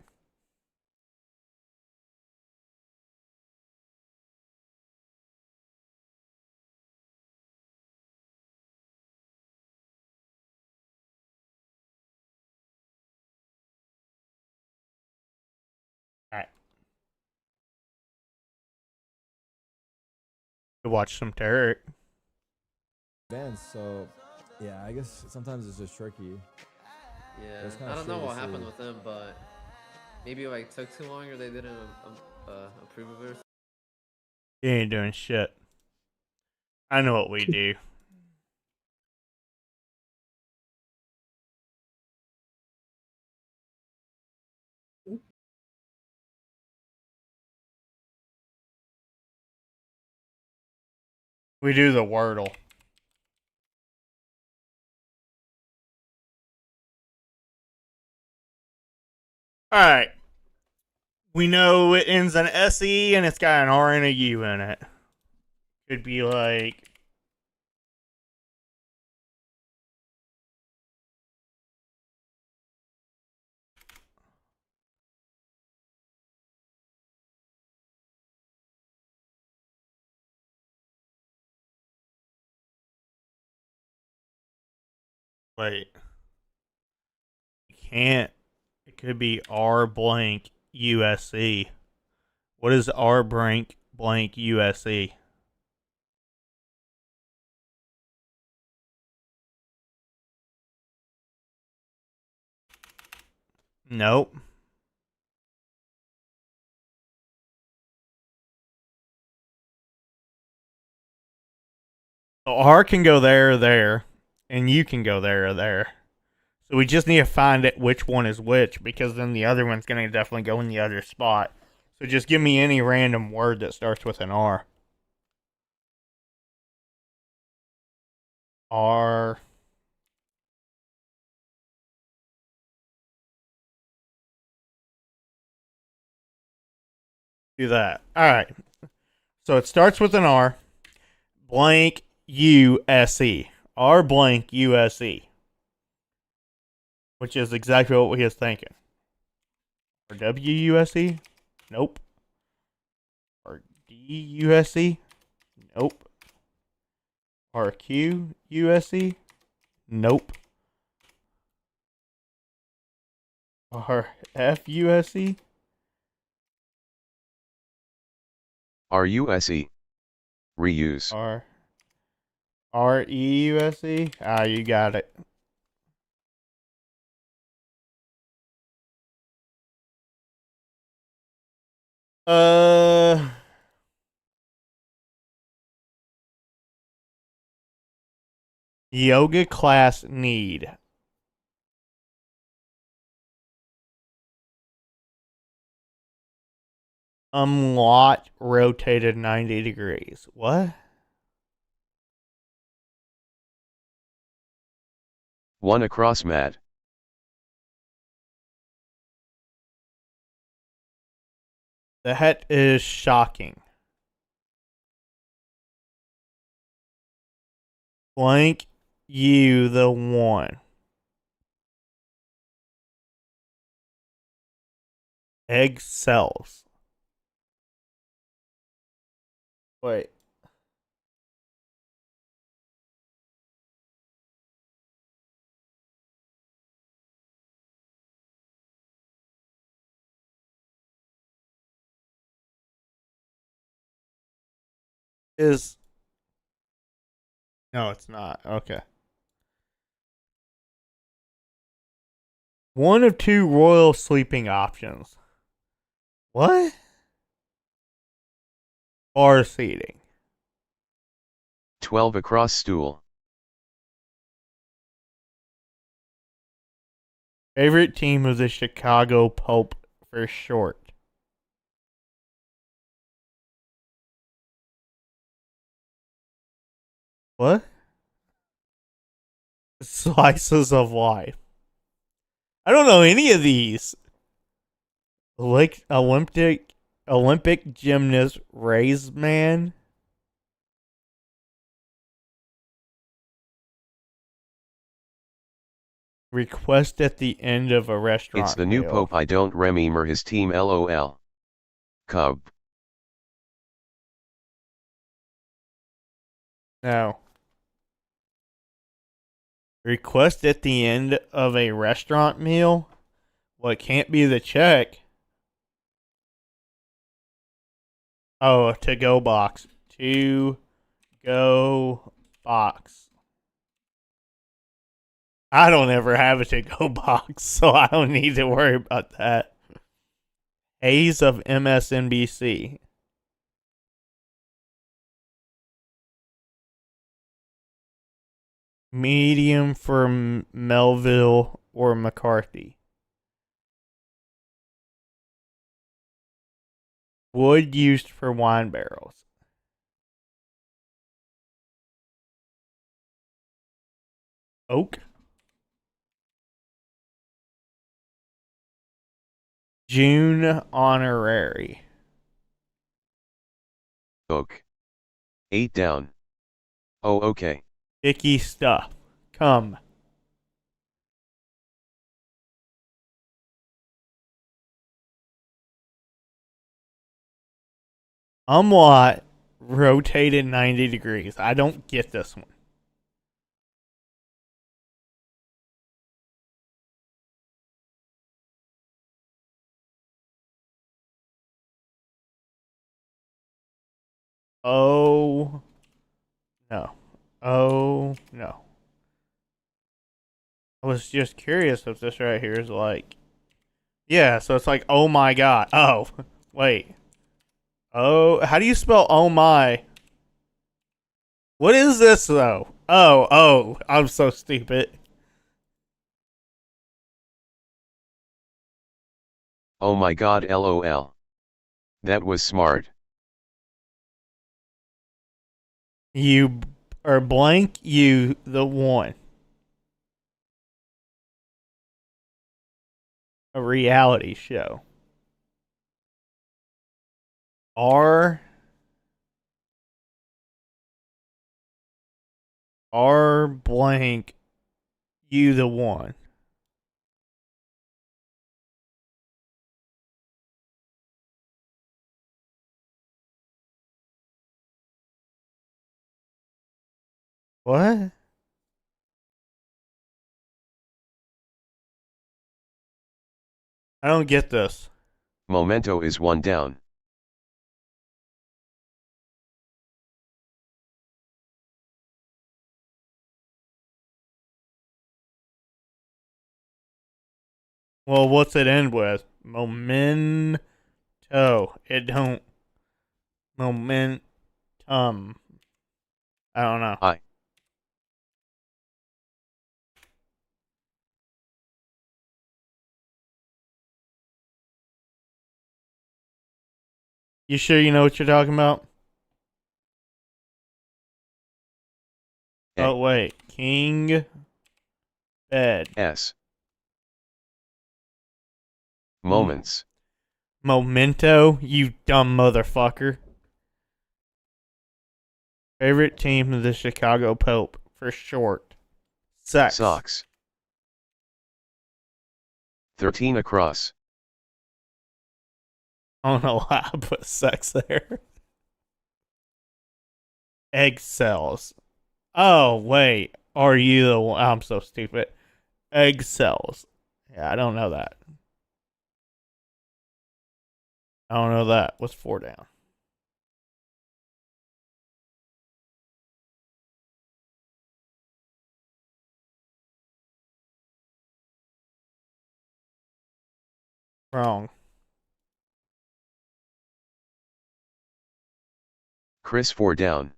Alright. Watch some Tarek. Advance, so yeah, I guess sometimes it's just tricky. Yeah, It's kinda I don't know shitty to what happened see. with them, but maybe like took too long or they didn't approve of it. You ain't doing shit. I know what we do. We do the Wordle. Alright. We know it ends in SE and it's got an R and a U in it. Could be like Wait. You can't. It could be R blank USC. What is R blank USC? Nope. So R can go there or there, and you can go there or there. So we just need to find it which one is which, because then the other one's going to definitely go in the other spot. So just give me any random word that starts with an R. R. Do that. Alright. So it starts with an R. Blank USE. R blank USE. Which is exactly what we was thinking. Or WUSE? Nope. Or DUSE? Nope. Or QUSE? Nope. Or FUSE? RUSE. Reuse. REUSE? Ah, you got it. Yoga class need. Lot rotated 90 degrees. What? One across mat. That is shocking. Blank you the one. Egg cells. Wait. No, it's not. Okay. One of two royal sleeping options. What? Bar seating. 12 across stool. Favorite team of the Chicago Pulp for short. What? Slices of life. I don't know any of these. Like Olympic gymnast Raise Man. Request at the end of a restaurant. It's the new meal. Pope. I don't remember his team. LOL. Cub. No. Request at the end of a restaurant meal? Well, it can't be the check. Oh, to go box. To go box. I don't ever have a to go box, so I don't need to worry about that. Hayes of MSNBC. Medium for Melville or McCarthy. Wood used for wine barrels. Oak. June honorary. Oak. 8 down. Oh, okay. Icky stuff. Come. Umlaut rotated 90 degrees. I don't get this one. Oh no. Oh no. I was just curious if this right here is like, yeah, so it's like, oh my god. Oh, wait. Oh, how do you spell oh my? What is this though? Oh, I'm so stupid. Oh my god, lol. That was smart. You or blank you the one. A reality show. R blank you the one. What? I don't get this. Momento is 1 down. Well, what's it end with? Memento. It don't. Momentum. I don't know. You sure you know what you're talking about? Oh, wait. King Bed. S. Moments. Memento, you dumb motherfucker. Favorite team of the Chicago Pope, for short. Sex. Socks. 13 across. I don't know why I put sex there. Egg cells. Oh, wait. Are you the one? I'm so stupid. Egg cells. Yeah, I don't know that. I don't know that. What's 4 down? Wrong. Chris 4 down.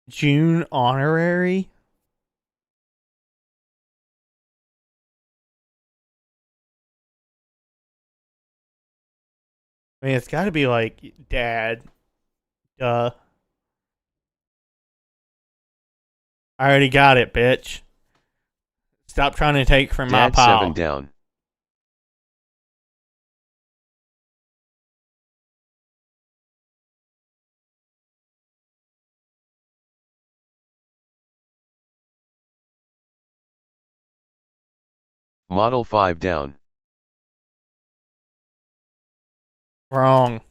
June honorary? I mean, it's got to be like dad. Duh. I already got it, bitch. Stop trying to take from my Dad pile. 7 down. Model 5 down. Wrong.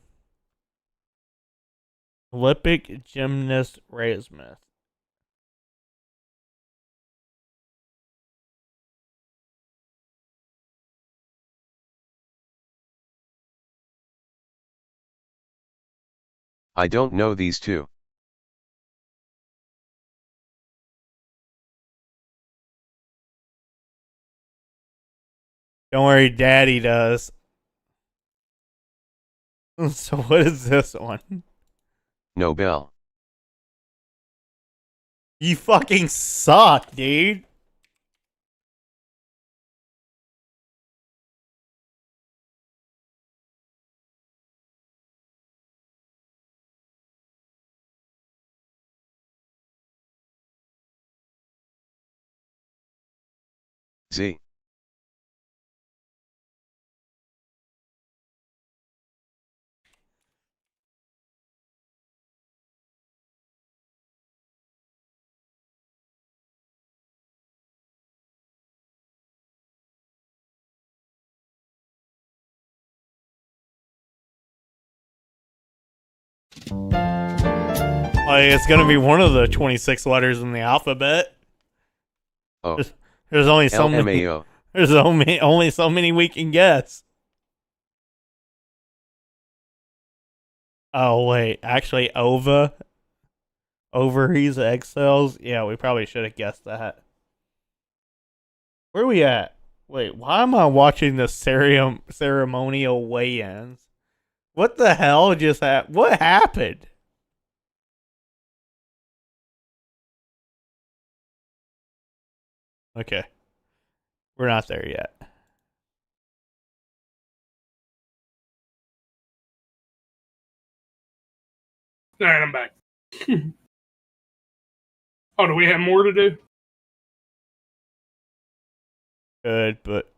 Olympic gymnast Ray Smith. I don't know these two. Don't worry, Daddy does. So what is this one? Nobel. You fucking suck, dude. Z. Like, it's gonna be one of the 26 letters in the alphabet. Oh. There's only so many. LMAO. There's only so many we can guess. Oh wait, actually, OVA. Ovaries, egg cells. Yeah, we probably should have guessed that. Where are we at? Wait, why am I watching the ceremonial weigh-ins? What the hell just happened? What happened? Okay. We're not there yet. Alright, I'm back. Oh, do we have more to do? Good, but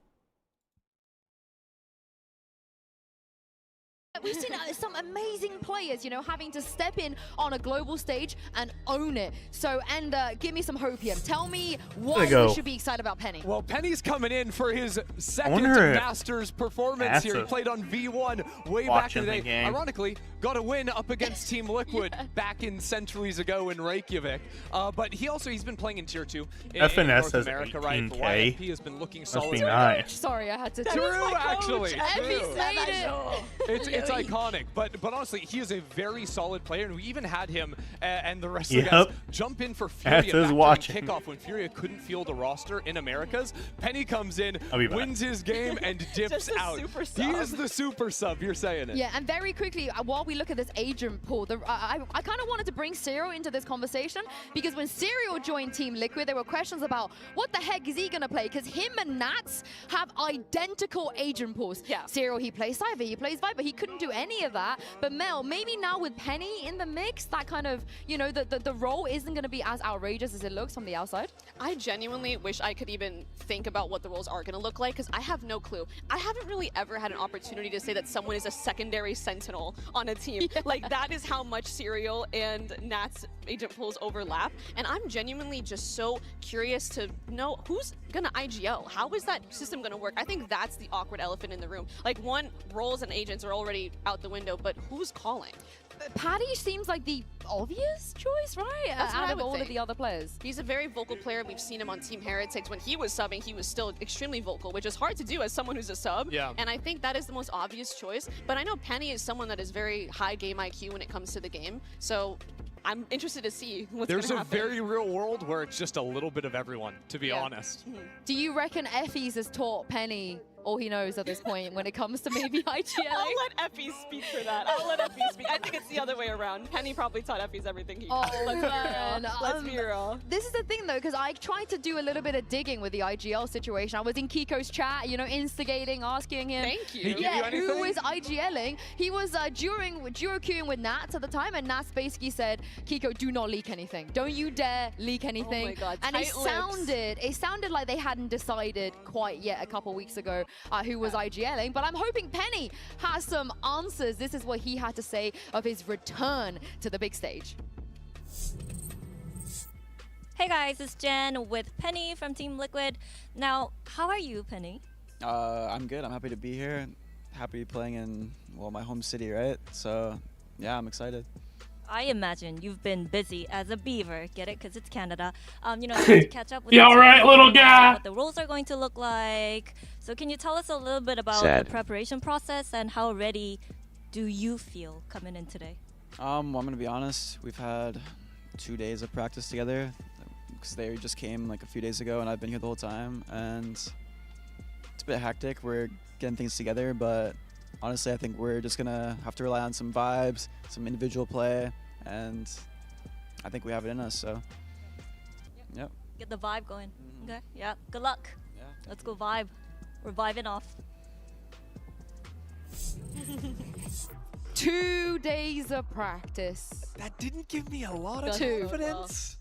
We've seen some amazing players, you know, having to step in on a global stage and own it. So, and give me some hope here. Tell me why we should be excited about Penny. Well, Penny's coming in for his second Masters performance here. He played on V1 way back in the day. Ironically, got a win up against Team Liquid back in centuries ago in Reykjavik. But he's been playing in Tier 2 in North America, right? The YFP has been looking solid. Must be nice. Sorry, I had to. True, actually. Effie's made it. It's iconic, but honestly, he is a very solid player, and we even had him and the rest of the guys jump in for Furia back during kickoff when Furia couldn't field a roster in Americas. Penny comes in, wins his game, and dips out. He is the super sub. You're saying it. Yeah, and very quickly, while we look at this agent pool, I kind of wanted to bring Serial into this conversation because when Serial joined Team Liquid, there were questions about what the heck is he gonna play? Because him and Nats have identical agent pools. Yeah. Serial, he plays Cypher, he plays Viper, he couldn't do any of that. But Mel, maybe now with Penny in the mix, that kind of, you know, the role isn't going to be as outrageous as it looks from the outside. I genuinely wish I could even think about what the roles are going to look like because I have no clue. I haven't really ever had an opportunity to say that someone is a secondary sentinel on a team. Yeah. Like, that is how much Serial and Nat's agent pools overlap. And I'm genuinely just so curious to know who's going to IGL. How is that system going to work? I think that's the awkward elephant in the room. Like, one, roles and agents are already out the window, but who's calling? Patty seems like the obvious choice, right? That's out of all of the other players. He's a very vocal player. We've seen him on Team Heretics. When he was subbing, he was still extremely vocal, which is hard to do as someone who's a sub. Yeah. And I think that is the most obvious choice. But I know Penny is someone that is very high game IQ when it comes to the game. So I'm interested to see what's going to happen. There's a very real world where it's just a little bit of everyone, to be honest. Mm-hmm. Do you reckon Effie's has taught Penny all he knows at this point when it comes to maybe IGL? I'll let Effie speak for that. I'll let Effie speak. I think it's the other way around. Penny probably taught Effie's everything he knows. Let's be real. This is the thing though, because I tried to do a little bit of digging with the IGL situation. I was in Kiko's chat, you know, instigating, asking him. Thank you. Yeah, who is IGLing? He was duo queuing with Nats at the time, and Nats basically said, Kiko, do not leak anything. Don't you dare leak anything. Oh my God, and it sounded like they hadn't decided quite yet a couple weeks ago who was IGLing, but I'm hoping Penny has some answers. This is what he had to say of his return to the big stage. Hey guys, it's Jen with Penny from Team Liquid. Now, how are you, Penny? I'm good. I'm happy to be here. Happy to be playing in, well, my home city, right? So, yeah, I'm excited. I imagine you've been busy as a beaver. Get it? Because it's Canada. You know, to catch up with you all right, little guy? What the roles are going to look like. So can you tell us a little bit about the preparation process and how ready do you feel coming in today? Well, I'm going to be honest. We've had 2 days of practice together because they just came like a few days ago and I've been here the whole time. And it's a bit hectic. We're getting things together, but honestly, I think we're just going to have to rely on some vibes, some individual play, and I think we have it in us, so, yep. Get the vibe going. Okay, yeah, good luck. Yeah. Let's go vibe. We're vibing off. 2 days of practice. That didn't give me a lot of confidence.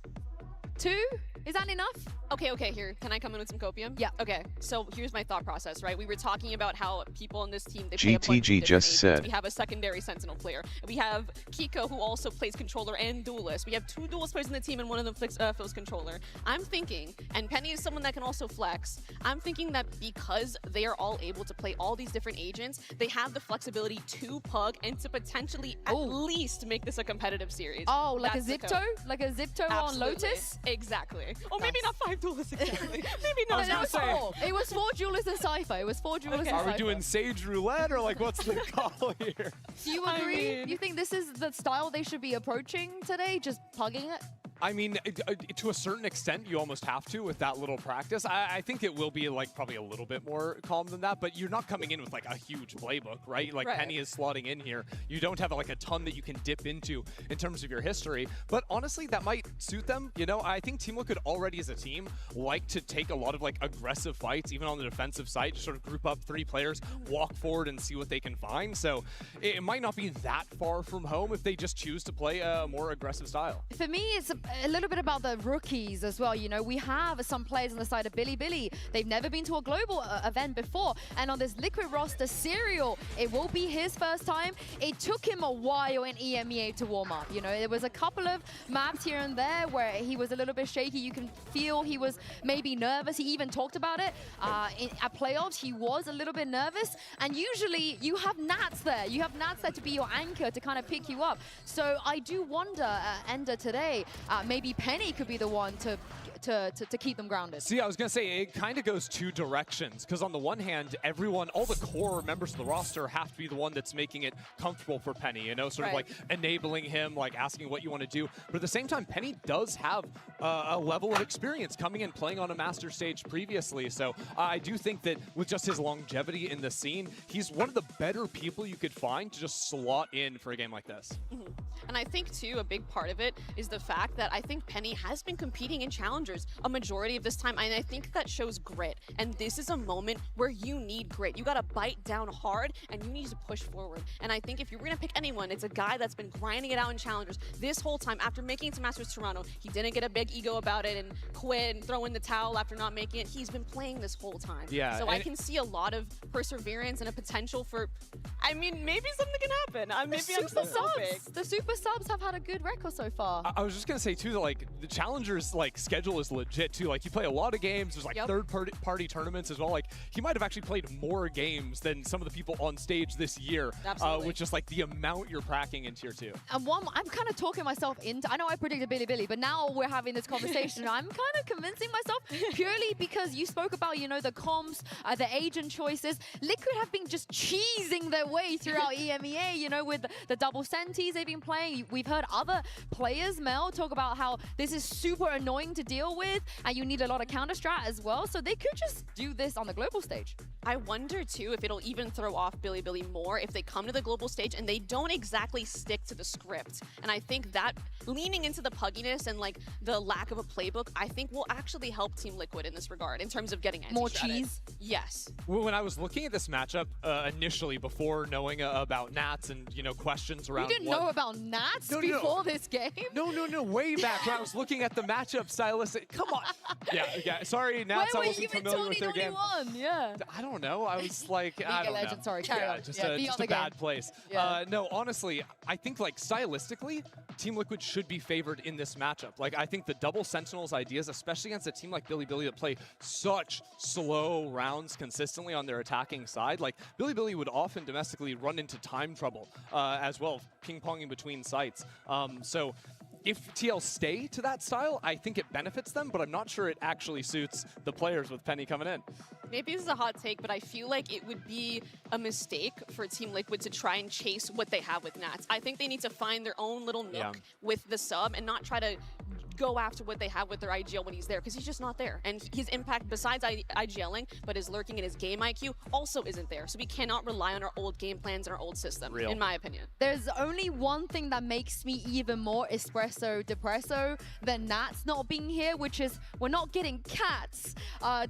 2? Is that enough? Okay, here. Can I come in with some copium? Yeah. Okay, so here's my thought process, right? We were talking about how people on this team, they play a bunch of GTG different just agents. said. We have a secondary Sentinel player. We have Kiko, who also plays controller and duelist. We have 2 duelist players in the team, and one of them fills controller. I'm thinking, and Penny is someone that can also flex, I'm thinking that because they are all able to play all these different agents, they have the flexibility to pug and to potentially at least make this a competitive series. Oh, like That's a the Zipto? code. Like a Zipto on Absolutely. Lotus? Exactly. Oh, maybe not 5 duelists exactly. Maybe I not. was gonna say- 4. It was 4 duelists and Cypher. It was 4 duelists and Are we Cypher. doing Sage Roulette or like what's the call here? Do you agree? You think this is the style they should be approaching today? Just pugging it? I mean, to a certain extent, you almost have to with that little practice. I think it will be like probably a little bit more calm than that, but you're not coming in with like a huge playbook, right? Like Penny is slotting in here. You don't have like a ton that you can dip into in terms of your history, but honestly, that might suit them. You know, I think Team Liquid already as a team like to take a lot of like aggressive fights, even on the defensive side, just sort of group up 3 players, walk forward and see what they can find. So it might not be that far from home if they just choose to play a more aggressive style. For me, it's a little bit about the rookies as well. You know, we have some players on the side of Bilibili. They've never been to a global event before. And on this Liquid roster, Serial, it will be his first time. It took him a while in EMEA to warm up. You know, there was a couple of maps here and there where he was a little bit shaky. You can feel he was maybe nervous. He even talked about it. At playoffs, he was a little bit nervous. And usually you have Nats there. You have Nats there to be your anchor to kind of pick you up. So I do wonder, Ender today, maybe Penny could be the one to keep them grounded. See, I was going to say, it kind of goes 2 directions, because on the one hand, everyone, all the core members of the roster have to be the one that's making it comfortable for Penny, you know, sort of like enabling him, like asking what you want to do. But at the same time, Penny does have a level of experience coming in, playing on a master stage previously. So I do think that with just his longevity in the scene, he's one of the better people you could find to just slot in for a game like this. And I think, too, a big part of it is the fact that I think Penny has been competing in challengers a majority of this time, and I think that shows grit. And this is a moment where you need grit. You got to bite down hard, and you need to push forward. And I think if you're going to pick anyone, it's a guy that's been grinding it out in challengers this whole time. After making it to Masters Toronto, he didn't get a big ego about it and quit and throw in the towel after not making it. He's been playing this whole time. Yeah, so I can see a lot of perseverance and a potential for, I mean, maybe something can happen. Maybe I'm so big. The super subs have had a good record so far. I was just going to say, too, that like the challengers like schedule is legit, too. Like you play a lot of games. There's like third-party tournaments as well. Like he might have actually played more games than some of the people on stage this year, with just like the amount you're cracking in Tier 2. And I'm kind of talking myself into, I know I predicted Bilibili, but now we're having this conversation. I'm kind of convincing myself purely because you spoke about, you know, the comps, the agent choices. Liquid have been just cheesing their way throughout EMEA, you know, with the double senties they've been playing. We've heard other players, Mel, talk about how this is super annoying to deal with and you need a lot of counter strat as well. So they could just do this on the global stage. I wonder, too, if it'll even throw off Bilibili more if they come to the global stage and they don't exactly stick to the script. And I think that leaning into the pugginess and like the lack of a playbook, I think will actually help Team Liquid in this regard in terms of getting more cheese. Yes. When I was looking at this matchup initially, before knowing about Nats and, you know, questions around You didn't know about Nats before this game? No, way back when I was looking at the matchup stylistic. Come on. Yeah. Sorry, Nats, I wasn't familiar with their game. Yeah. I don't know. I was like, I don't know. Sorry, carry on. Just a bad place. Yeah. No, honestly, I think like stylistically, Team Liquid should be favored in this matchup. Like I think the double Sentinels ideas, especially against a team like Bilibili that play such slow rounds consistently on their attacking side, like Bilibili would often domestically run into time trouble as well, ping-ponging between sites. So if TL stay to that style, I think it benefits them, but I'm not sure it actually suits the players with Penny coming in. Maybe this is a hot take, but I feel like it would be a mistake for Team Liquid to try and chase what they have with Nats. I think they need to find their own little nook with the sub and not try to go after what they have with their IGL when he's there, because he's just not there. And his impact, besides IGLing, but his lurking and his game IQ also isn't there. So we cannot rely on our old game plans and our old system, in my opinion. There's only one thing that makes me even more espresso depresso than Nats not being here, which is we're not getting Cats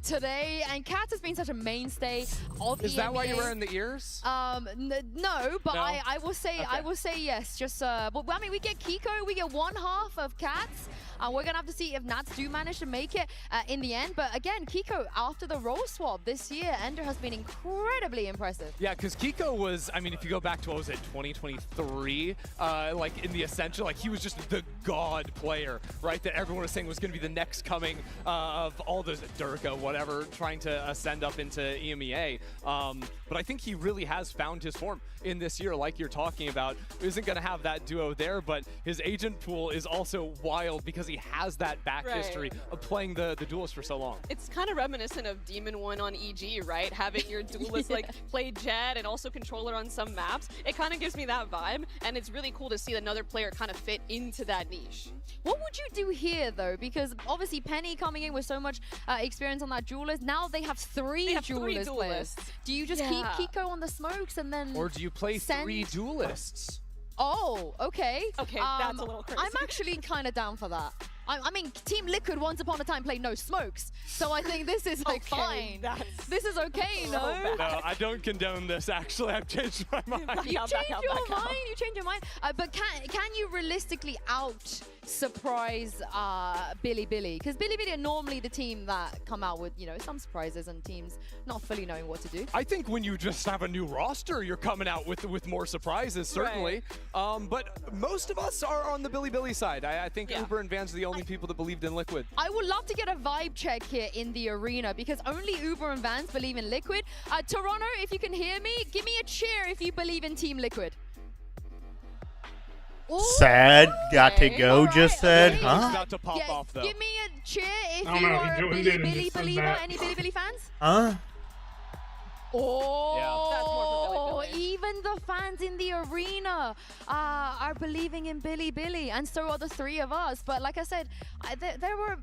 today. And Cats has been such a mainstay of Is that why you're wearing the ears? No, but I will say yes. Just well, I mean, we get Kiko, we get one half of Cats. We're going to have to see if Nats do manage to make it in the end. But again, Kiko, after the role swap this year, Ender has been incredibly impressive. Yeah, because Kiko was, I mean, if you go back to, what was it, 2023, like in the Essential, like he was just the god player, right? That everyone was saying was going to be the next coming of all those, Durka, whatever, trying to ascend up into EMEA. But I think he really has found his form in this year, like you're talking about. Isn't going to have that duo there, but his agent pool is also wild because he has that back history of playing the duelist for so long. It's kind of reminiscent of Demon 1 on EG, right? Having your duelist like play Jet and also controller on some maps. It kind of gives me that vibe, and it's really cool to see another player kind of fit into that niche. What would you do here, though? Because obviously Penny coming in with so much experience on that duelist, now they have three duelist players. Do you just keep Kiko on the smokes and then Or do you play 3 duelists? Oh, okay. Okay, that's a little crazy. I'm actually kind of down for that. I mean, Team Liquid once upon a time played no smokes, so I think this is like fine. This is okay, no? No, I don't condone this, actually. I've changed my mind. You changed your mind? You changed your mind? But can you realistically surprise Bilibili? Because Bilibili are normally the team that come out with, you know, some surprises and teams not fully knowing what to do. I think when you just have a new roster, you're coming out with more surprises, certainly. But most of us are on the Bilibili side. I think Uber and Vans are the only people that believed in Liquid. I would love to get a vibe check here in the arena because only Uber and Vans believe in Liquid. Toronto, if you can hear me, give me a cheer if you believe in Team Liquid. Sad, got to go, just said, huh? About to pop off, though. Give me a cheer if you are a Bilibili believer. Any Bilibili fans? Huh? Oh, even the fans in the arena are believing in Bilibili, and so are the three of us. But like I said, there were.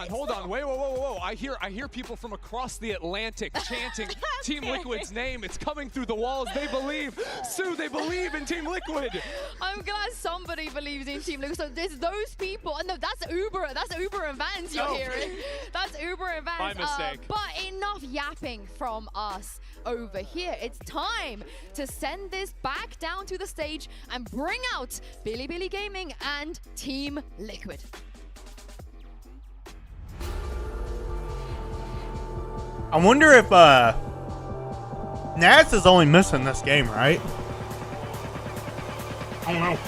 Hold on, wait, whoa! I hear people from across the Atlantic chanting Team Liquid's name. It's coming through the walls. They believe, Sue. They believe in Team Liquid. I'm glad somebody believes in Team Liquid. So there's those people. No, that's Uber. That's Uber and Vans you're hearing. That's Uber and Vans. My mistake. But enough yapping from us over here. It's time to send this back down to the stage and bring out Bilibili Gaming and Team Liquid. I wonder if Nats is only missing this game, right? I don't know.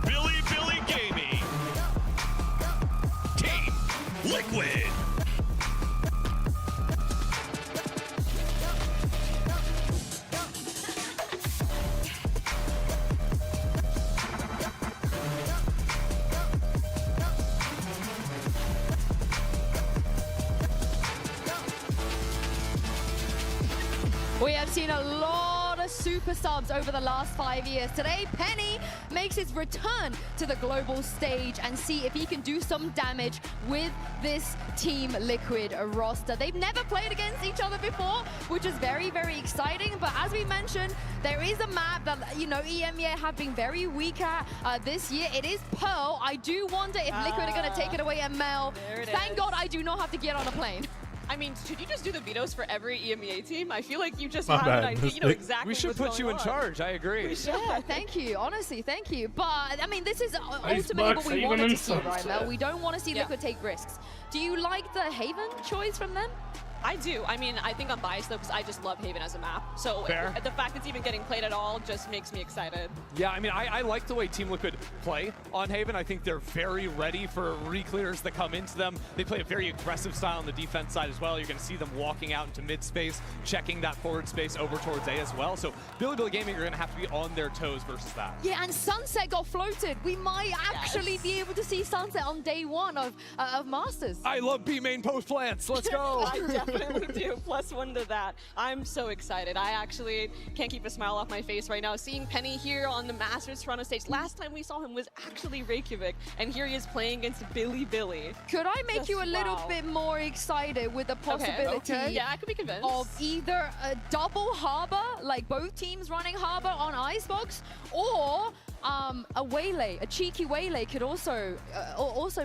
Bilibili Gaming. Team Liquid. We have seen a lot of super subs over the last 5 years. Today, Penny makes his return to the global stage and see if he can do some damage with this Team Liquid roster. They've never played against each other before, which is very, very exciting. But as we mentioned, there is a map that, you know, EMEA have been very weak at this year. It is Pearl. I do wonder if Liquid are going to take it away and Mel. Thank God I do not have to get on a plane. I mean, should you just do the vetoes for every EMEA team? I feel like you just My have bad. an idea. You know exactly We should what's put going you in on. charge. I agree. Yeah, thank you. Honestly, thank you. But, I mean, this is ultimately Icebox, what we Haven, wanted to and see, right, Mel? Sunset. We don't want to see Liquid take risks. Do you like the Haven choice from them? I do. I mean, I think I'm biased though because I just love Haven as a map. So Fair. the fact it's even getting played at all just makes me excited. Yeah, I mean, I like the way Team Liquid play on Haven. I think they're very ready for reclears that come into them. They play a very aggressive style on the defense side as well. You're going to see them walking out into mid space, checking that forward space over towards A as well. So Bilibili Gaming are going to have to be on their toes versus that. Yeah, and Sunset got floated. We might actually be able to see Sunset on day one of Masters. I love B main post plants. Let's go. I definitely do. +1 to that. I'm so excited. I actually can't keep a smile off my face right now. Seeing Penny here on the Masters Toronto stage. Last time we saw him was actually Reykjavik, and here he is playing against Bilibili. Could I make you a little bit more excited with the possibility Yeah, I could be convinced. of either a double Harbor, like both teams running Harbor on Icebox, or a Waylay, a cheeky Waylay could also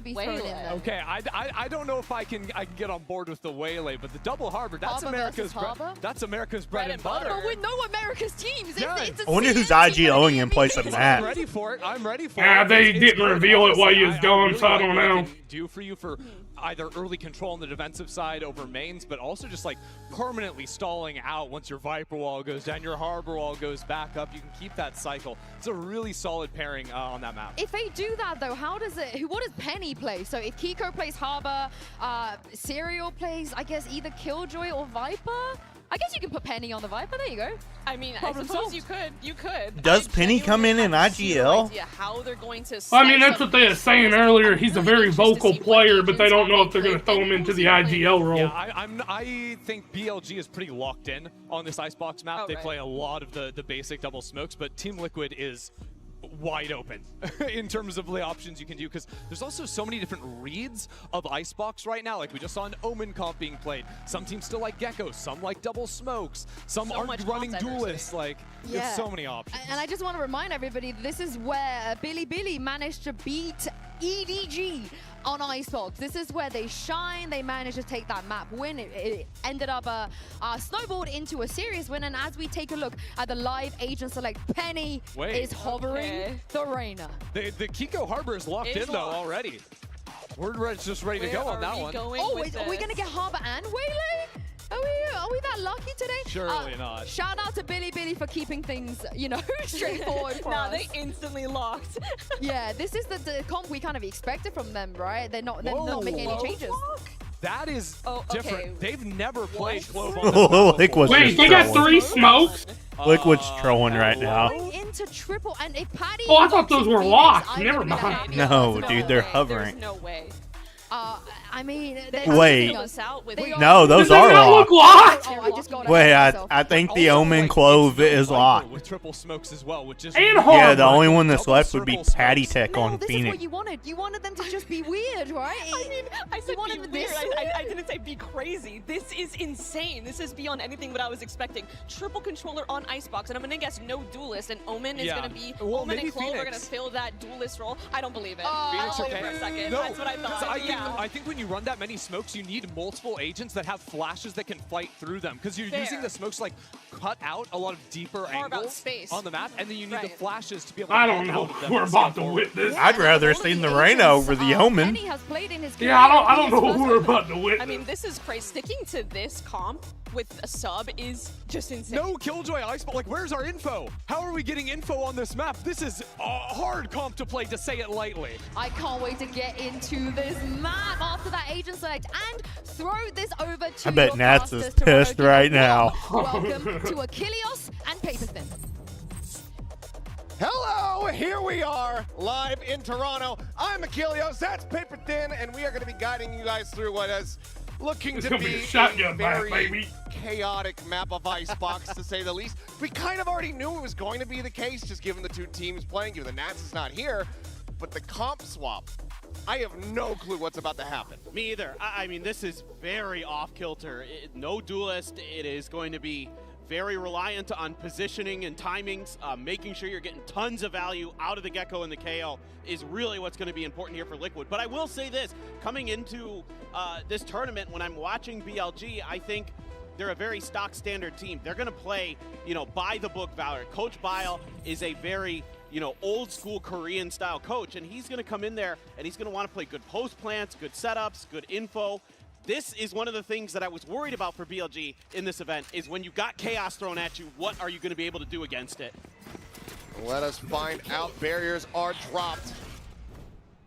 be thrown in there. Okay, I don't know if I can get on board with the Waylay, but the double Harbor That's Harbor America's versus Harbor. that's America's bread and butter. But we know America's teams. It's I wonder who's IGLing in place of I'm Matt. ready for it. I'm ready for Yeah, it. they It's didn't good. reveal it while you was Honestly, gone, really so I like don't what know. it can do for you for either early control on the defensive side over mains, but also just like permanently stalling out once your Viper wall goes down, your Harbor wall goes back up. You can keep that cycle. It's a really solid pairing on that map. If they do that though, how does it? What does Penny play? So if Kiko plays Harbor, Serial plays, I guess either Killjoy or Viper. I guess you can put Penny on the Viper. There you go. I mean, Problem I suppose solved. you could. You could. Does Penny come in IGL? idea how they're going to I mean, that's what they were saying earlier. He's a very vocal player, but they don't know if they're going to throw him into the IGL role. Yeah, I think BLG is pretty locked in on this Icebox map. They play a lot of the basic double smokes, but Team Liquid is wide open in terms of the options you can do, because there's also so many different reads of Icebox right now. Like we just saw an Omen comp being played. Some teams still like Gecko, some like double smokes, some aren't running duelists. Like there's so many options. And I just want to remind everybody, this is where Bilibili managed to beat EDG on Icebox. This is where they shine. They managed to take that map win. It ended up snowballed into a serious win. And as we take a look at the live agent select, Penny is hovering the Reyna. The Kiko Harbor is locked in though already. We're just ready to go on that one. Oh, are we going to get Harbor and Waylay? Are we that lucky today? Surely not. Shout out to Bilibili for keeping things, you know, straightforward for us. they instantly locked. Yeah, this is the comp we kind of expected from them, right? They're not making any changes. That is different. They've never played Clove on Oh, Liquid's Wait, they got 3 smokes? Liquid's trolling right now. Going into triple, and if Patty... Oh, I thought those were locked. Never mind. No, dude, they're hovering. There's no way. I mean, Wait. They No, those Does are it not look locked. locked? Oh, I just got Wait, I think the Omen Clove is locked. with triple smokes as well, which is Yeah, the only one that's left would be Patty Tech on this Phoenix. is what you wanted. You wanted them to just be weird, right? I mean, I said wanted be them weird. this I didn't say be crazy. This is insane. This is beyond anything what I was expecting. Triple controller on Icebox, and I'm gonna guess no duelist, and Omen is gonna be Omen and Clove are gonna fill that duelist role. I don't believe it. Phoenix I or don't believe it for a second. No, That's what I thought. I think when you run that many smokes, you need multiple agents that have flashes that can fight through them, because you're using the smokes to like cut out a lot of deeper angles on the map, and then you need the flashes to be able to I don't know. We're about to witness. I'd rather see the Reyna over the Omen. Yeah, I don't know who we're about to witness. I mean, this is crazy. Sticking to this comp with a sub is just insane. No Killjoy Icebox. Like, where's our info? How are we getting info on this map? This is a hard comp to play, to say it lightly. I can't wait to get into this map after that agent select and throw this over to I bet your Nats is casters to pissed Rocky. right now. Welcome to Achilles and Paperthin. Hello, here we are, live in Toronto. I'm Achilles, that's Paper Thin, and we are going to be guiding you guys through what is looking It's to gonna be be a a shotgun match, very baby. chaotic map of Icebox, to say the least. We kind of already knew it was going to be the case, just given the two teams playing, given the Nats is not here, but the comp swap, I have no clue what's about to happen. Me either. I mean, this is very off-kilter. No duelist. It is going to be very reliant on positioning and timings. Making sure you're getting tons of value out of the Gecko and the KO is really what's going to be important here for Liquid. But I will say this, coming into this tournament, when I'm watching BLG, I think they're a very stock standard team. They're going to play, you know, by the book Valor. Coach Bile is a very, you know, old school Korean style coach, and he's going to come in there and he's going to want to play good post plants, good setups, good info. This is one of the things that I was worried about for BLG in this event, is when you got chaos thrown at you, what are you going to be able to do against it? Let us find out. Barriers are dropped.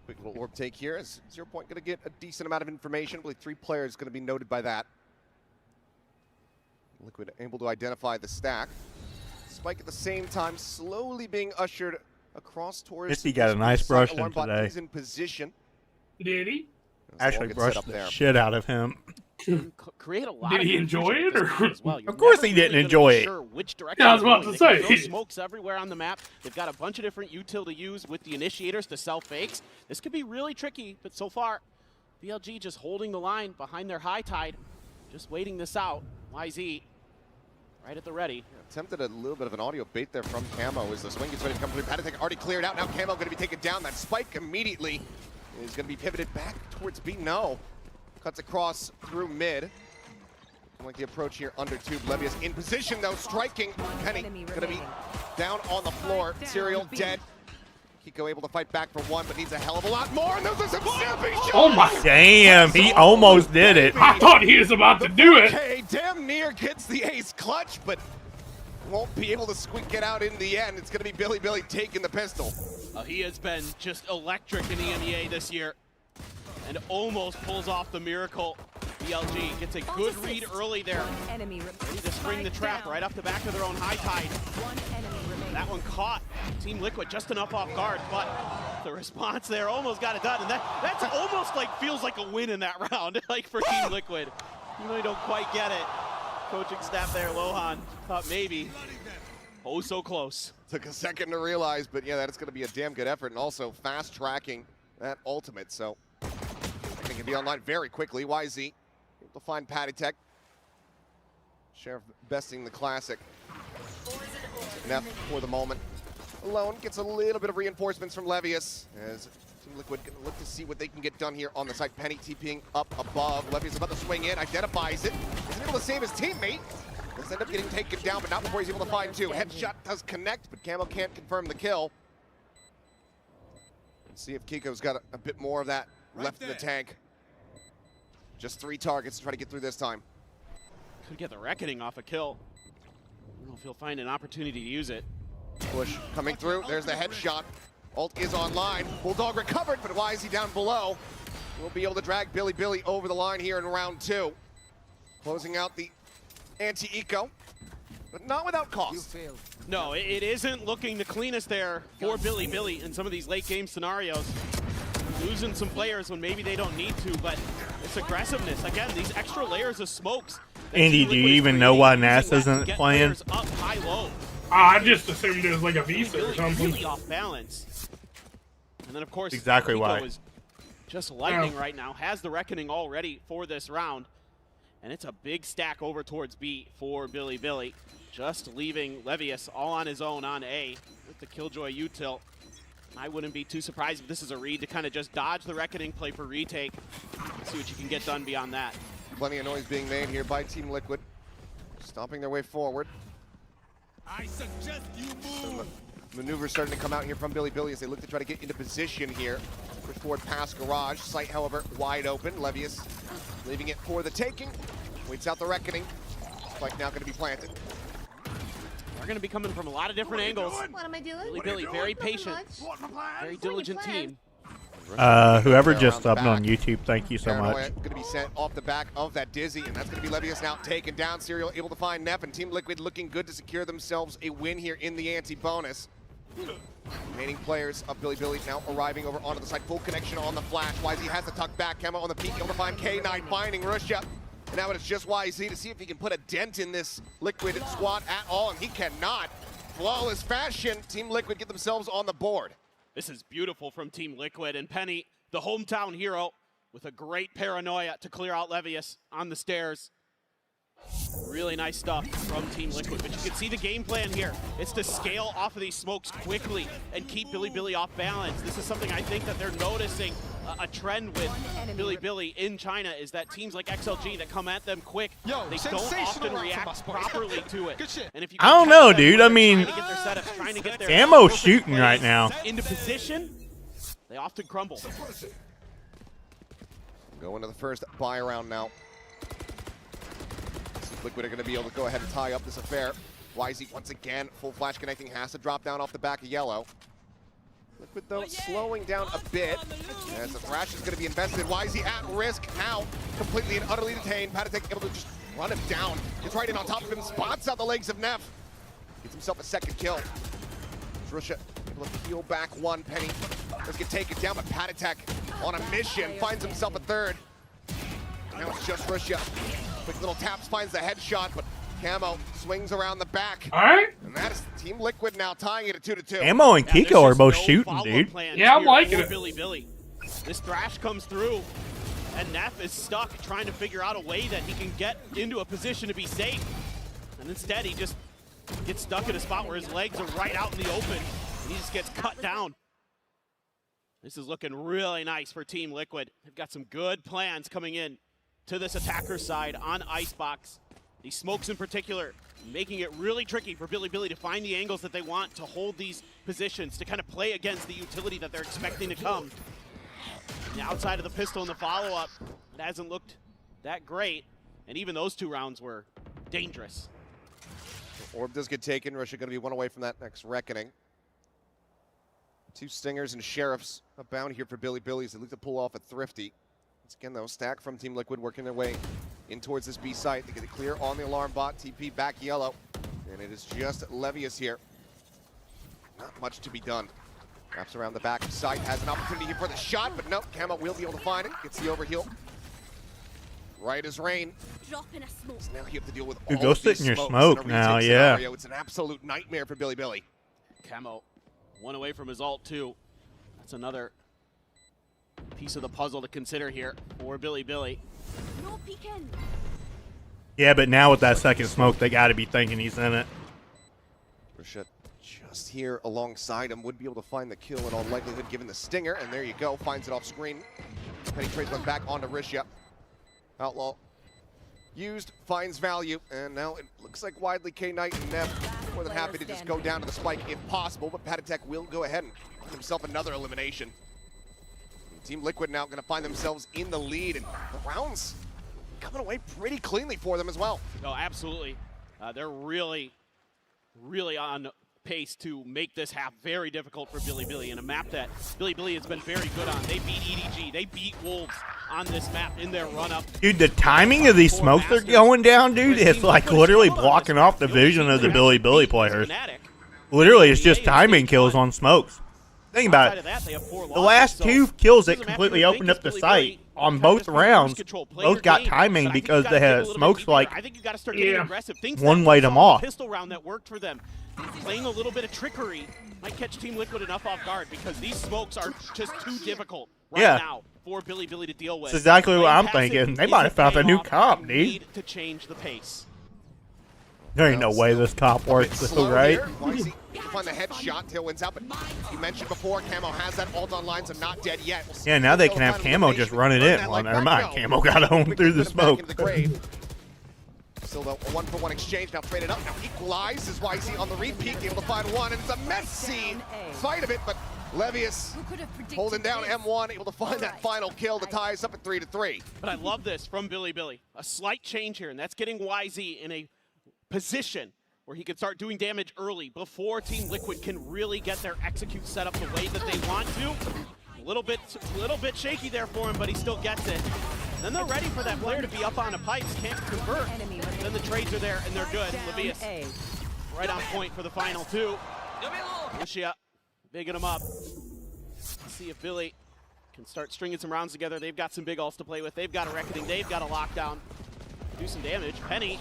Quick little orb take here. Is 0 Point going to get a decent amount of information? I believe 3 players going to be noted by that. Liquid able to identify the stack. Spike at the same time slowly being ushered across towards... Guess he got a nice brush in Alarmbot today. is in position. Did he? Actually brushed the shit out of him. Create a lot. Did he enjoy it? Or? Of course he didn't enjoy it. Which direction Yeah, I was about to they say. can throw smokes everywhere on the map. They've got a bunch of different util to use with the initiators to sell fakes. This could be really tricky, but so far, BLG just holding the line behind their high tide, just waiting this out. YZ right at the ready. Attempted a little bit of an audio bait there from Camo as the swing gets ready to come through. Patatek already cleared out. Now Camo going to be taken down. That spike immediately is going to be pivoted back towards B. No. Cuts across through mid. Like the approach here under tube. Levius in position though, striking. Penny gonna be down on the floor. Serial dead. Kiko able to fight back for one, but needs a hell of a lot more. And those are some snapping shots. Oh my! Damn, he almost did it. I thought he was about to do it. Okay, damn near gets the ace clutch, but won't be able to squeak it out in the end. It's gonna be Bilibili taking the pistol. He has been just electric in EMEA this year, and almost pulls off the miracle. BLG gets a good read early there. Ready to spring the trap right off the back of their own high tide. That one caught Team Liquid just enough off guard, but the response there almost got it done. And that's almost like feels like a win in that round, like for Team Liquid. You really don't quite get it. Coaching staff there, Lohan, thought maybe. Oh, so close. Took a second to realize, but yeah, that's going to be a damn good effort, and also fast tracking that ultimate. So I think it'll be online very quickly. YZ able to find Patty Tech. Sheriff besting the classic. Neff for the moment alone gets a little bit of reinforcements from Levius as Team Liquid gonna look to see what they can get done here on the side. Penny TPing up above. Levius about to swing in, identifies it. Isn't able to save his teammate. Does end up getting taken down, but not before he's able to find two. Headshot does connect, but Camo can't confirm the kill. Let's see if Kiko's got a bit more of that left in the tank. Just 3 targets to try to get through this time. Could get the Reckoning off a kill. I don't know if he'll find an opportunity to use it. Push coming through. There's the headshot. Ult is online. Bulldog recovered, but why is he down below? We'll be able to drag Bilibili over the line here in round 2. Closing out the anti-eco, but not without cost. No, it isn't looking the cleanest there for Bilibili in some of these late game scenarios. Losing some players when maybe they don't need to, but it's aggressiveness. Again, these extra layers of smokes. Andy, do you even know why NASA isn't playing? Up high low. I just assumed it was like a visa or something. Really off balance. And then of course, exactly Kiko why. is just lightning right now. Has the Reckoning already for this round, and it's a big stack over towards B for Bilibili. Just leaving Levius all on his own on A with the Killjoy util. I wouldn't be too surprised if this is a read to kind of just dodge the Reckoning, play for retake, see what you can get done beyond that. Plenty of noise being made here by Team Liquid, stomping their way forward. I suggest you move. Maneuvers starting to come out here from Bilibili as they look to try to get into position here. Push forward past Garage. Site, however, wide open. Levius leaving it for the taking. Waits out the Reckoning. Spike now going to be planted. They're going to be coming from a lot of different angles. What am I doing? Bilibili, very patient, very diligent team. Whoever just subbed on YouTube, thank you so much. Going to be sent off the back of that Dizzy, and that's going to be Levius now taken down. Serial able to find Neff, and Team Liquid looking good to secure themselves a win here in the anti-bonus. Remaining players of Bilibili now arriving over onto the side. Full connection on the flash. YZ has the tuck back. Camo on the peak, able to find K9, finding Russia. And now it's just YZ to see if he can put a dent in this Liquid squad at all, and he cannot. Flawless fashion. Team Liquid get themselves on the board. This is beautiful from Team Liquid, and Penny, the hometown hero, with a great paranoia to clear out Levius on the stairs. Really nice stuff from Team Liquid, but you can see the game plan here. It's to scale off of these smokes quickly and keep Bilibili off balance. This is something I think that they're noticing a trend with Bilibili in China, is that teams like XLG that come at them quick, they don't often react properly to it. And if you I don't know, dude. I mean, trying to get their Camo's shooting right now. into position, they often crumble. Go into the first buy round now. Liquid are going to be able to go ahead and tie up this affair. YZ once again, full flash connecting, has to drop down off the back of Yellow. Liquid though slowing down a bit as the thrash is going to be invested. YZ at risk now, completely and utterly detained. Patatek able to just run him down. Gets right in on top of him, spots out the legs of Neff. Gets himself a second kill. Russia able to peel back one. Penny does get taken down, but Patatek on a mission finds himself a third. Now it's just Russia. Quick little taps, finds the headshot, but Camo swings around the back. All right. And that is Team Liquid now tying it at 2-2. Camo and Kiko are both shooting, dude. Yeah, I'm liking it. Bilibili. This thrash comes through, and Neff is stuck trying to figure out a way that he can get into a position to be safe. And instead, he just gets stuck in a spot where his legs are right out in the open, and he just gets cut down. This is looking really nice for Team Liquid. They've got some good plans coming in to this attacker side on Icebox. These smokes in particular, making it really tricky for Bilibili to find the angles that they want to hold these positions, to kind of play against the utility that they're expecting to come. And outside of the pistol in the follow-up, it hasn't looked that great, and even those 2 rounds were dangerous. Orb does get taken. Russia going to be 1 away from that next reckoning. 2 Stingers and Sheriffs abound here for Bilibili. They look to pull off a Thrifty. Once again, though, Stack from Team Liquid working their way in towards this B site. They get it clear on the alarm bot. TP back yellow. And it is just Levius here. Not much to be done. Wraps around the back of site. Has an opportunity here for the shot, but nope. Camo will be able to find it. Gets the overheal. Right as rain. So now you have to deal with Dude, all go of sit these in your smokes smoke in a now, retake yeah. scenario. It's an absolute nightmare for Bilibili. Camo 1 away from his ult too. That's another piece of the puzzle to consider here for Bilibili. Yeah, but now with that second smoke, they got to be thinking he's in it. Rashad just here alongside him would be able to find the kill in all likelihood given the stinger, and there you go, finds it off screen. Penny trades one back onto Risha. Outlaw used, finds value, and now it looks like Widely, K-Knight, and Neff more than happy to just go down to the spike if possible, but Patatek will go ahead and find himself another elimination. Team Liquid now going to find themselves in the lead, and the rounds coming away pretty cleanly for them as well. Oh, absolutely. They're really on pace to make this half very difficult for Bilibili, in a map that Bilibili has been very good on. They beat EDG, they beat Wolves on this map in their run-up. Dude, the timing of these smokes they're going down, dude, it's like literally blocking off the vision of the Bilibili players. Literally, it's just timing kills on smokes. Think about it. The last 2 kills that completely opened up the site on both rounds, both got timing because they had smokes like one light them off. Pistol round that worked for them. Playing a little bit of trickery might catch Team Liquid enough off guard, because these smokes are just too difficult right now for Bilibili to deal with. That's exactly what I'm thinking. They might have found a new comp, dude. To change the pace. There ain't no way this comp works, though, right? Find the headshot, Tail wins out, but you mentioned before, Camo has that ult online, so not dead yet. Yeah, now they can have Camo just run it in. Well, never mind. Camo got home through the smoke. Still, though, a 1-for-1 exchange, now traded up, now equalized is YZ on the repeat, able to find one, and it's a messy fight of it, but Levius holding down M1, able to find that final kill to tie us up at 3-3. But I love this from Bilibili. A slight change here, and that's getting YZ in a position where he can start doing damage early before Team Liquid can really get their execute set up the way that they want to. A little bit shaky there for him, but he still gets it. Then they're ready for that player to be up on a pipes, can't convert. Then the trades are there and they're good. Levius right on point for the final 2. Lucia bigging him up. Let's see if Billy can start stringing some rounds together. They've got some big ults to play with. They've got a reckoning. They've got a lockdown. Do some damage. Penny.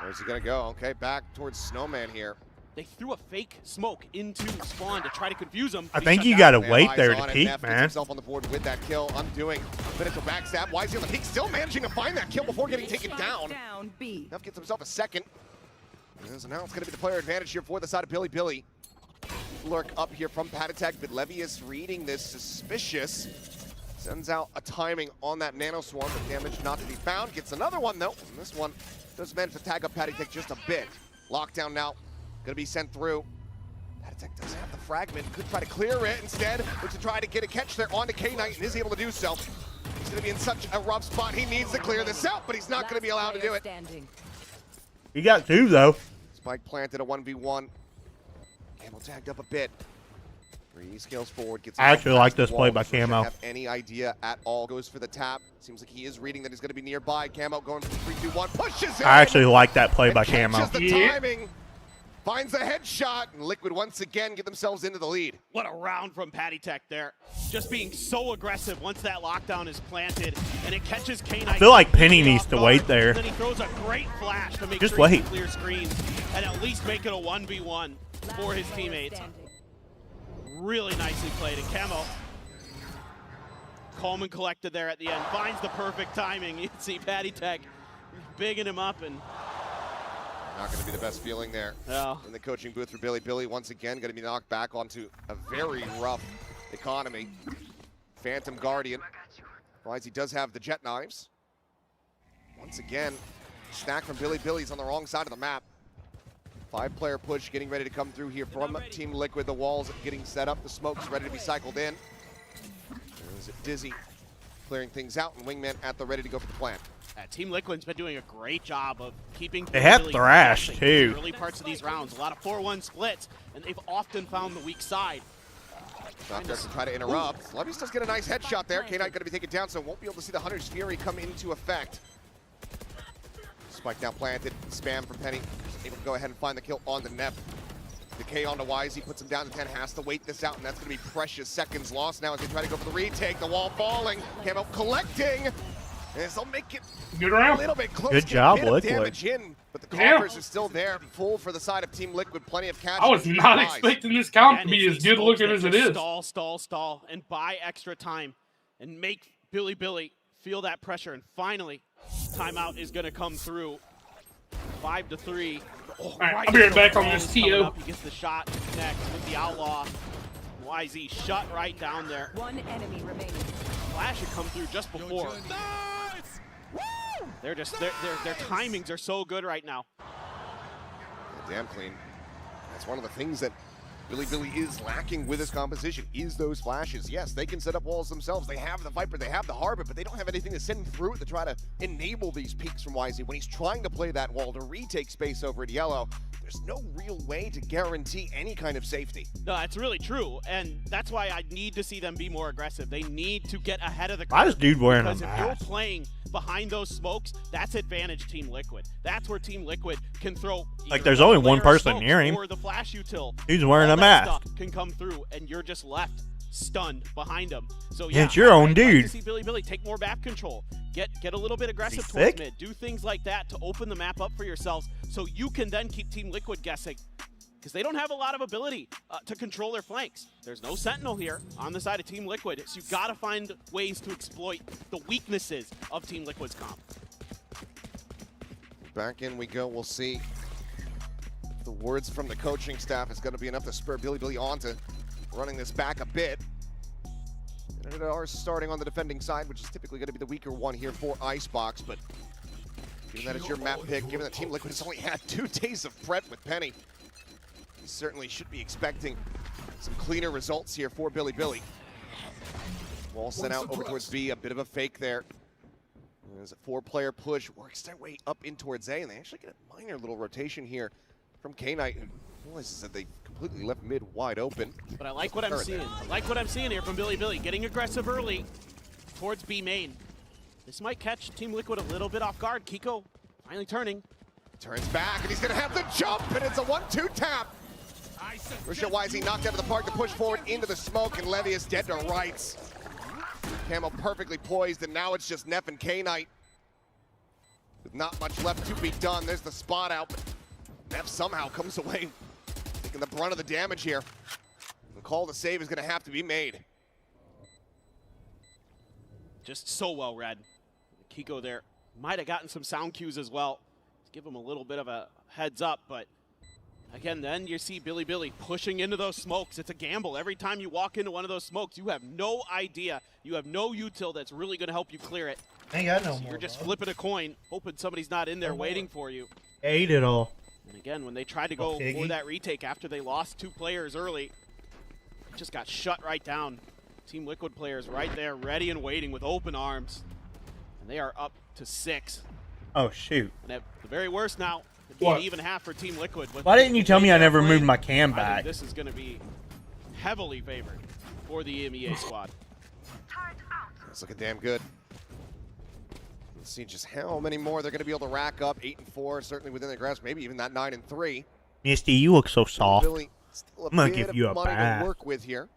Where's he gonna go? Okay, back towards Snowman here. They threw a fake smoke into spawn to try to confuse him. I think you gotta wait there to peek, man. Himself on the board with that kill, undoing Pinnacle backstab. Why is he on the peak? Still managing to find that kill before getting taken down. Neff gets himself a second. So now it's gonna be the player advantage here for the side of Bilibili. Lurk up here from Patatek, but Levius reading this suspicious. Sends out a timing on that nano swarm, but damage not to be found. Gets another one though, and this one does manage to tag up Patatek just a bit. Lockdown now, gonna be sent through. Patatek doesn't have the fragment, could try to clear it instead, looks to try to get a catch there onto K-Knight and is able to do so. He's gonna be in such a rough spot, he needs to clear this out, but he's not gonna be allowed to do it. He got 2 though. Spike planted a 1v1. Camo tagged up a bit. 3 scales forward, gets I actually like this play by Doesn't Camo. have any idea at all. Goes for the tap. Seems like he is reading that he's going to be nearby. Camo going for 3, 2, 1. Pushes it. I actually like that play by Camo. Catches the timing. Finds the headshot. And Liquid once again get themselves into the lead. What a round from Patatek there. Just being so aggressive once that lockdown is planted. And it catches K-Knight. I feel like Penny needs to wait there. And then he throws a great flash to make Just sure he wait. can clear screens. And at least make it a 1v1 for his teammates. Really nicely played, and Camo calm and collected there at the end. Finds the perfect timing. You can see Patatek bigging him up, and not going to be the best feeling there in the coaching booth for Bilibili. Once again, going to be knocked back onto a very rough economy. Phantom Guardian. Realize he does have the jet knives. Once again, stack from Bilibili's on the wrong side of the map. 5-player push getting ready to come through here from Team Liquid. The walls getting set up. The smoke's ready to be cycled in. There's Dizzy clearing things out, and Wingman at the ready to go for the plant. Team Liquid's been doing a great job of keeping. They have Thrash too. Early parts of these rounds, a lot of 4-1 splits, and they've often found the weak side. Doctor to try to interrupt. Levy's does get a nice headshot there. K-Knight going to be taken down, so won't be able to see the Hunter's Fury come into effect. Spike now planted. Spam from Penny. Able to go ahead and find the kill on the Nep. Decay onto Wise. He puts him down to 10. Has to wait this out, and that's going to be precious seconds lost now as they try to go for the retake. The wall falling. Camo collecting. As they'll make it a little bit close. Good job, Liquid. Damage in, but the coffers are still there, full for the side of Team Liquid. Plenty of cash. I was not expecting this count to be as good looking as it is. Stall, and buy extra time, and make Bilibili feel that pressure. And finally, timeout is going to come through. 5-3. All right, I'll be right back on this TO. He gets the shot next with the Outlaw. YZ shut right down there. One enemy remaining. Flash had come through just before. They're just their timings are so good right now. Damn clean. That's one of the things that Bilibili is lacking with his composition, is those flashes. Yes, they can set up walls themselves. They have the Viper, they have the Harbor, but they don't have anything to send through it to try to enable these peaks from YZ. When he's trying to play that wall to retake space over at Yellow, there's no real way to guarantee any kind of safety. No, that's really true, and that's why I need to see them be more aggressive. They need to get ahead of the curve. Why is dude wearing a because if mask? you're playing behind those smokes, that's advantage Team Liquid. That's where Team Liquid can throw. Like there's only one person near him. Or the flash util. He's wearing All a that mask. stuff can come through, and you're just left stunned behind him. So Yeah, yeah, it's your own I'd dude. like to see Bilibili take more map control. Get a little bit aggressive Is he towards sick? mid. Do things like that to open the map up for yourselves, so you can then keep Team Liquid guessing. Because they don't have a lot of ability to control their flanks. There's no Sentinel here on the side of Team Liquid, so you've got to find ways to exploit the weaknesses of Team Liquid's comp. Back in we go. We'll see. The words from the coaching staff is going to be enough to spur Bilibili on to running this back a bit. And it are starting on the defending side, which is typically going to be the weaker one here for Icebox, but given that it's your map pick, given that Team Liquid has only had 2 days of prep with Penny, you certainly should be expecting some cleaner results here for Bilibili. Wall sent out over towards B, a bit of a fake there. There's a 4-player push, works their way up in towards A, and they actually get a minor little rotation here from K-Knight, who realizes that they completely left mid wide open. But I like what I'm seeing. I like what I'm seeing here from Bilibili, getting aggressive early towards B main. This might catch Team Liquid a little bit off guard. Kiko finally turning. Turns back, and he's going to have the jump, and it's a 1-2 tap. Rusha YZ knocked out of the park to push forward into the smoke, and Levy is dead to rights. Camo perfectly poised, and now it's just Neff and K-Knight. With not much left to be done. There's the spot out, but Neff somehow comes away taking the brunt of the damage here. The call to save is going to have to be made. Just so well read. Kiko there might have gotten some sound cues as well. Give him a little bit of a heads up, but again, then you see Bilibili pushing into those smokes. It's a gamble. Every time you walk into one of those smokes, you have no idea. You have no util that's really going to help you clear it. Ain't got no So more, you're just bro. flipping a coin, hoping somebody's not in there waiting for you. Ate it all. And again, when they tried to go for that retake after they lost 2 players early, it just got shut right down. Team Liquid players right there, ready and waiting with open arms. And they are up to 6. Oh, shoot. And at the very worst now, it'd be What? an even half for Team Liquid. Why didn't you tell me I never playing, moved my cam I back? think this is going to be heavily favored for the EMEA squad. It's looking damn good. Let's see just how many more they're going to be able to rack up. 8 and 4, certainly within their grasp. Maybe even that 9 and 3. Misty, you look so soft. Billy, still a I'm gonna bit give of you a money bath. to work with here.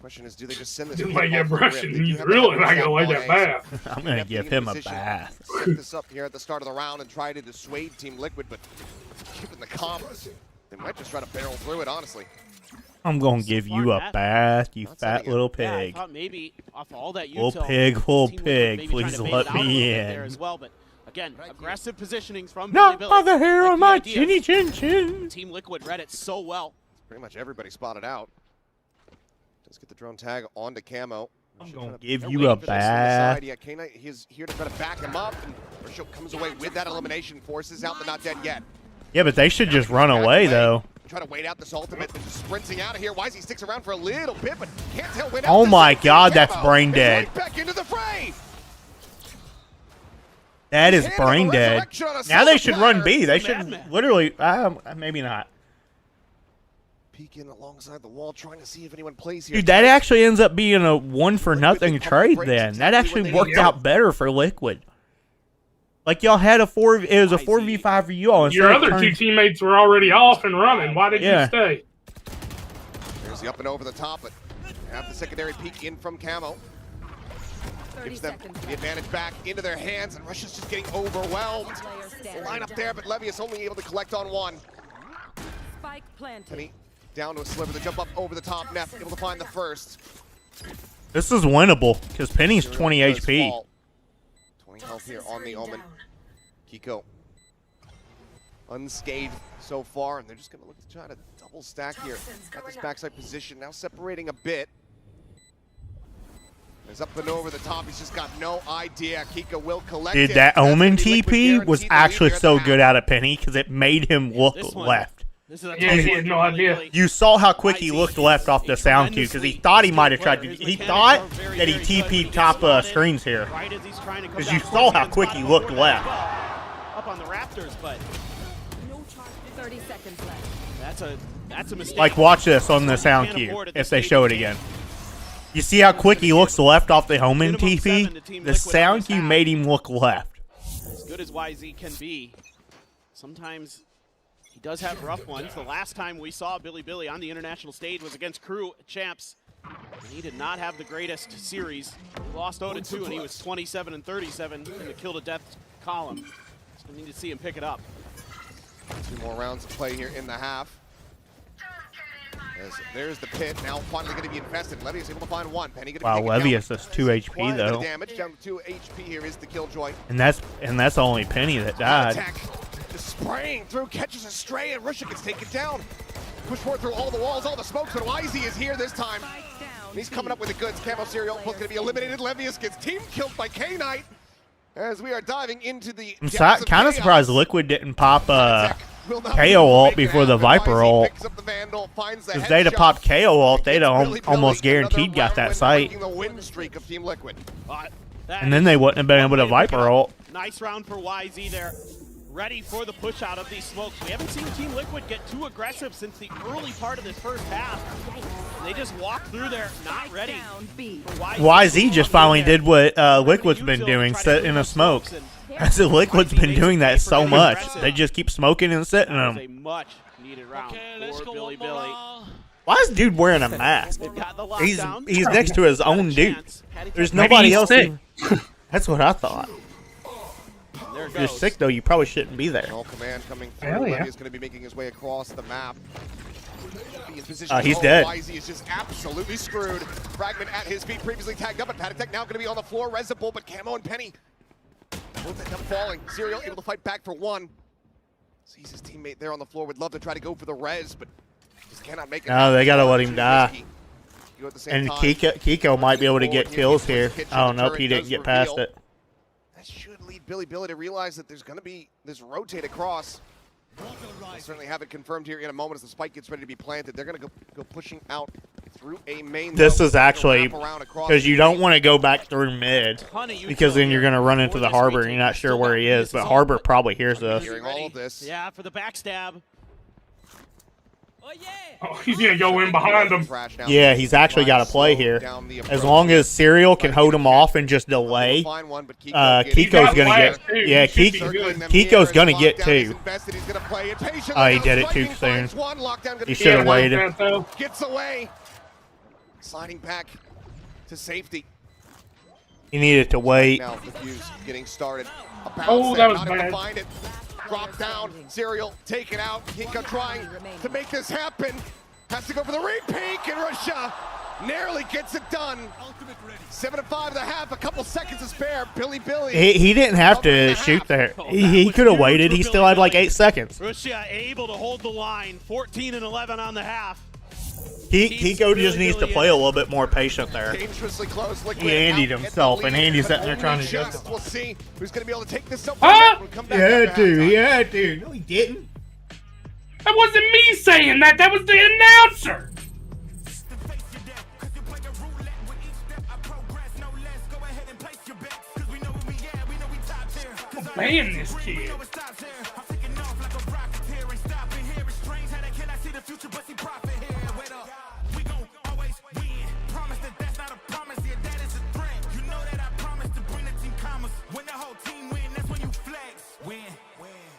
Question is, do they just send this? Just kid like off that the brushing, rip? They do he's have the really not heavy gonna like that set bath. on I'm gonna Neff give being in him a position bath. to Set this up here at the start of the round and try to dissuade Team Liquid, but given the comp, they might just try to barrel through it, honestly. I'm gonna give you a bath, you fat little Yeah, I pig. thought maybe off all that Little util, pig, little Team Liquid pig, maybe trying please to bait let it out a little me bit there in. as well, but again, aggressive positionings from Not Bilibili. by the hair Like on the my idea. chinny chin chin. Team Liquid read it so well. Pretty much everybody spotted out. Does get the drone tag onto Camo. I'm gonna give you a bath. Yeah, K-Knight, he's here to try to back him up, and Russia comes away with that elimination, forces out the not dead yet. Yeah, but they should just run away though. Try to wait out this ultimate, but just sprinting out of here. Wisey sticks around for a little bit, but can't tell when. Oh my God, that's brain dead. Right back into the fray. That is brain dead. Now they should run B. They should literally, maybe not. Peeking alongside the wall, trying to see if anyone plays here. Dude, that actually ends up being a 1-for-nothing trade then. That actually worked out better for Liquid. Like y'all had it was a 4v5 for you all. Your other two teammates were already off and running. Why did you stay? There's the up and over the top, but have the secondary peek in from Camo. Gives them the advantage back into their hands, and Russia's just getting overwhelmed. Line up there, but Levius only able to collect on one. Spike planted. Penny down to a sliver. The jump up over the top. Neff able to find the first. This is winnable because Penny's 20 HP. 20 health here on the Omen. Kiko unscathed so far, and they're just going to look to try to double stack here. Got this backside position now separating a bit. He's up and over the top. He's just got no idea. Kiko will collect it. Dude, that Omen TP was actually so good out of Penny because it made him look left. Yeah, he had no idea. You saw how quick he looked left off the sound cue because he thought he might have tried to. He thought that he TP'd top screens here because you saw how quick he looked left. Up on the Raptors, but 30 seconds left. That's a mistake. Like, watch this on the sound cue if they show it again. You see how quick he looks left off the Omen TP? The sound cue made him look left. As good as YZ can be, sometimes he does have rough ones. The last time we saw Bilibili on the international stage was against Crew Champs. He did not have the greatest series. He lost 0-2, and he was 27-37 in the kill to death column. So we need to see him pick it up. 2 more rounds to play here in the half. There's the pit, now finally going to be infested. Levius able to find one. Penny going to Wow, Levius is 2 HP though. Damage down to 2 HP here is the Killjoy. And that's only Penny that died. Attack. Just spraying through, catches a stray, and Russia gets taken down. Push forward through all the walls, all the smokes, but YZ is here this time. And he's coming up with the goods. Camo Serial both going to be eliminated. Levius gets team killed by K-Knight as we are diving into the. I'm kind of surprised Liquid didn't pop KO ult before the Viper ult. Because they'd have popped KO ult, they'd have almost guaranteed got that site. And then they wouldn't have been able to Viper ult. Nice round for YZ there. Ready for the push out of these smokes. We haven't seen Team Liquid get too aggressive since the early part of this first half. They just walked through there, not ready. YZ just finally did what Liquid's been doing, sit in a smoke. As Liquid's been doing that so much. They just keep smoking and sitting them. A much needed round for Bilibili. Why is dude wearing a mask? He's next to his own dude. There's nobody else. That's what I thought. If you're sick though, you probably shouldn't be there. All command coming through. Yeah. He's going to be making his way across the map. He's dead. YZ is just absolutely screwed. Fragment at his feet, previously tagged up, but Patatek now going to be on the floor. Resible, but Camo and Penny both end up falling. Serial able to fight back for one. Sees his teammate there on the floor. Would love to try to go for the res, but just cannot make it. No, they got to let him die. And Kiko might be able to get kills here. Oh, nope, he didn't get past it. That should lead Bilibili to realize that there's going to be this rotate across. We'll certainly have it confirmed here in a moment as the spike gets ready to be planted. They're going to go pushing out through a main. This is actually because you don't want to go back through mid because then you're going to run into the Harbor and you're not sure where he is. But Harbor probably hears this. Hearing all of this. Yeah, for the backstab. Oh, he's going to go in behind him. Yeah, he's actually got to play here. As long as Serial can hold him off and just delay, Kiko's going to get. Yeah, Kiko's going to get 2. Oh, he did it too soon. He should have waited. Gets away. Sliding back to safety. He needed to wait. Now the fuse getting started. Oh, that was bad. Find it. Drop down. Serial taken out. Kiko trying to make this happen. Has to go for the repeat, and Russia narrowly gets it done. 7-5 and a half. A couple seconds to spare. Bilibili. He didn't have to shoot there. He could have waited. He still had like 8 seconds. Russia able to hold the line. 14-11 on the half. Kiko just needs to play a little bit more patient there. Dangerously close. He handied himself, and Handy's sitting there trying to just. We'll see who's going to be able to take this up. Huh? He had to. No, he didn't. That wasn't me saying that. That was the announcer. Ban this kid.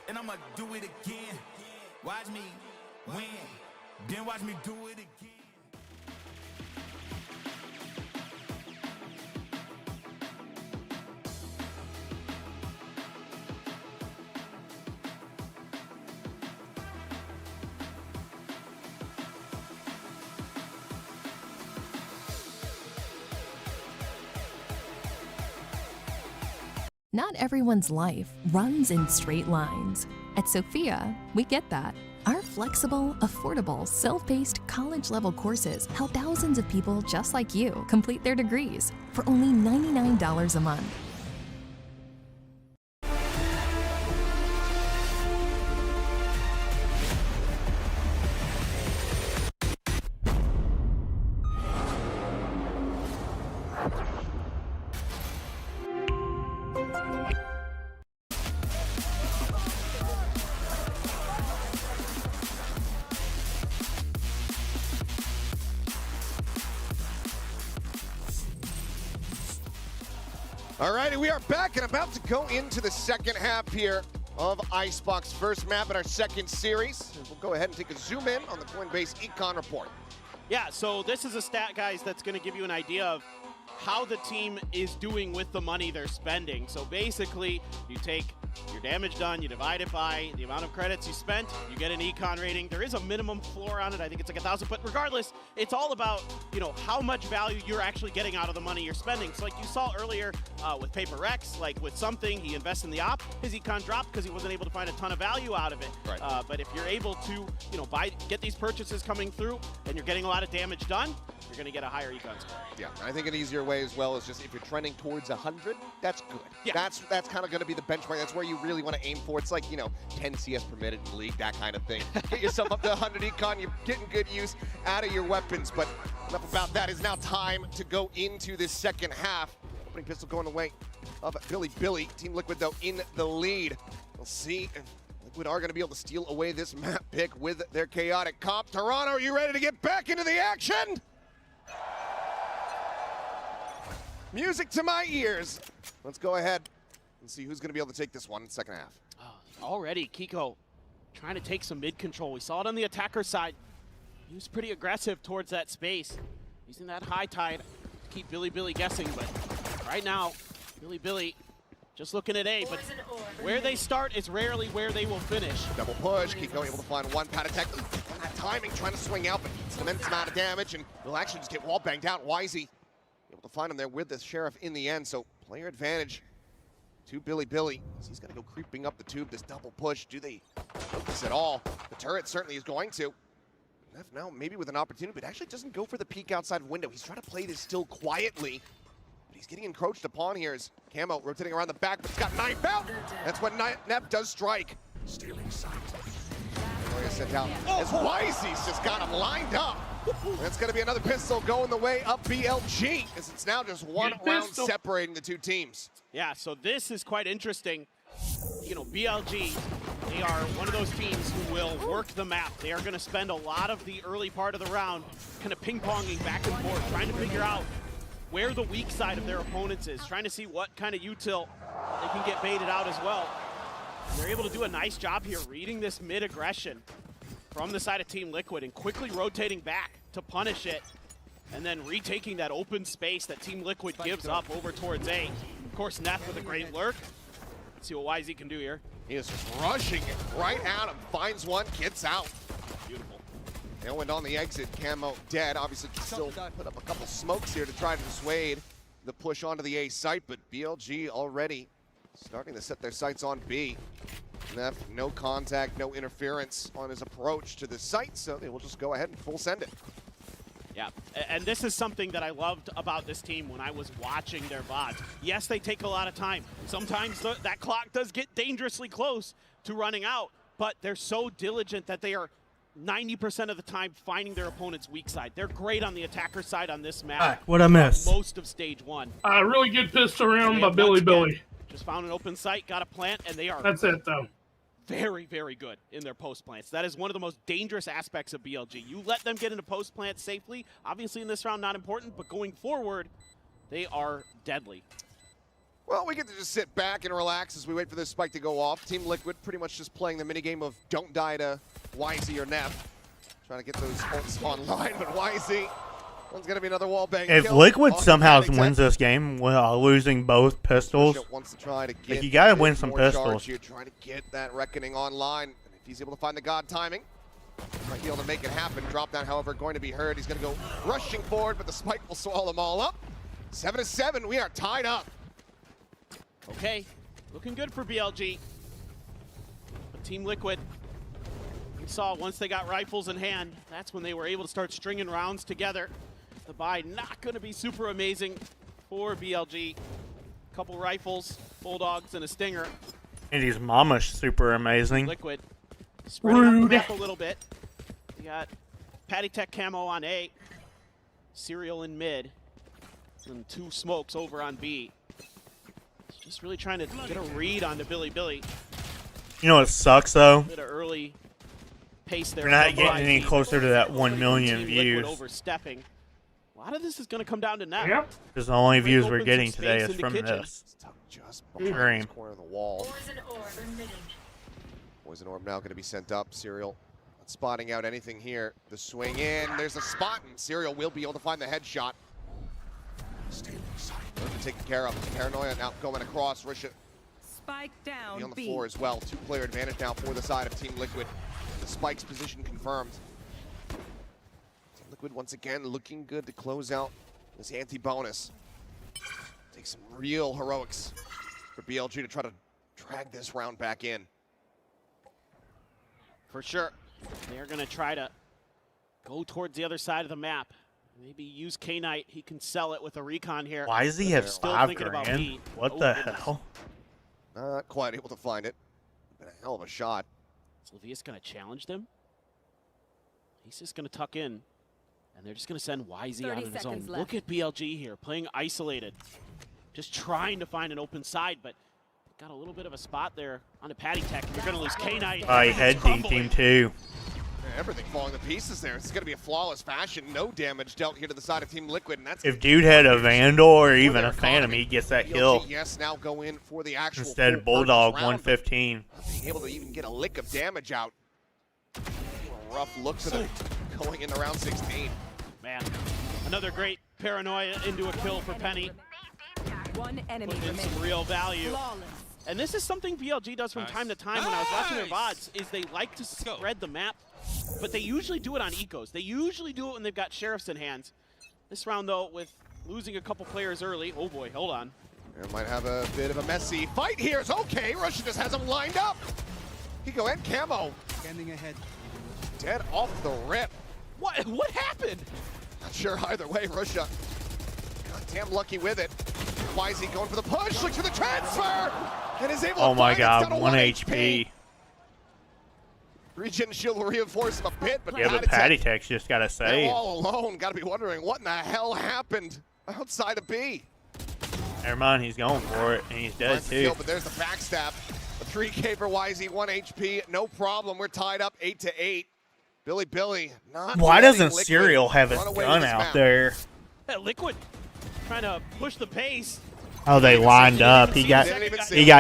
And I'ma do it again. Watch me win. Then watch me do it again. Not everyone's life runs in straight lines. At Sophia, we get that. Our flexible, affordable, self-paced college-level courses help thousands of people just like you complete their degrees for only $99 a month. Alrighty, we are back and about to go into the second half here of Icebox. First map in our second series. We'll go ahead and take a zoom in on the Coinbase Econ report. Yeah, so this is a stat, guys, that's going to give you an idea of how the team is doing with the money they're spending. So basically, you take your damage done, you divide it by the amount of credits you spent, you get an econ rating. There is a minimum floor on it. I think it's like 1,000, but regardless, it's all about, you know, how much value you're actually getting out of the money you're spending. So like you saw earlier with PRX, like with something, he invests in the op, his econ dropped because he wasn't able to find a ton of value out of it. Right. But if you're able to, you know, get these purchases coming through and you're getting a lot of damage done, you're going to get a higher econ score. Yeah, I think an easier way as well is just if you're trending towards 100, that's good. Yeah. That's kind of going to be the benchmark. That's where you really want to aim for. It's like, you know, 10 CS permitted in the league, that kind of thing. Get yourself up to 100 econ, you're getting good use out of your weapons. But enough about that. It's now time to go into this second half. Opening pistol going the way of Bilibili. Team Liquid, though, in the lead. We'll see if Liquid are going to be able to steal away this map pick with their chaotic comp. Toronto, are you ready to get back into the action? Music to my ears. Let's go ahead and see who's going to be able to take this one in the second half. Oh, already, Kiko trying to take some mid control. We saw it on the attacker side. He was pretty aggressive towards that space, using that high tide to keep Bilibili guessing. But right now, Bilibili just looking at A, but where they start is rarely where they will finish. Double push, Kiko able to find one pad attack. That timing, trying to swing out, but it's an immense amount of damage, and will actually just get wall banged out. Wisey able to find him there with the Sheriff in the end, so player advantage to Bilibili. He's going to go creeping up the tube, this double push. Do they focus at all? The turret certainly is going to. Neff now maybe with an opportunity, but actually doesn't go for the peek outside window. He's trying to play this still quietly, but he's getting encroached upon here as Camo rotating around the back, but he's got knife out. That's what Neff does strike. Stealing sight. Set down as Wisey's just got him lined up. That's going to be another pistol going the way of BLG, as it's now just one round separating the two teams. Yeah, so this is quite interesting. You know, BLG, they are one of those teams who will work the map. They are going to spend a lot of the early part of the round kind of ping-ponging back and forth, trying to figure out where the weak side of their opponents is, trying to see what kind of util they can get baited out as well. And they're able to do a nice job here reading this mid-aggression from the side of Team Liquid and quickly rotating back to punish it, and then retaking that open space that Team Liquid gives up over towards A. Of course, Neff with a great lurk. Let's see what YZ can do here. He is just rushing it right at him, finds one, gets out. Beautiful. Tailwind on the exit, Camo dead. Obviously can still put up a couple smokes here to try to dissuade the push onto the A site, but BLG already starting to set their sights on B. Neff, no contact, no interference on his approach to the site, so they will just go ahead and full send it. Yeah, and this is something that I loved about this team when I was watching their VODs. Yes, they take a lot of time. Sometimes that clock does get dangerously close to running out, but they're so diligent that they are 90% of the time finding their opponent's weak side. They're great on the attacker side on this map. What I miss? Most of stage 1. Really good pistol round by Bilibili. Just found an open site, got a plant, and they are That's it, though. very, very good in their post plants. That is one of the most dangerous aspects of BLG. You let them get into post plants safely. Obviously in this round, not important, but going forward, they are deadly. Well, we get to just sit back and relax as we wait for this spike to go off. Team Liquid pretty much just playing the minigame of don't die to YZ or Neff. Trying to get those ults online, but YZ, one's going to be another wall bang. If Liquid somehow wins this game while losing both pistols, wants to try to get like, you got to win some pistols. Here, trying to get that Reckoning online. And if he's able to find the God timing, might be able to make it happen. Drop down, however, going to be heard. He's going to go rushing forward, but the spike will swallow them all up. 7-7, we are tied up. Okay, looking good for BLG. But Team Liquid, we saw once they got rifles in hand, that's when they were able to start stringing rounds together. The buy not going to be super amazing for BLG. Couple rifles, Bulldogs, and a Stinger. And his mama's super amazing. Liquid spreading out the map a little bit. We got Patty Tech camo on A, Serial in mid, and 2 smokes over on B. Just really trying to get a read on the Bilibili. You know what sucks though? Bit of early pace there. You're not getting any closer to that 1 million views. Overstepping. A lot of this is going to come down to net. Yep. Because the only views we're getting today is from this stream. Corner of the wall. Poison Orb now going to be sent up. Serial not spotting out anything here. The swing in. There's a spot, and Serial will be able to find the headshot. Stay inside. Taken care of. Paranoia now going across. Risha Spike down. on the floor as well. 2-player advantage now for the side of Team Liquid. The Spike's position confirmed. Team Liquid once again looking good to close out this anti-bonus. Take some real heroics for BLG to try to drag this round back in. For sure. They're going to try to go towards the other side of the map. Maybe use K-Knight. He can sell it with a recon here. Why does he have 5 grand? What the hell? Not quite able to find it. Been a hell of a shot. Is Levius going to challenge them? He's just going to tuck in. And they're just going to send YZ out of his own. Look at BLG here, playing isolated. Just trying to find an open side, but got a little bit of a spot there on a Patty Tech. You're going to lose K-Knight. I head D team too. Everything falling to pieces there. It's going to be a flawless fashion. No damage dealt here to the side of Team Liquid, and that's if dude had a Vandal or even a Phantom, he gets that kill. Yes, now go in for the actual instead Bulldog 115. Being able to even get a lick of damage out. A rough look to them going into round 16. Man, another great Paranoia into a kill for Penny. One enemy Putting in some real value. And this is something BLG does from time to time when I was watching their VODs, is they like to spread the map, but they usually do it on ecos. They usually do it when they've got sheriffs in hands. This round, though, with losing a couple players early, oh boy, hold on. They might have a bit of a messy fight here. It's okay. Russia just has him lined up. Hiko and Camo. Standing ahead. Dead off the rip. What happened? Not sure either way. Russia goddamn lucky with it. YZ going for the push, looks for the transfer, and is able to oh my find god, 1 HP. Regen shield will reinforce him a bit, but yeah, but Patty Tech's just gotta say. All alone, gotta be wondering what in the hell happened outside of B. Never mind, he's going for it, and he's dead too. Kill, but there's the backstab. A 3K for YZ, 1 HP, no problem. We're tied up 8-8. Bilibili, not. Why doesn't Serial have his gun out there? That Liquid trying to push the pace. Oh, they lined up. He got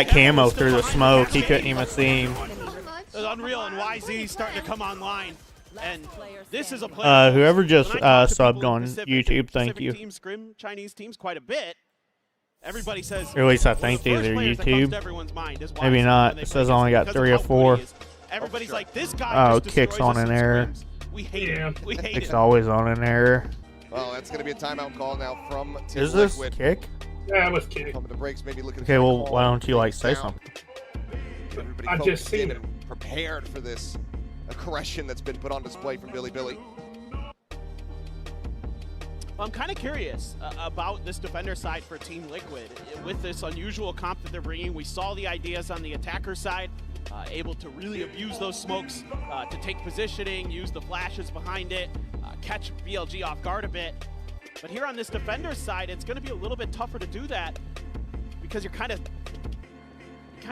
camo through the smoke. He couldn't even see him. It was unreal, and YZ starting to come online. And this is a player. Whoever just subbed on YouTube, thank you. Team scrim Chinese teams quite a bit. Everybody says. Or at least I think these are YouTube. Maybe not. It says I only got 3 or 4. Everybody's like, this guy. Oh, Kick's on an error. We hate it. We hate Kick's it. always on an error. Well, that's going to be a timeout call now from Team Is this Liquid. Kick? Yeah, it was Kick. Coming to breaks, maybe looking. Okay, well, why don't you like say something? I just seen it. Prepared for this aggression that's been put on display from Bilibili. I'm kind of curious about this defender side for Team Liquid. With this unusual comp that they're bringing, we saw the ideas on the attacker side, able to really abuse those smokes to take positioning, use the flashes behind it, catch BLG off guard a bit. But here on this defender side, it's going to be a little bit tougher to do that because you kind of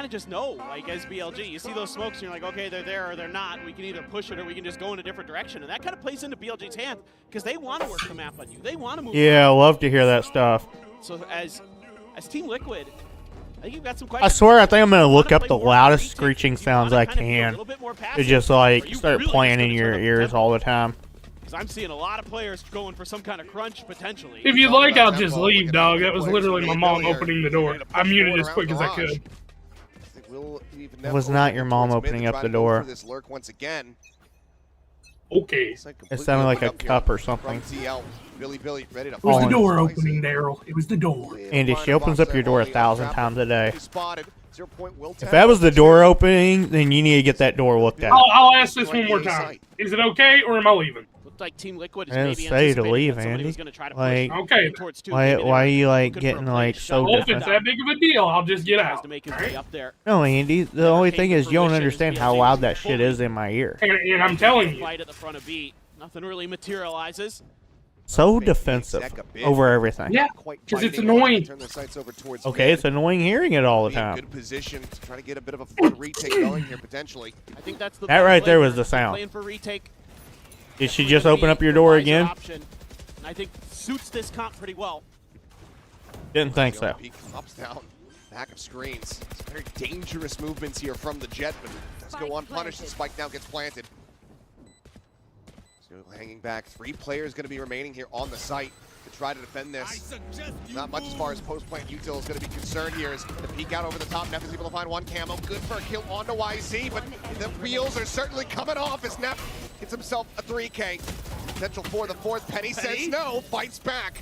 just know, like as BLG, you see those smokes and you're like, okay, they're there or they're not. We can either push it or we can just go in a different direction. And that kind of plays into BLG's hand because they want to work the map on you. They want to move. Yeah, I love to hear that stuff. So as Team Liquid, I think you've got some I questions. swear, I think I'm gonna look up the loudest screeching sounds I can to just like start playing in your ears all the time. Because I'm seeing a lot of players going for some kind of crunch potentially. If you'd like, I'll just leave, dog. That was literally my mom opening the door. I muted as quick as I could. It was not your mom opening up the door. This lurk once again. Okay. It sounded like a cup or something. Bilibili ready to It was the door opening, Daryl. It was the door. Andy, she opens up your door 1,000 times a day. Spotted. If that was the door opening, then you need to get that door looked at. I'll ask this one more time. Is it okay, or am I leaving? Looked like Team Liquid is I didn't maybe say to anticipating leave, that somebody Andy. was gonna try to Like, push Okay. towards two. why are you like getting like so Well, if it's different? that big of a deal, I'll just get out. To make his way up there. No, Andy. The only thing is you don't understand how loud that shit is in my ear. And I'm telling you. Fight at the front of B. Nothing really materializes. So defensive over everything. Yeah, because it's annoying. Okay, it's annoying hearing it all the time. Good position to try to get a bit of a fun retake going here potentially. I think that's the That right there was the sound. Playing for retake. Did she just open up your door again? Option, and I think suits this comp pretty well. Didn't think so. Peek ups down, back of screens. It's very dangerous movements here from the Jet, but does go unpunished. The spike now gets planted. So hanging back, 3 players going to be remaining here on the site to try to defend this. Not much as far as post-plant util is going to be concerned here as the peek out over the top. Neff is able to find one camo. Good for a kill onto YZ, but the wheels are certainly coming off as Neff gets himself a 3K. Potential for the 4th. Penny says no, fights back.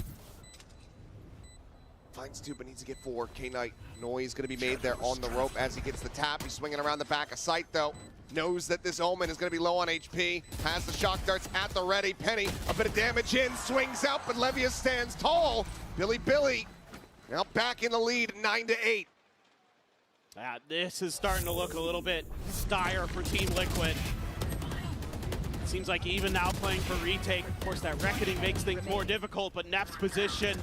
Finds 2, but needs to get 4. K-Knight noise going to be made there on the rope as he gets the tap. He's swinging around the back of sight though. Knows that this Omen is going to be low on HP. Has the shock darts at the ready. Penny, a bit of damage in, swings out, but Levius stands tall. Bilibili now back in the lead, 9-8. This is starting to look a little bit dire for Team Liquid. Seems like even now playing for retake. Of course, that reckoning makes things more difficult, but Neff's position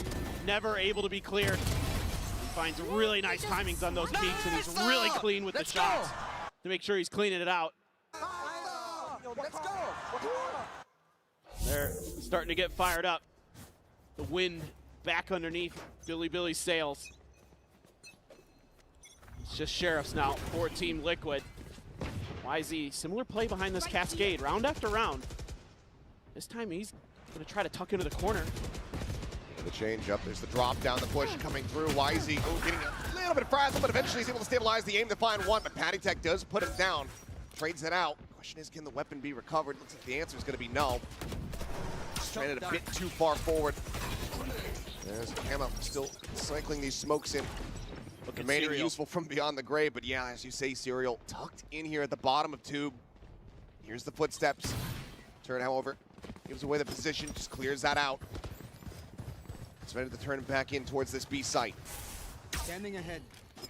never able to be cleared. He finds really nice timings on those peaks, and he's really clean with the shots to make sure he's cleaning it out. They're starting to get fired up. The wind back underneath Bilibili's sails. It's just Sheriffs now for Team Liquid. YZ, similar play behind this cascade, round after round. This time he's going to try to tuck into the corner. The change up, there's the drop down the push coming through. YZ getting a little bit frazzled, but eventually he's able to stabilize the aim to find one, but Patty Tech does put it down. Trades it out. Question is, can the weapon be recovered? Looks like the answer is going to be no. Stranded a bit too far forward. There's Camo still cycling these smokes in. Remaining useful from beyond the grave, but yeah, as you say, Serial tucked in here at the bottom of Tube. Here's the footsteps. Turn, however, gives away the position, just clears that out. It's ready to turn back in towards this B site. Standing ahead.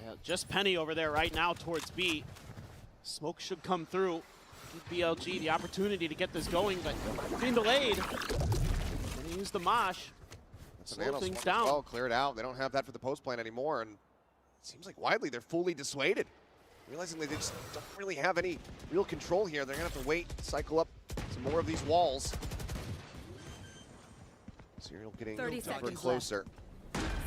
Yeah, just Penny over there right now towards B. Smoke should come through. Give BLG the opportunity to get this going, but being delayed. Gonna use the mosh. Slow things down. Well, cleared out. They don't have that for the post plan anymore, and it seems like widely they're fully dissuaded. Realizing they just don't really have any real control here. They're gonna have to wait, cycle up some more of these walls. Serial getting ever closer.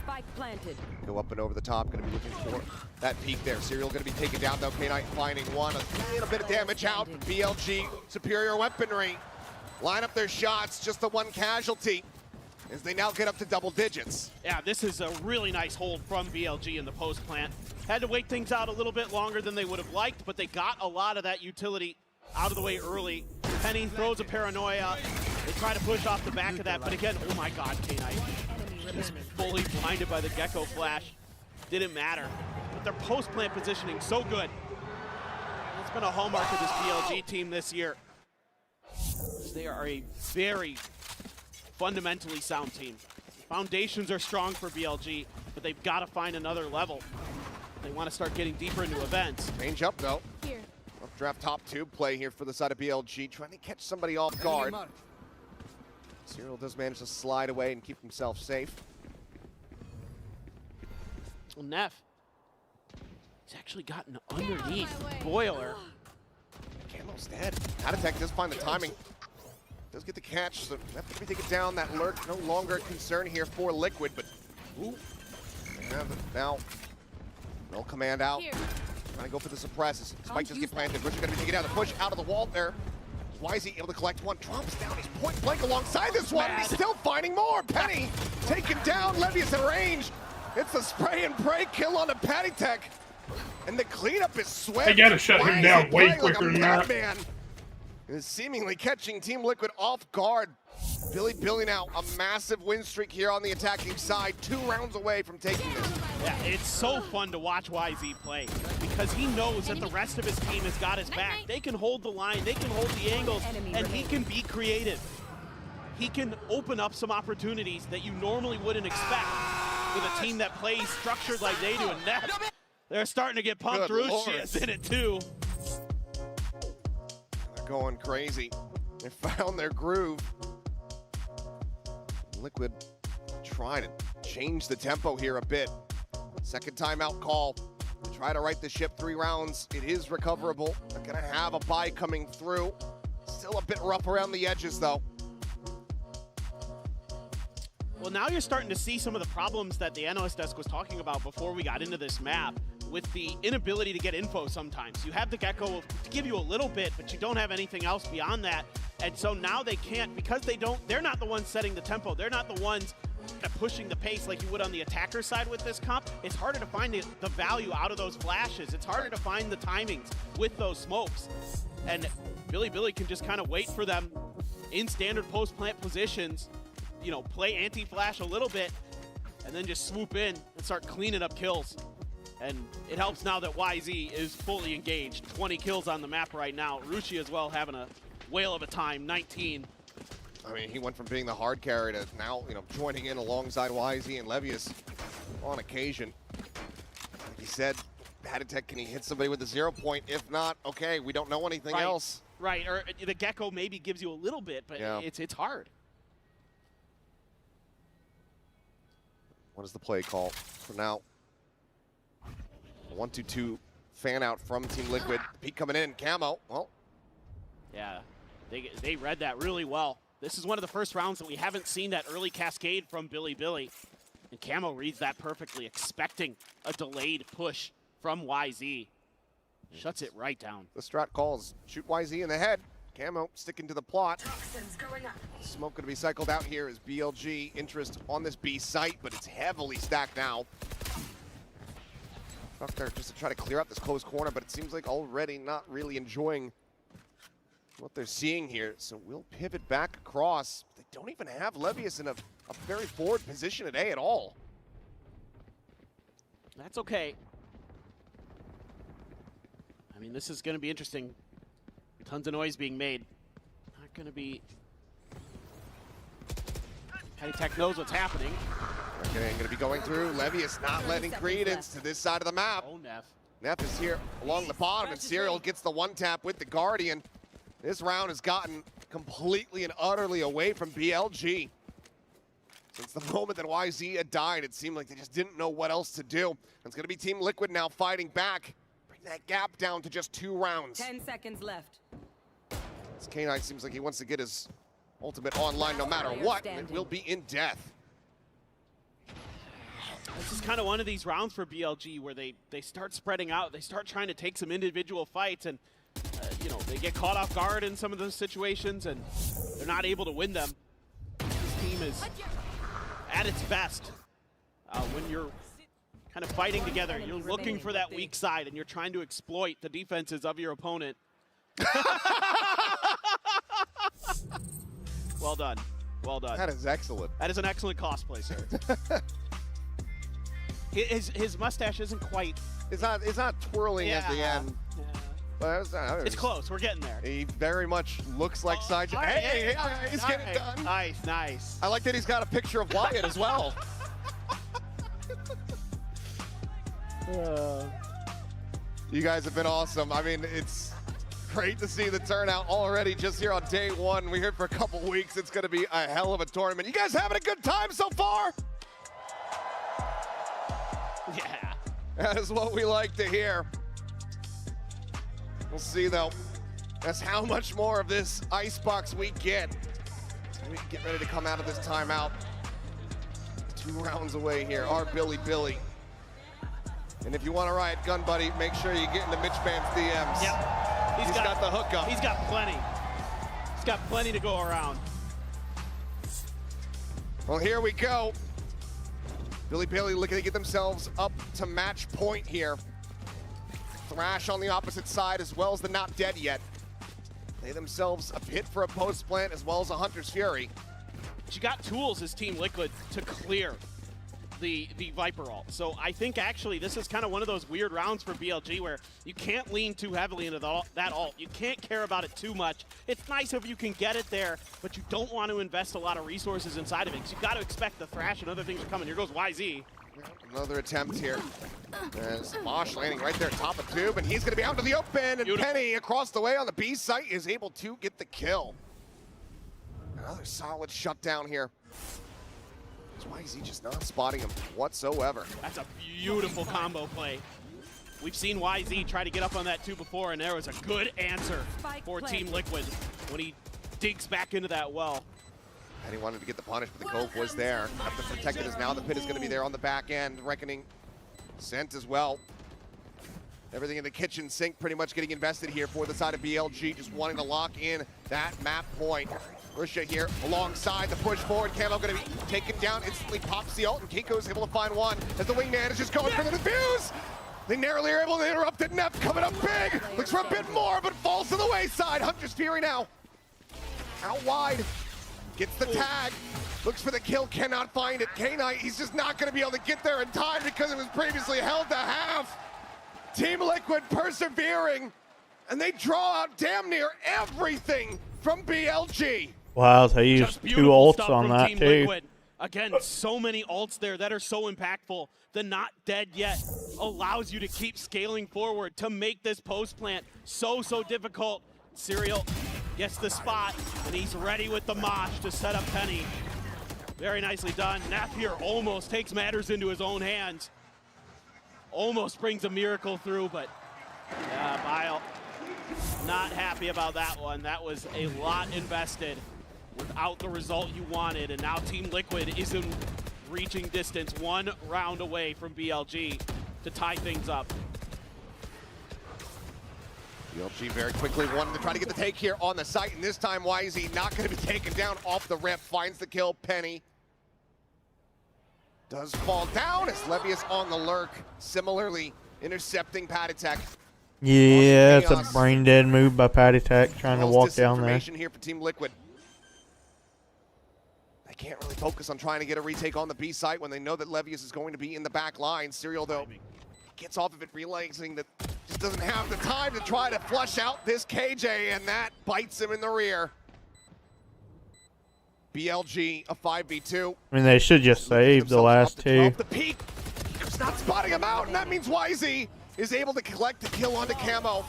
Spike planted. Go up and over the top, gonna be looking for that peak there. Serial gonna be taken down though. K-Knight finding one, a little bit of damage out. BLG, superior weaponry. Line up their shots, just the one casualty as they now get up to double digits. Yeah, this is a really nice hold from BLG in the post plant. Had to wait things out a little bit longer than they would have liked, but they got a lot of that utility out of the way early. Penny throws a paranoia. They try to push off the back of that, but again, oh my god, K-Knight. Just fully blinded by the Gecko flash. Didn't matter. But their post plant positioning so good. It's been a hallmark of this BLG team this year. They are a very fundamentally sound team. Foundations are strong for BLG, but they've got to find another level. They want to start getting deeper into events. Range up though. Draft top 2 play here for the side of BLG, trying to catch somebody off guard. Serial does manage to slide away and keep himself safe. Well, Neff, he's actually gotten underneath Boiler. Camo's dead. Attack does find the timing. Does get the catch, so Neff can take it down. That lurk no longer a concern here for Liquid, but ooh. Now, no command out. Trying to go for the suppresses. Spike does get planted. Butcher gonna be taking down the push out of the wall there. YZ able to collect one. Drops down. He's point blank alongside this one. He's still finding more. Penny taken down. Levius in range. It's a spray and pray kill on the Patty Tech. And the cleanup is swift. They gotta shut him down way quicker than that. Man is seemingly catching Team Liquid off guard. Bilibili now a massive win streak here on the attacking side. 2 rounds away from taking this. Yeah, it's so fun to watch YZ play because he knows that the rest of his team has got his back. They can hold the line, they can hold the angles, and he can be creative. He can open up some opportunities that you normally wouldn't expect with a team that plays structured like they do. And Neff, they're starting to get pumped. Ruchia's in it too. They're going crazy. They found their groove. Liquid try to change the tempo here a bit. Second timeout call. Try to right the ship 3 rounds. It is recoverable. They're gonna have a bye coming through. Still a bit rough around the edges though. Well, now you're starting to see some of the problems that the analyst desk was talking about before we got into this map with the inability to get info sometimes. You have the Gecko to give you a little bit, but you don't have anything else beyond that. And so now they can't, because they're not the ones setting the tempo. They're not the ones pushing the pace like you would on the attacker side with this comp. It's harder to find the value out of those flashes. It's harder to find the timings with those smokes. And Bilibili can just kind of wait for them in standard post-plant positions, you know, play anti-flash a little bit, and then just swoop in and start cleaning up kills. And it helps now that YZ is fully engaged. 20 kills on the map right now. Ruchi as well having a whale of a time, 19. I mean, he went from being the hard carry to now, you know, joining in alongside YZ and Levius on occasion. Like he said, Haditech, can he hit somebody with a 0 point? If not, okay, we don't know anything else. Right, or the Gecko maybe gives you a little bit, but yeah, it's hard. What is the play call for now? 1-2-2 fan out from Team Liquid. Peak coming in, Camo. Well, yeah, they read that really well. This is one of the first rounds that we haven't seen that early cascade from Bilibili. And Camo reads that perfectly, expecting a delayed push from YZ. Shuts it right down. The strat calls, shoot YZ in the head. Camo sticking to the plot. Smoke going to be cycled out here as BLG interest on this B site, but it's heavily stacked now. Up there just to try to clear out this close corner, but it seems like already not really enjoying what they're seeing here. So we'll pivot back across. They don't even have Levius in a very forward position at A at all. That's okay. I mean, this is going to be interesting. Tons of noise being made. Not going to be... Haditech knows what's happening. Okay, going to be going through. Levius not lending credence to this side of the map. Oh, Neff. Neff is here along the bottom, and Serial gets the one tap with the Guardian. This round has gotten completely and utterly away from BLG. Since the moment that YZ had died, it seemed like they just didn't know what else to do. It's going to be Team Liquid now fighting back. Bring that gap down to just 2 rounds. 10 seconds left. This K9 seems like he wants to get his ultimate online no matter what, and it will be in death. This is kind of one of these rounds for BLG where they start spreading out. They start trying to take some individual fights, and you know, they get caught off guard in some of those situations, and they're not able to win them. This team is at its best when you're kind of fighting together. You're looking for that weak side, and you're trying to exploit the defenses of your opponent. Well done. Well done. That is excellent. That is an excellent cosplay, sir. His mustache isn't quite... It's not twirling at the end. Yeah. It's close. We're getting there. He very much looks like side. Hey, he's getting it done. Nice, nice. I like that he's got a picture of Wyatt as well. You guys have been awesome. I mean, it's great to see the turnout already just here on day one. We're here for a couple weeks. It's going to be a hell of a tournament. You guys having a good time so far? Yeah. That is what we like to hear. We'll see, though. That's how much more of this icebox we get. We get ready to come out of this timeout. 2 rounds away here. Our Bilibili. And if you want to ride Gun Buddy, make sure you get into Mitch Band's DMs. Yep. He's got the hookup. He's got plenty. He's got plenty to go around. Well, here we go. Bilibili looking to get themselves up to match point here. Thrash on the opposite side as well as the Not Dead Yet. They themselves a pit for a post plant as well as a Hunter's Fury. She got tools as Team Liquid to clear the Viper ult. So I think actually this is kind of one of those weird rounds for BLG where you can't lean too heavily into that ult. You can't care about it too much. It's nice if you can get it there, but you don't want to invest a lot of resources inside of it because you've got to expect the Thrash and other things are coming. Here goes YZ. Another attempt here. As Mosh landing right there top of tube, and he's going to be out to the open, and Penny across the way on the B site is able to get the kill. Another solid shutdown here. Why is he just not spotting him whatsoever? That's a beautiful combo play. We've seen YZ try to get up on that too before, and there was a good answer for Team Liquid when he digs back into that well. And he wanted to get the punish, but the Cove was there. Have to protect it as now the pit is going to be there on the back end. Reckoning sent as well. Everything in the kitchen sink pretty much getting invested here for the side of BLG, just wanting to lock in that map point. Risha here alongside the push forward. Camo going to be taken down, instantly pops the ult, and Kiko's able to find one as the wingman is just going for the defuse. They narrowly are able to interrupt it. Neff coming up big. Looks for a bit more, but falls to the wayside. Hunter's Fury now out wide. Gets the tag. Looks for the kill, cannot find it. K-Knight, he's just not going to be able to get there in time because it was previously held to half. Team Liquid persevering, and they draw out damn near everything from BLG. Wow, they used 2 ults on that too. Liquid. Again, so many ults there that are so impactful. The Not Dead Yet allows you to keep scaling forward to make this post plant so difficult. Serial gets the spot, and he's ready with the mosh to set up Penny. Very nicely done. Napier almost takes matters into his own hands. Almost brings a miracle through, but yeah, Bile not happy about that one. That was a lot invested without the result you wanted, and now Team Liquid is in reaching distance, 1 round away from BLG to tie things up. BLG very quickly wanted to try to get the take here on the site, and this time YZ not going to be taken down off the rip. Finds the kill. Penny does fall down as Levius on the lurk, similarly intercepting Patitech. Yeah, it's a brain dead move by Patitech trying to walk down there. Here for Team Liquid. They can't really focus on trying to get a retake on the B site when they know that Levius is going to be in the back line. Serial, though, gets off of it, realizing that just doesn't have the time to try to flush out this KJ, and that bites him in the rear. BLG, a 5v2. I mean, they should just save the last 2. The peak, not spotting him out, and that means YZ is able to collect the kill onto Camo.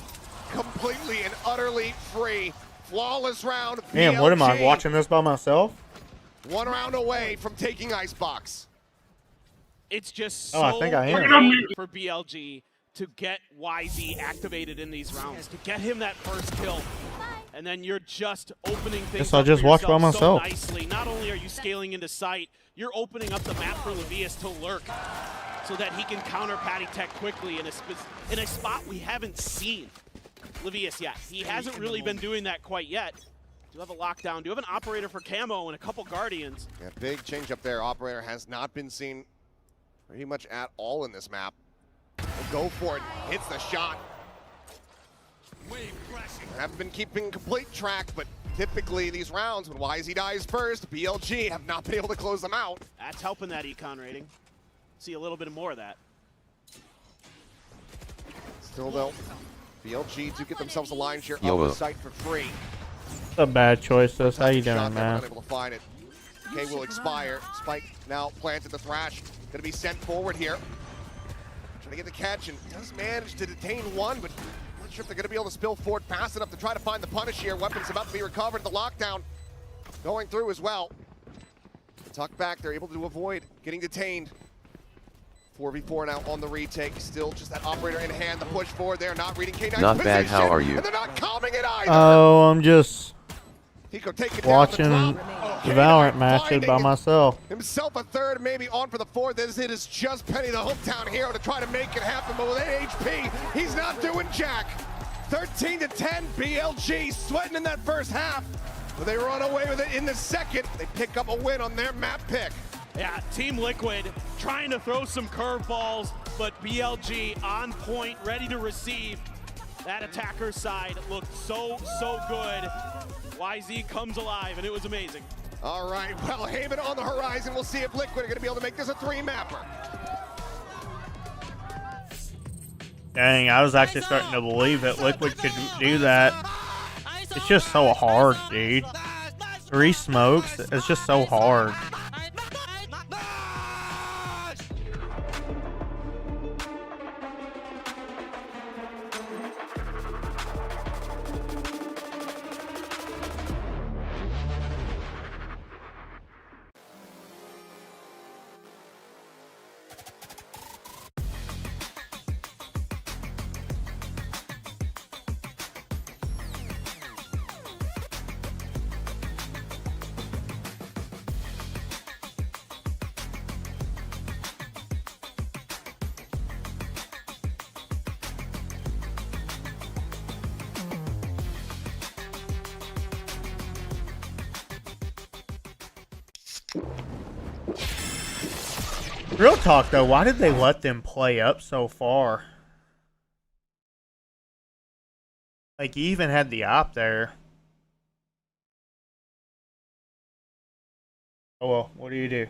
Completely and utterly free. Flawless round. Damn, BLG, what am I, watching this by myself? 1 round away from taking Icebox. It's just so I think I am. hard for BLG to get YZ activated in these rounds, to get him that first kill. And then you're just opening things Guess I'll up just for watch by yourself myself. so nicely. Not only are you scaling into sight, you're opening up the map for Levius to lurk so that he can counter Patitech quickly in a spot we haven't seen Levius yet. He hasn't really been doing that quite yet. Do you have a lockdown? Do you have an operator for Camo and a couple Guardians? Yeah, big change up there. Operator has not been seen pretty much at all in this map. We'll go for it. Hits the shot. Have been keeping complete track, but typically these rounds, when YZ dies first, BLG have not been able to close them out. That's helping that econ rating. See a little bit more of that. Still though, BLG do get themselves a line share Yo, of the site for free. It's a bad choice, this. How you doing, Shot there, man? unable to find it. K will expire. Spike now planted the Thrash. Gonna be sent forward here. Trying to get the catch and does manage to detain one, but not sure if they're gonna be able to spill forward fast enough to try to find the punish here. Weapons about to be recovered. The lockdown going through as well. Tuck back, they're able to avoid getting detained. 4v4 now on the retake. Still just that operator in hand. The push forward there, not reading K9's Not position. bad, how are you? And they're not calming it either. Oh, I'm just Hiko taking watching down the Valorant matches by myself. Himself a third, maybe on for the fourth, as it is just Penny, the hometown hero, to try to make it happen. But with 8 HP, he's not doing jack. 13-10, BLG sweating in that first half. But they run away with it in the second. They pick up a win on their map pick. Yeah, Team Liquid trying to throw some curveballs, but BLG on point, ready to receive. That attacker side looked so good. YZ comes alive, and it was amazing. All right, well, Haven on the horizon. We'll see if Liquid are going to be able to make this a 3-mapper. Dang, I was actually starting to believe that Liquid could do that. It's just so hard, dude. 3 smokes, it's just so hard. Real talk though, why did they let them play up so far? Like, you even had the op there. Oh well, what do you do?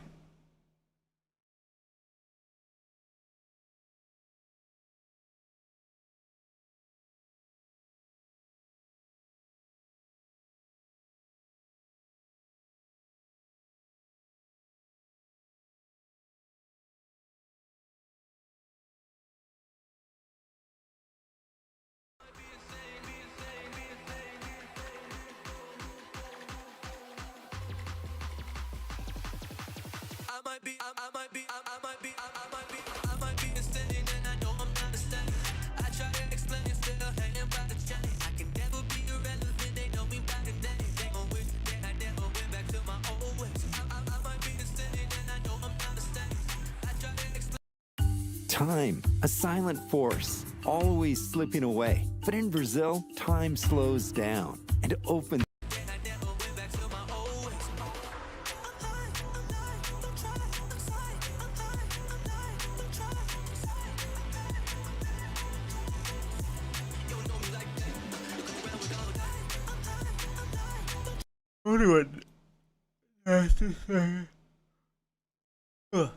Time, a silent force, always slipping away. But in Brazil, time slows down and opens. What do it have to say? Ugh.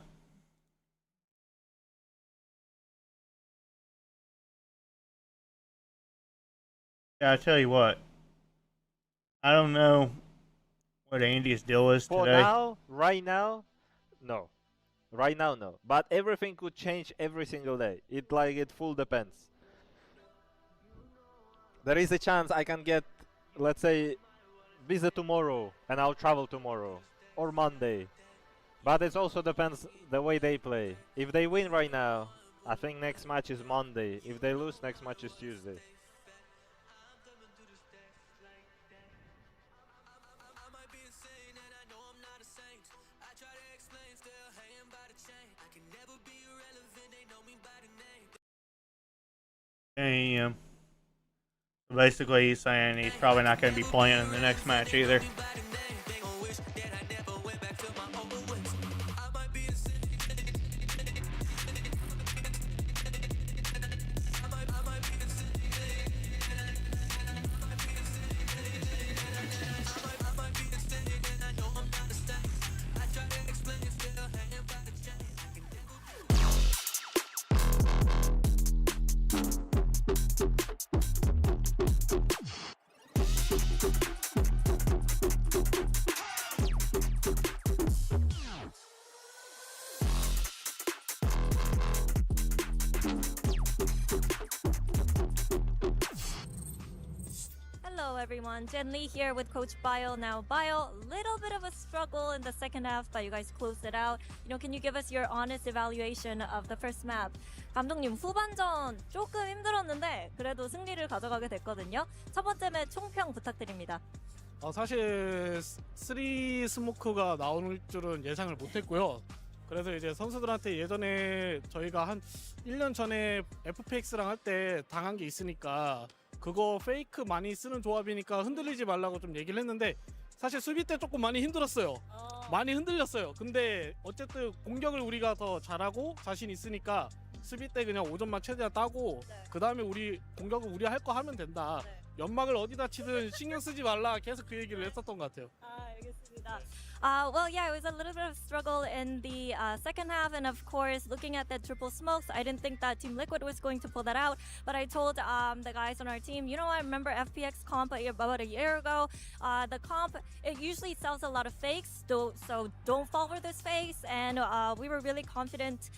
Yeah, I tell you what. I don't know what Andy's deal is For today. now, right now, no. Right now, no. But everything could change every single day. It full depends. There is a chance I can get, let's say, visa tomorrow and I'll travel tomorrow or Monday. But it also depends the way they play. If they win right now, I think next match is Monday. If they lose, next match is Tuesday. Damn. Basically, he's saying he's probably not going to be playing in the next match either. everyone. Jen Lee here with Coach Bio. Now, Bio, little bit of a struggle in the second half, but you guys closed it out. Can you give us your honest evaluation of the first map? 감독님, 후반전 조금 힘들었는데 그래도 승리를 가져가게 됐거든요. 첫 번째 맵 총평 부탁드립니다. 사실 3 스모크가 나올 줄은 예상을 못했고요. 그래서 이제 선수들한테 예전에 저희가 한 1년 전에 FPX랑 할 때 당한 게 있으니까 그거 페이크 많이 쓰는 조합이니까 흔들리지 말라고 좀 얘기를 했는데 사실 수비 때 조금 많이 힘들었어요. 많이 흔들렸어요. 근데 어쨌든 공격을 우리가 더 잘하고 자신 있으니까 수비 때 그냥 5점만 최대한 따고 그 다음에 우리 공격은 우리 할 거 하면 된다. 연막을 어디다 치든 신경 쓰지 말라 계속 그 얘기를 했었던 것 같아요. 알겠습니다. Well, yeah, it was a little bit of struggle in the second half, and of course, looking at the triple smokes, I didn't think that Team Liquid was going to pull that out, but I told the guys on our team, I remember FPX comp about a year ago, the comp, it usually sells a lot of fakes, so don't fall for this fakes, and we were really confident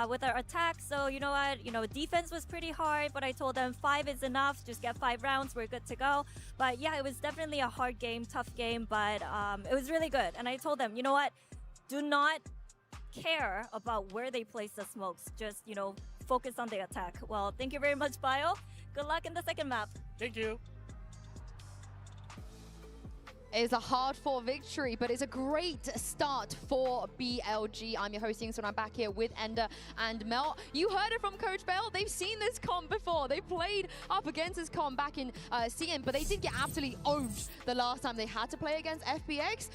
with our attack, so you know what, defense was pretty hard, but I told them 5 is enough, just get 5 rounds, we're good to go, but yeah, it was definitely a hard game, tough game, but it was really good, and I told them, you know what, do not care about where they place the smokes, just, focus on the attack. Well, thank you very much, Bio. Good luck in the second map. Thank you. It's a hard-fought victory, but it's a great start for BLG. I'm your host, so I'm back here with Ender and Mel. You heard it from Coach Bell. They've seen this comp before. They played up against this comp back in CM, but they did get absolutely owned the last time they had to play against FPX.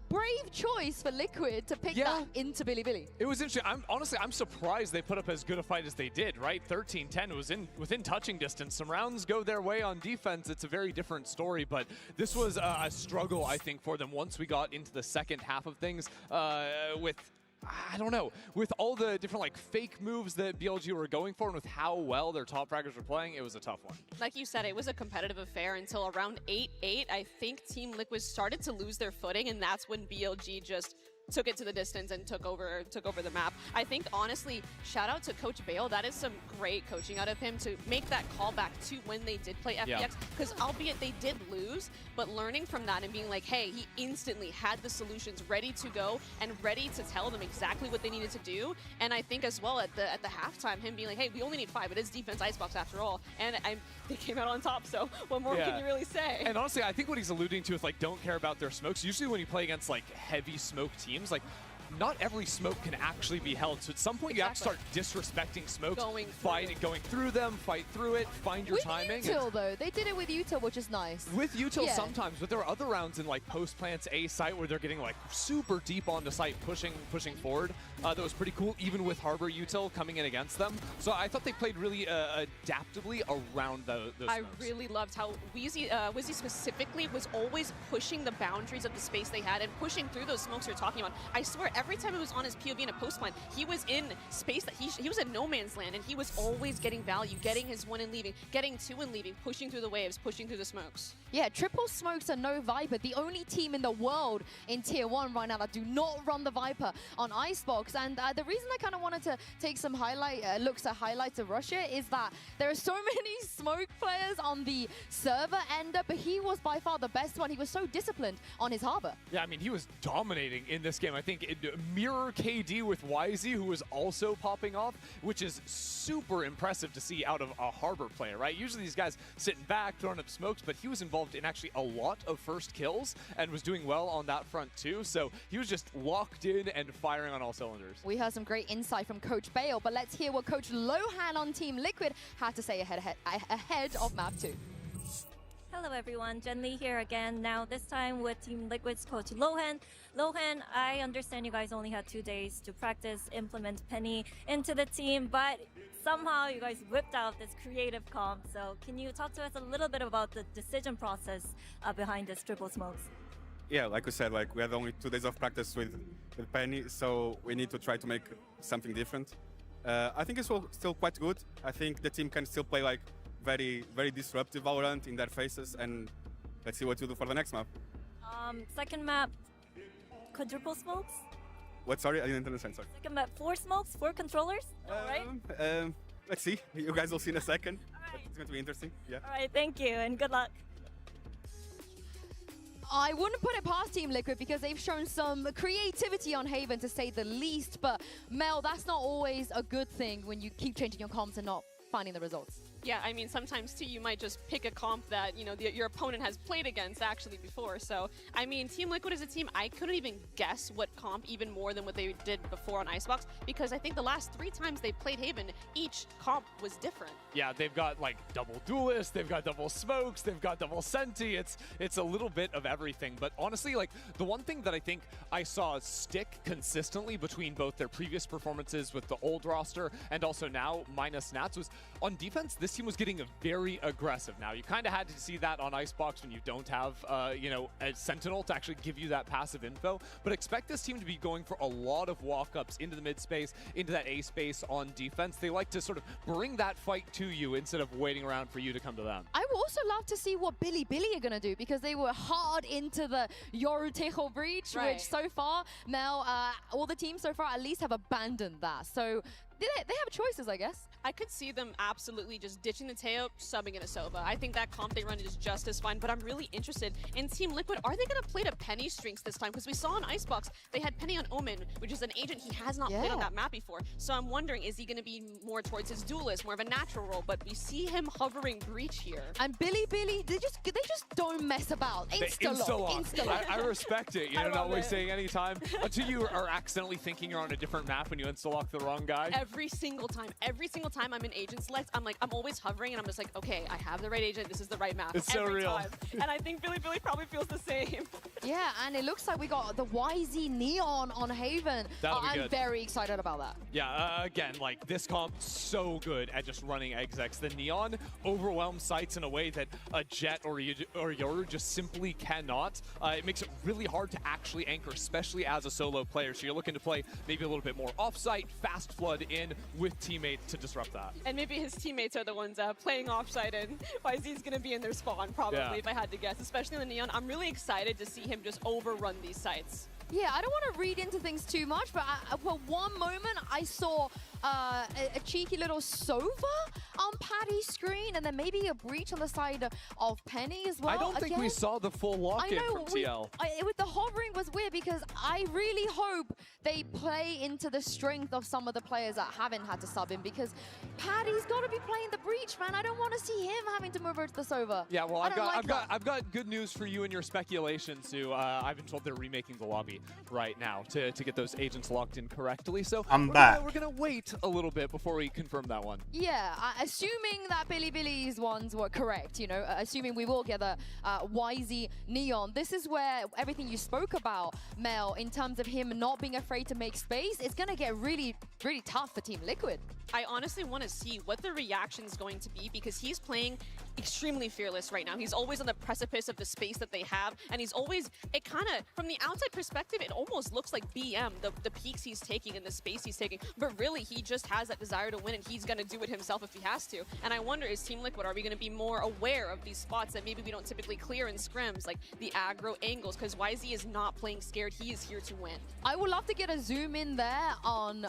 Brave choice for Liquid to pick that into Bilibili. It was interesting. I'm surprised they put up as good a fight as they did, right? 13-10 was within touching distance. Some rounds go their way on defense. It's a very different story, but this was a struggle, I think, for them once we got into the second half of things with, I don't know, with all the different fake moves that BLG were going for and with how well their top fraggers were playing, it was a tough one. Like you said, it was a competitive affair until around 8-8. I think Team Liquid started to lose their footing, and that's when BLG just took it to the distance and took over the map. I think, honestly, shout out to Coach Bale. That is some great coaching out of him to make that callback to when they did play FPX. Because albeit they did lose, but learning from that and being like, hey, he instantly had the solutions ready to go and ready to tell them exactly what they needed to do. And I think as well at the halftime, him being like, hey, we only need 5. It is defense icebox after all. And they came out on top, so what more can you really say? And honestly, I think what he's alluding to is don't care about their smokes. Usually when you play against heavy smoke teams, not every smoke can actually be held. So at some point you have to start disrespecting smokes, going through them, fight through it, find your timing. With Util though, they did it with Util, which is nice. With Util sometimes, but there are other rounds in post plants A site where they're getting super deep onto site, pushing forward. That was pretty cool, even with Harbor Util coming in against them. So I thought they played really adaptively around those I smokes. really loved how Wheezy specifically was always pushing the boundaries of the space they had and pushing through those smokes you're talking about. I swear, every time it was on his POV in a post plan, he was in space that he was in no man's land, and he was always getting value, getting his 1 and leaving, getting 2 and leaving, pushing through the waves, pushing through the smokes. Yeah, triple smokes are no Viper. The only team in the world in Tier 1 right now that do not run the Viper on Icebox. And the reason I kind of wanted to take some looks at highlights of Russia is that there are so many smoke players on the server Ender, but he was by far the best one. He was so disciplined on his Harbor. Yeah, I mean, he was dominating in this game. I think mirror KD with YZ, who was also popping off, which is super impressive to see out of a Harbor player, right? Usually these guys sitting back, throwing up smokes, but he was involved in actually a lot of first kills and was doing well on that front too. So he was just locked in and firing on all cylinders. We heard some great insight from Coach Bale, but let's hear what Coach Lohan on Team Liquid had to say ahead of Map 2. Hello everyone, Jen Lee here again. Now this time with Team Liquid's coach Lohan. Lohan, I understand you guys only had 2 days to practice, implement Penny into the team, but somehow you guys whipped out this creative comp. So can you talk to us a little bit about the decision process behind this triple smokes? Yeah, like we said, we had only 2 days of practice with Penny, so we need to try to make something different. I think it's still quite good. I think the team can still play very, very disruptive Valorant in their faces, and let's see what to do for the next map. Second map, quadruple smokes? What? Sorry, I didn't understand. Sorry. Second map, 4 smokes, 4 controllers? Right? Let's see. You guys will see in a second. Right. It's going to be interesting. Yeah. All right, thank you, and good luck. I wouldn't put it past Team Liquid because they've shown some creativity on Haven, to say the least. But Mel, that's not always a good thing when you keep changing your comps and not finding the results. Yeah, I mean, sometimes too, you might just pick a comp that, you know, your opponent has played against actually before. So, I mean, Team Liquid as a team, I couldn't even guess what comp even more than what they did before on Icebox, because I think the last 3 times they played Haven, each comp was different. Yeah, they've got like double duelist, they've got double smokes, they've got double senti. It's a little bit of everything. But honestly, like the one thing that I think I saw stick consistently between both their previous performances with the old roster and also now minus Nats was on defense. This team was getting very aggressive. Now you kind of had to see that on Icebox when you don't have you know, a Sentinel to actually give you that passive info. But expect this team to be going for a lot of walk-ups into the mid space, into that A space on defense. They like to sort of bring that fight to you instead of waiting around for you to come to them. I would also love to see what Bilibili are going to do, because they were hard into the Yoru-Tejo breach, which so far, Mel, all the teams so far at least have abandoned that. So they have choices, I guess. I could see them absolutely just ditching the Teo, subbing in a Sova. I think that comp they run is just as fine, but I'm really interested in Team Liquid. Are they going to play to Penny strings this time? Because we saw on Icebox, they had Penny on Omen, which is an agent he has not played on that map before. So I'm wondering, is he going to be more towards his duelist, more of a natural role? But we see him hovering breach here. And Bilibili, they just don't mess about. Insta-lock. I respect it. You know, not wasting any time until you are accidentally thinking you're on a different map and you insta-lock the wrong guy. Every single time I'm in agent select, I'm always hovering and I'm just like, okay, I have the right agent, this is the right map. It's so real. Time. And I think Bilibili probably feels the same. Yeah, and it looks like we got the YZ Neon on Haven. I'm very excited about that. Yeah, again, like this comp so good at just running execs. The Neon overwhelms sites in a way that a Jet or Yoru just simply cannot. It makes it really hard to actually anchor, especially as a solo player. So you're looking to play maybe a little bit more off-site, fast flood in with teammates to disrupt that. And maybe his teammates are the ones playing offside, and YZ's going to be in their spawn probably, if I had to guess. Especially in the Neon, I'm really excited to see him just overrun these sites. Yeah, I don't want to read into things too much, but for one moment I saw a cheeky little Sova on Patty's screen, and then maybe a breach on the side of Penny as well. I don't think we saw the full lock-in from TL. With the hovering was weird, because I really hope they play into the strength of some of the players that haven't had to sub in, because Patty's got to be playing the breach, man. I don't want to see him having to move over to the Sova. Yeah, well, I've got good news for you and your speculations, Sue. I've been told they're remaking the lobby right now to get those agents locked in correctly. So I'm back. We're gonna wait a little bit before we confirm that one. Yeah, assuming that Bilibili's ones were correct, you know, assuming we will get the YZ Neon. This is where everything you spoke about, Mel, in terms of him not being afraid to make space, it's gonna get really, really tough for Team Liquid. I honestly want to see what the reaction is going to be, because he's playing extremely fearless right now. He's always on the precipice of the space that they have, and he's always, it kind of, from the outside perspective, it almost looks like BM, the peaks he's taking and the space he's taking, but really he just has that desire to win, and he's going to do it himself if he has to. And I wonder, is Team Liquid, are we going to be more aware of these spots that maybe we don't typically clear in scrims, like the aggro angles, because YZ is not playing scared, he is here to win. I would love to get a zoom in there on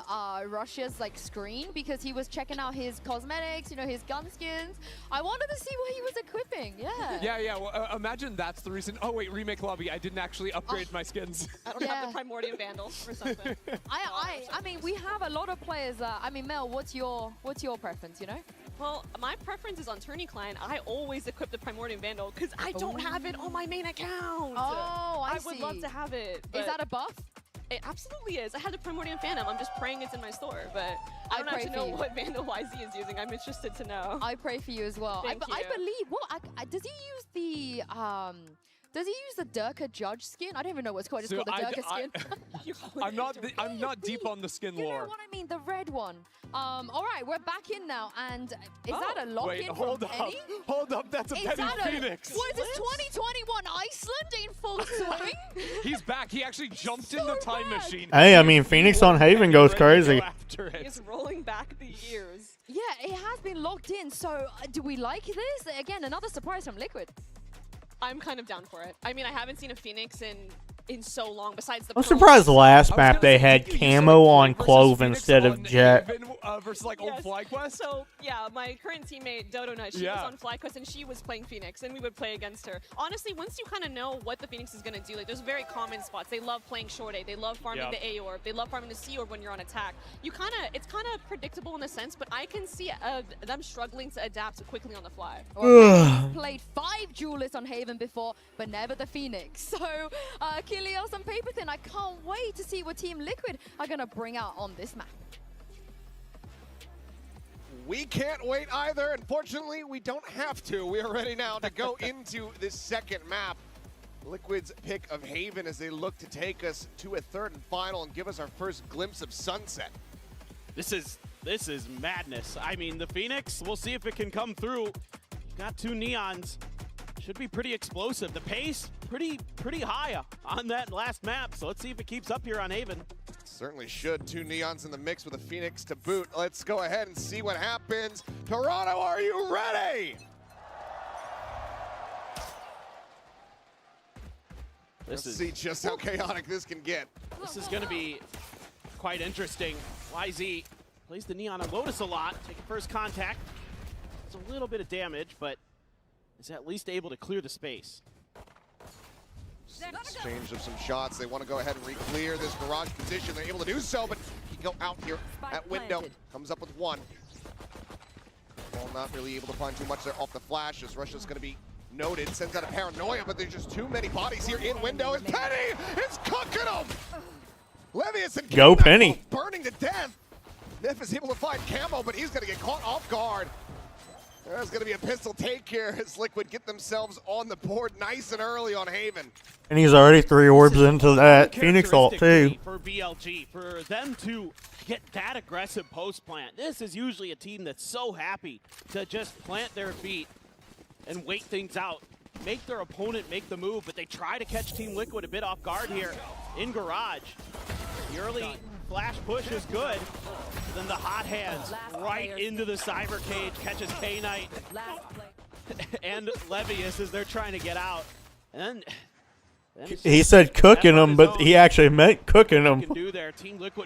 Russia's screen, because he was checking out his cosmetics, you know, his gun skins. I wanted to see what he was equipping. Yeah. Well, imagine that's the reason. Oh wait, remake lobby. I didn't actually upgrade my skins. I don't have the Primordial Vandal or something. I mean, we have a lot of players. I mean, Mel, what's your preference? You know? Well, my preference is on Tourney Client. I always equip the Primordial Vandal because I don't have it on my main account. Oh, I see. would love to have it. Is that a buff? It absolutely is. I had the Primordial Phantom. I'm just praying it's in my store, but I don't actually know what Vandal YZ is using. I'm interested to know. I pray for you as well. I believe. What does he use the Does he use the Durka Judge skin? I don't even know what's called. It's called the Durka skin. I'm not deep on the skin lore. You know what I mean? The red one. All right, we're back in now, and is that a lock-in from Penny? Hold up, that's a Penny Phoenix. What is this, 2021 Iceland in full swing? He's back. He actually jumped in the time machine. Hey, I mean, Phoenix on Haven goes crazy. He's rolling back the years. Yeah, it has been locked in. So, do we like this? Again, another surprise from Liquid. I'm kind of down for it. I mean, I haven't seen a Phoenix in in so long. Besides the I'm surprised the last map they had camo on Clove instead of Jet. Versus like old FlyQuest. So yeah, my current teammate Dodo Nut, she was on FlyQuest and she was playing Phoenix, and we would play against her. Honestly, once you kind of know what the Phoenix is gonna do, like there's very common spots. They love playing short A. They love farming the A orb. They love farming the C orb when you're on attack. It's kind of predictable in a sense, but I can see them struggling to adapt quickly on the fly. Well, played 5 duelists on Haven before, but never the Phoenix. So, Kilios and Paperthin, I can't wait to see what Team Liquid are gonna bring out on this map. We can't wait either. Unfortunately, we don't have to. We are ready now to go into this second map. Liquid's pick of Haven as they look to take us to a third and final and give us our first glimpse of sunset. This is madness. I mean, the Phoenix, we'll see if it can come through. Got 2 neons. Should be pretty explosive. The pace, pretty high on that last map. So let's see if it keeps up here on Haven. Certainly should. 2 neons in the mix with a Phoenix to boot. Let's go ahead and see what happens. Toronto, are you ready? Let's see just how chaotic this can get. This is going to be quite interesting. YZ plays the neon on Lotus a lot. Taking first contact. It's a little bit of damage, but is at least able to clear the space. Exchange of some shots. They want to go ahead and re-clear this garage position. They're able to do so, but he go out here at window. Comes up with 1. Well, not really able to find too much there off the flash as Russia's going to be noted. Sends out a paranoia, but there's just too many bodies here in window. And Penny is cooking them! Levius and Go Penny. Burning to death. Neff is able to find camo, but he's going to get caught off guard. There's going to be a pistol take here as Liquid get themselves on the board nice and early on Haven. And he's already 3 orbs into that Phoenix ult too. For BLG, for them to get that aggressive post plant, this is usually a team that's so happy to just plant their feet and wait things out. Make their opponent make the move, but they try to catch Team Liquid a bit off guard here in garage. The early flash push is good. Then the hot hands right into the cyber cage, catches K-Knight and Levius as they're trying to get out. And he said cooking them, but he actually meant cooking them.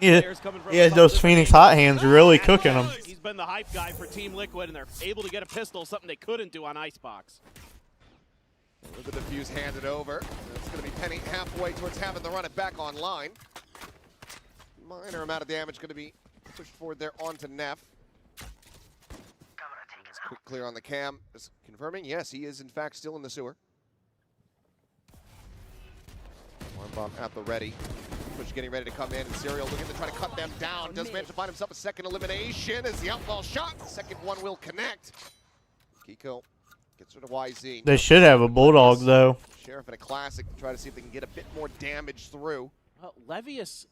Yeah, those Phoenix hot hands really cooking them. He's been the hype guy for Team Liquid, and they're able to get a pistol, something they couldn't do on Icebox. With the defuse handed over. It's going to be Penny halfway towards having to run it back online. Minor amount of damage going to be pushed forward there onto Neff. Quick clear on the cam. Just confirming, yes, he is in fact still in the sewer. One bomb at the ready. Push getting ready to come in, and Serial looking to try to cut them down. Does manage to find himself a second elimination as the outlaw shot. The second one will connect. Kiko gets rid of YZ. They should have a Bulldog though. Sheriff in a classic to try to see if they can get a bit more damage through. Well, Levius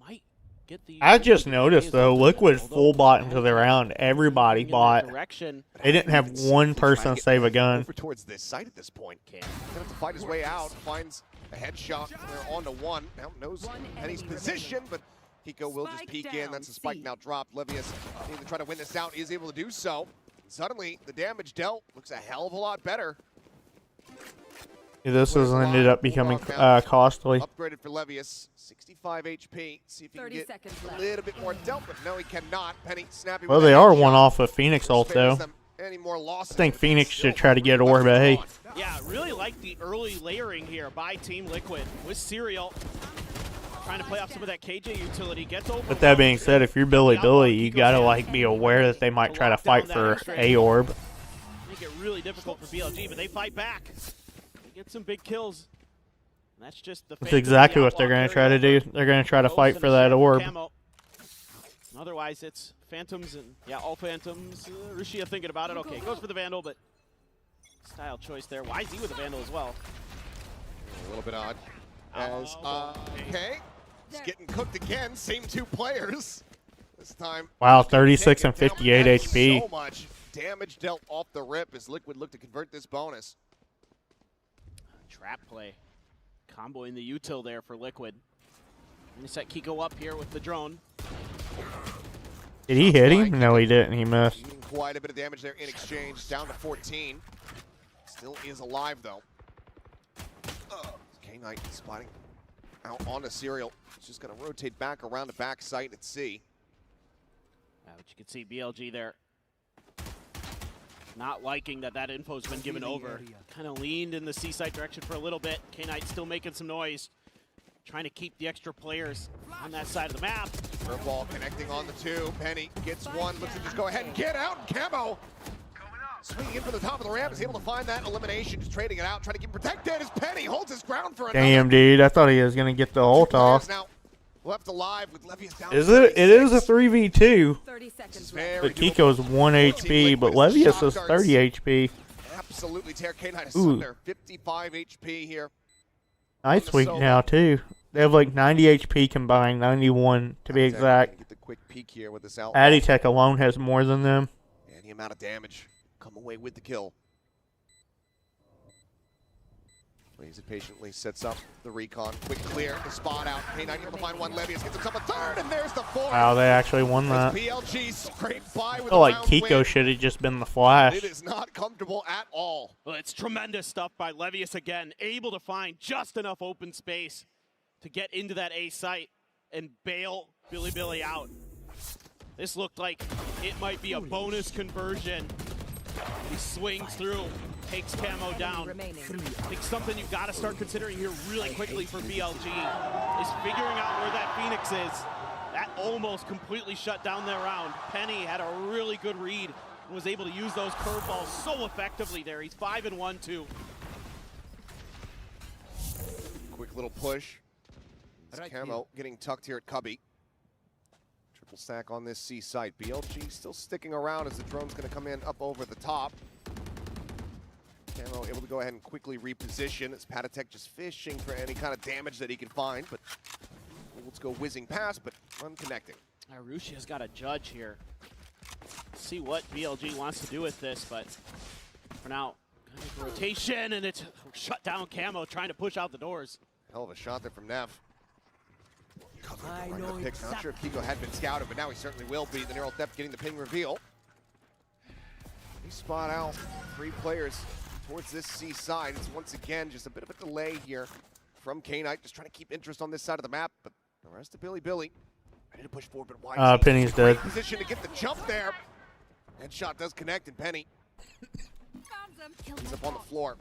might get the... I just noticed though, Liquid full bot into the round. Everybody bought. They didn't have one person save a gun. Over towards this site at this point. He's gonna have to fight his way out. Finds a headshot. They're on to 1. Now knows Penny's position, but Kiko will just peek in. That's a spike now dropped. Levius needing to try to win this out. He is able to do so. Suddenly, the damage dealt looks a hell of a lot better. Yeah, this has ended up becoming costly. Upgraded for Levius, 65 HP. See if he can get a little bit more dealt, but no, he cannot. Penny snapping. Well, they are one off of Phoenix ult though. Any more losses? I think Phoenix should try to get Orb, but hey. Yeah, really like the early layering here by Team Liquid with Serial. Trying to play off some of that KJ utility. Gets over. With that being said, if you're Bilibili, you gotta like be aware that they might try to fight for A orb. Make it really difficult for BLG, but they fight back. They get some big kills. And that's just the. That's exactly what they're gonna try to do. They're gonna try to fight for that orb. Otherwise, it's Phantoms and all Phantoms. Rushia thinking about it. Okay, goes for the Vandal, but style choice there. YZ with the Vandal as well. A little bit odd. As okay. He's getting cooked again. Same 2 players. This time. Wow, 36 and 58 HP. So much damage dealt off the rip as Liquid look to convert this bonus. Trap play. Comboing the util there for Liquid. And they set Kiko up here with the drone. Did he hit him? No, he didn't. He missed. Quite a bit of damage there in exchange. Down to 14. Still is alive though. K-Knight spotting out onto Serial. He's just going to rotate back around the back site at C. But you can see BLG there. Not liking that info's been given over. Kind of leaned in the C site direction for a little bit. K-Knight still making some noise. Trying to keep the extra players on that side of the map. Curveball connecting on the 2. Penny gets one, looks to just go ahead and get out. Camo swinging in from the top of the ramp, is able to find that elimination, just trading it out, trying to keep protected as Penny holds his ground for another. Damn, dude, I thought he was gonna get the ult off. Now left alive with Levius down. Is it? It is a 3v2. 30 seconds But Kiko's 1 HP, but Levius is 30 HP. Absolutely tear K-Knight Ooh. asunder. 55 HP here. Nice sweep now too. They have like 90 HP combined, 91 to be exact. Get the quick peek here with this out. Aditech alone has more than them. And the amount of damage come away with the kill. Plays it patiently, sets up the recon. Quick clear, the spot out. K-Knight able to find one. Levius gets himself a third, and there's the 4th. Wow, they actually won that. BLG scraped by I with feel a like round Kiko win. should have just been the Flash. It is not comfortable at all. Well, it's tremendous stuff by Levius again. Able to find just enough open space to get into that A site and bail Bilibili out. This looked like it might be a bonus conversion. He swings through, takes Camo down. I think something you've got to start considering here really quickly for BLG is figuring out where that Phoenix is. That almost completely shut down their round. Penny had a really good read and was able to use those curveballs so effectively there. He's 5-1 too. Quick little push. It's Camo getting tucked here at Cubby. Triple stack on this C site. BLG still sticking around as the drone's going to come in up over the top. Camo able to go ahead and quickly reposition as Patatek just fishing for any kind of damage that he can find, but let's go whizzing past, but unconnecting. Arushia's got a judge here. See what BLG wants to do with this, but for now, rotation, and it's shut down. Camo trying to push out the doors. Hell of a shot there from Neff. Right in the pick. Not sure if Kiko had been scouted, but now he certainly will be. The neural depth getting the ping reveal. We spot out 3 players towards this C side. It's once again just a bit of a delay here from K-Knight, just trying to keep interest on this side of the map, but the rest of Bilibili ready to push forward, but why? Penny's dead. Great position to get the jump there. Headshot does connect, and Penny he's up on the floor.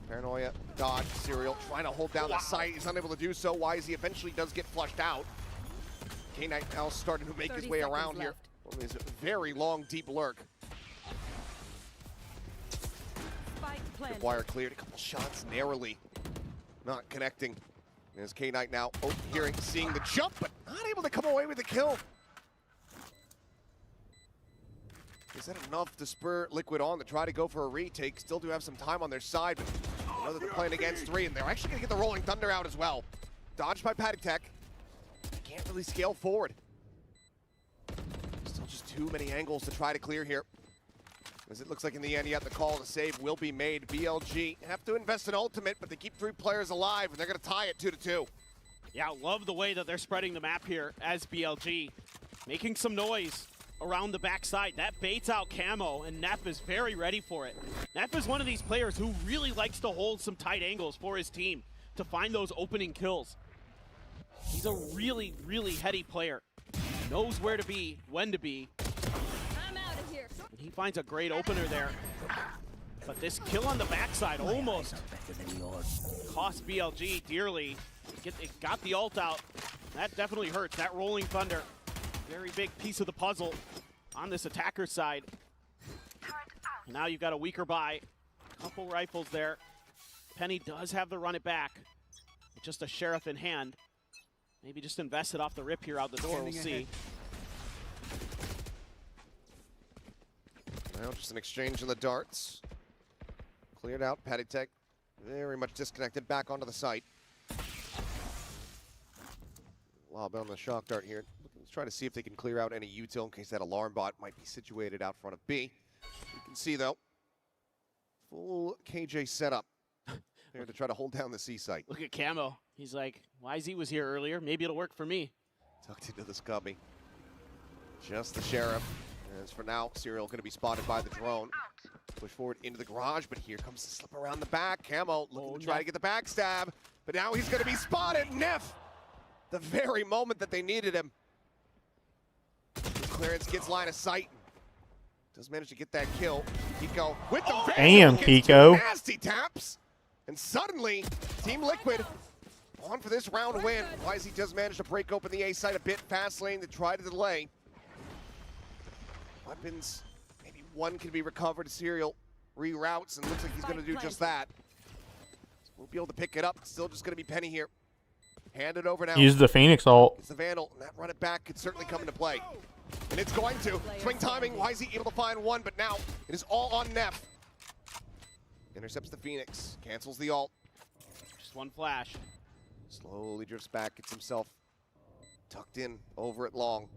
Paranoia, dodge, Serial, trying to hold down the site. He's unable to do so. He eventually does get flushed out. K-Knight now starting to make his way around here. Well, there's a very long, deep lurk. Good wire cleared, a couple shots narrowly. Not connecting. There's K-Knight now seeing the jump, but not able to come away with the kill. Is that enough to spur Liquid on to try to go for a retake? Still do have some time on their side, but I know that they're playing against 3, and they're actually going to get the Rolling Thunder out as well. Dodged by Patatek. Can't really scale forward. Still just too many angles to try to clear here. As it looks like in the end, yet the call to save will be made. BLG have to invest in ultimate, but they keep 3 players alive, and they're going to tie it 2-2. Yeah, love the way that they're spreading the map here as BLG. Making some noise around the backside. That baits out Camo, and Neff is very ready for it. Neff is one of these players who really likes to hold some tight angles for his team to find those opening kills. He's a really, really heady player. Knows where to be, when to be. I'm out of here. And he finds a great opener there. But this kill on the backside almost cost BLG dearly. It got the ult out. That definitely hurts. That Rolling Thunder, very big piece of the puzzle on this attacker side. And now you've got a weaker buy. Couple rifles there. Penny does have the run it back. With just a Sheriff in hand. Maybe just invest it off the rip here out the door. We'll see. Now just an exchange in the darts. Cleared out. Patatek very much disconnected. Back onto the site. Lob on the shock dart here. Let's try to see if they can clear out any util in case that alarm bot might be situated out front of B. You can see though, full KJ setup there to try to hold down the C site. Look at Camo. He's like, YZ was here earlier. Maybe it'll work for me. Tucked into the scubby. Just the Sheriff. As for now, Serial going to be spotted by the drone. Push forward into the garage, but here comes the slip around the back. Camo looking to try to get the backstab. but now he's going to be spotted. Neff, the very moment that they needed him. His clearance gets line of sight. Does manage to get that kill. Kiko with the Damn, Kiko. nasty taps. And suddenly, Team Liquid on for this round win. YZ does manage to break open the A side a bit. Fast lane to try to delay. Weapons, maybe one can be recovered. Serial reroutes, and looks like he's going to do just that. So we'll be able to pick it up. It's still just going to be Penny here. Hand it over now. Use the Phoenix ult. It's the Vandal, and that run it back could certainly come into play. And it's going to. Swing timing, YZ able to find one, but now it is all on Neff. Intercepts the Phoenix, cancels the ult. Just one flash. Slowly drifts back, gets himself tucked in over it long.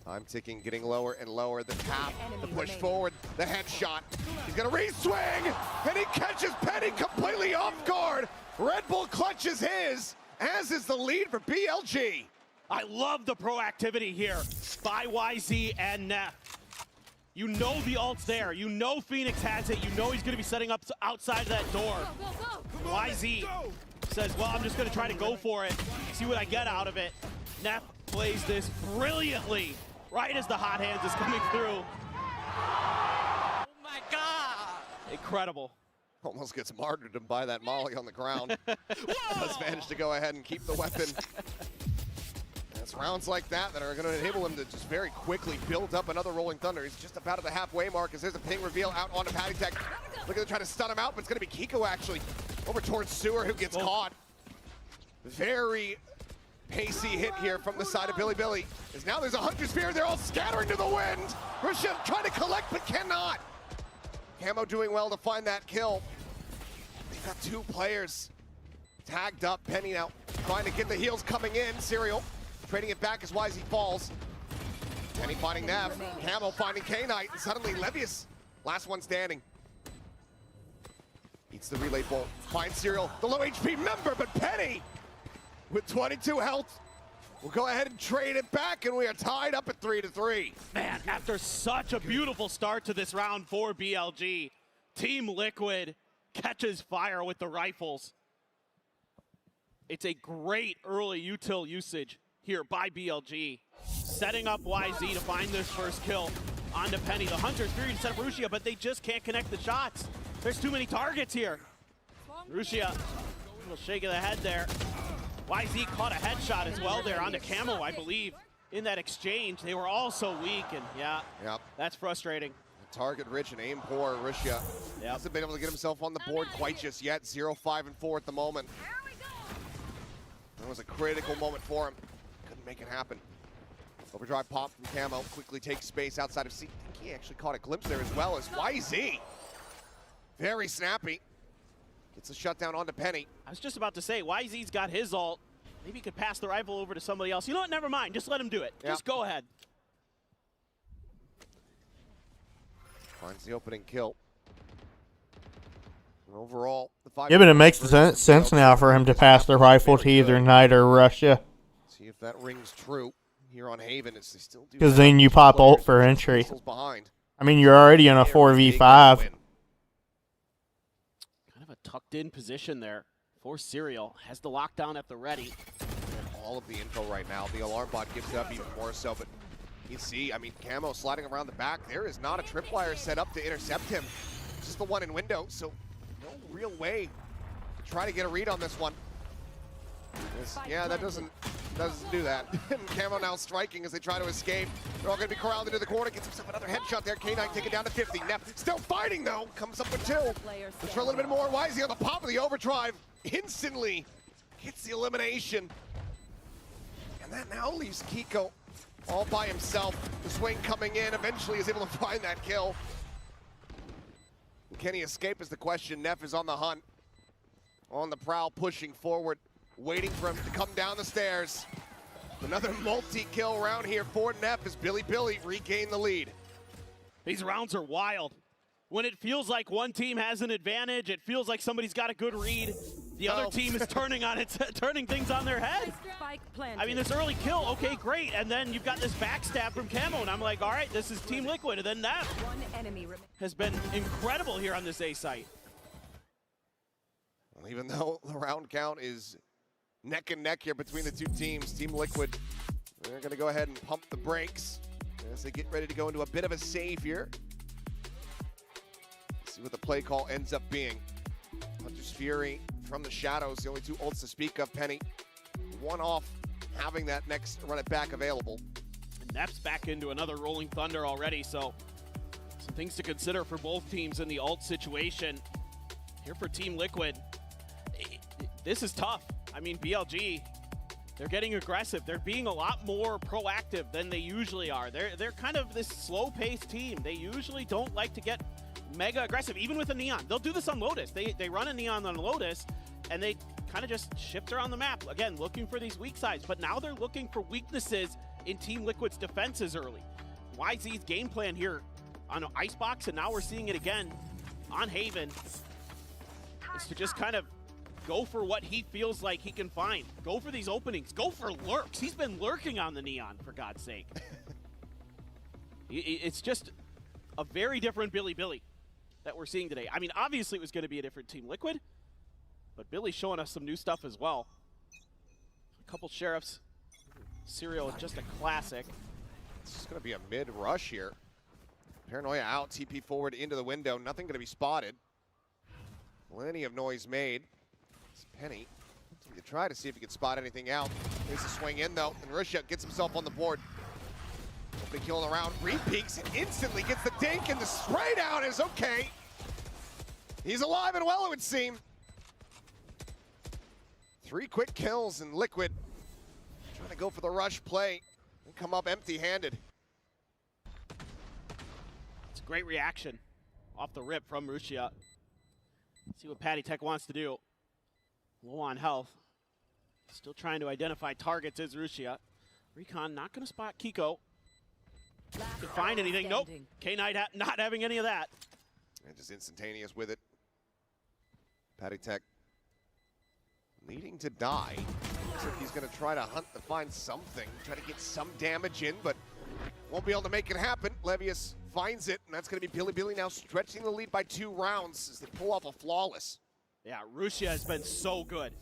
Time ticking, getting lower and lower. The tap, the push forward, the headshot. He's gonna re-swing, and he catches Penny completely off guard. Red Bull clutches his, as is the lead for BLG. I love the proactivity here by YZ and Neff. You know the ult's there. You know Phoenix has it. You know he's gonna be setting up outside of that door. YZ says, well, I'm just gonna try to go for it, see what I get out of it. Neff plays this brilliantly, right as the hot hands is coming through. Oh my God! Incredible. Almost gets martyred by that molly on the ground. Does manage to go ahead and keep the weapon. And it's rounds like that that are going to enable him to just very quickly build up another Rolling Thunder. He's just about at the halfway mark as there's a ping reveal out onto Patty Tech. Looking to try to stun him out, but it's going to be Kiko actually over towards Sewer, who gets caught. Very pacey hit here from the side of Bilibili. As now there's a Hunter Spear, they're all scattering to the wind. Russia trying to collect, but cannot. Camo doing well to find that kill. They've got two players tagged up. Penny now trying to get the heals coming in. Serial trading it back as YZ falls. Penny finding Neff. Camo finding K-Knight, and suddenly Levius, last one standing. Eats the relay bolt. Finds Serial, the low HP member, but Penny with 22 health will go ahead and trade it back, and we are tied up at 3-3. Man, after such a beautiful start to this round for BLG, Team Liquid catches fire with the rifles. It's a great early util usage here by BLG, setting up YZ to find this first kill onto Penny. The Hunter's free to set up Rusia, but they just can't connect the shots. There's too many targets here. Rusia, a little shake of the head there. YZ caught a headshot as well there onto Camo, I believe, in that exchange. They were all so weak, and yeah, that's frustrating. Target rich and aim poor. Russia hasn't been able to get himself on the board quite just yet. 0-5-4 at the moment. That was a critical moment for him. Couldn't make it happen. Overdrive pop from Camo. Quickly takes space outside of C. I think he actually caught a glimpse there as well as YZ. Very snappy. Gets a shutdown onto Penny. I was just about to say, YZ's got his ult. Maybe he could pass the rifle over to somebody else. You know what? Never mind. Just let him do it. Just go ahead. Finds the opening kill. And overall, the 5. Yeah, but it makes sense now for him to pass the rifle to either Knight or Russia. See if that rings true here on Haven. As they still do. Because then you pop ult for entry. Behind. I mean, you're already in a 4v5. Kind of a tucked in position there for Serial. Has the lockdown at the ready. And all of the info right now. The alarm bot gives it up even more so, but you see, I mean, Camo sliding around the back. There is not a tripwire set up to intercept him. Just the one in window, so no real way to try to get a read on this one. Yeah, that doesn't do that. And Camo now striking as they try to escape. They're all going to be corralled into the corner. Gets himself another headshot there. K-Knight taken down to 50. Neff still fighting though. Comes up with 2. Looks for a little bit more. YZ on the pop of the overdrive. Instantly gets the elimination. And that now leaves Kiko all by himself. The swing coming in. Eventually is able to find that kill. Can he escape is the question. Neff is on the hunt. On the prowl, pushing forward. Waiting for him to come down the stairs. Another multi-kill round here for Neff as Bilibili regain the lead. These rounds are wild. When it feels like one team has an advantage, it feels like somebody's got a good read. The other team is turning things on their head. I mean, this early kill, okay, great. And then you've got this backstab from Camo, and I'm like, all right, this is Team Liquid. And then Neff has been incredible here on this A site. Even though the round count is neck and neck here between the two teams, Team Liquid, they're going to go ahead and pump the brakes as they get ready to go into a bit of a save here. See what the play call ends up being. Hunter's Fury from the shadows, the only two ults to speak of. Penny, one off having that next run it back available. And Neff's back into another Rolling Thunder already, so some things to consider for both teams in the ult situation. Here for Team Liquid, this is tough. I mean, BLG, they're getting aggressive. They're being a lot more proactive than they usually are. They're kind of this slow-paced team. They usually don't like to get mega aggressive, even with a Neon. They'll do this on Lotus. They run a Neon on Lotus, and they kind of just shift around the map. Again, looking for these weak sides, but now they're looking for weaknesses in Team Liquid's defenses early. YZ's game plan here on Icebox, and now we're seeing it again on Haven, is to just kind of go for what he feels like he can find. Go for these openings. Go for lurks. He's been lurking on the Neon, for God's sake. It's just a very different Bilibili that we're seeing today. I mean, obviously it was going to be a different Team Liquid, but Billy's showing us some new stuff as well. A couple Sheriffs. Serial, just a classic. It's going to be a mid-rush here. Paranoia out, TP forward into the window. Nothing going to be spotted. Plenty of noise made. It's Penny to try to see if he can spot anything out. There's a swing in though, and Russia gets himself on the board. Big kill in the round. Repeaks and instantly gets the dink, and the spray down is okay. He's alive and well, it would seem. 3 quick kills, and Liquid trying to go for the rush play and come up empty-handed. It's a great reaction off the rip from Rushia. See what Patty Tech wants to do. Low on health. Still trying to identify targets is Rushia. Recon not going to spot Kiko. To find anything. Nope. K-Knight not having any of that. And just instantaneous with it. Patty Tech needing to die. Looks like he's going to try to hunt to find something. Try to get some damage in, but won't be able to make it happen. Levius finds it, and that's going to be Bilibili now stretching the lead by 2 rounds as they pull off a flawless. Yeah, Rushia has been so good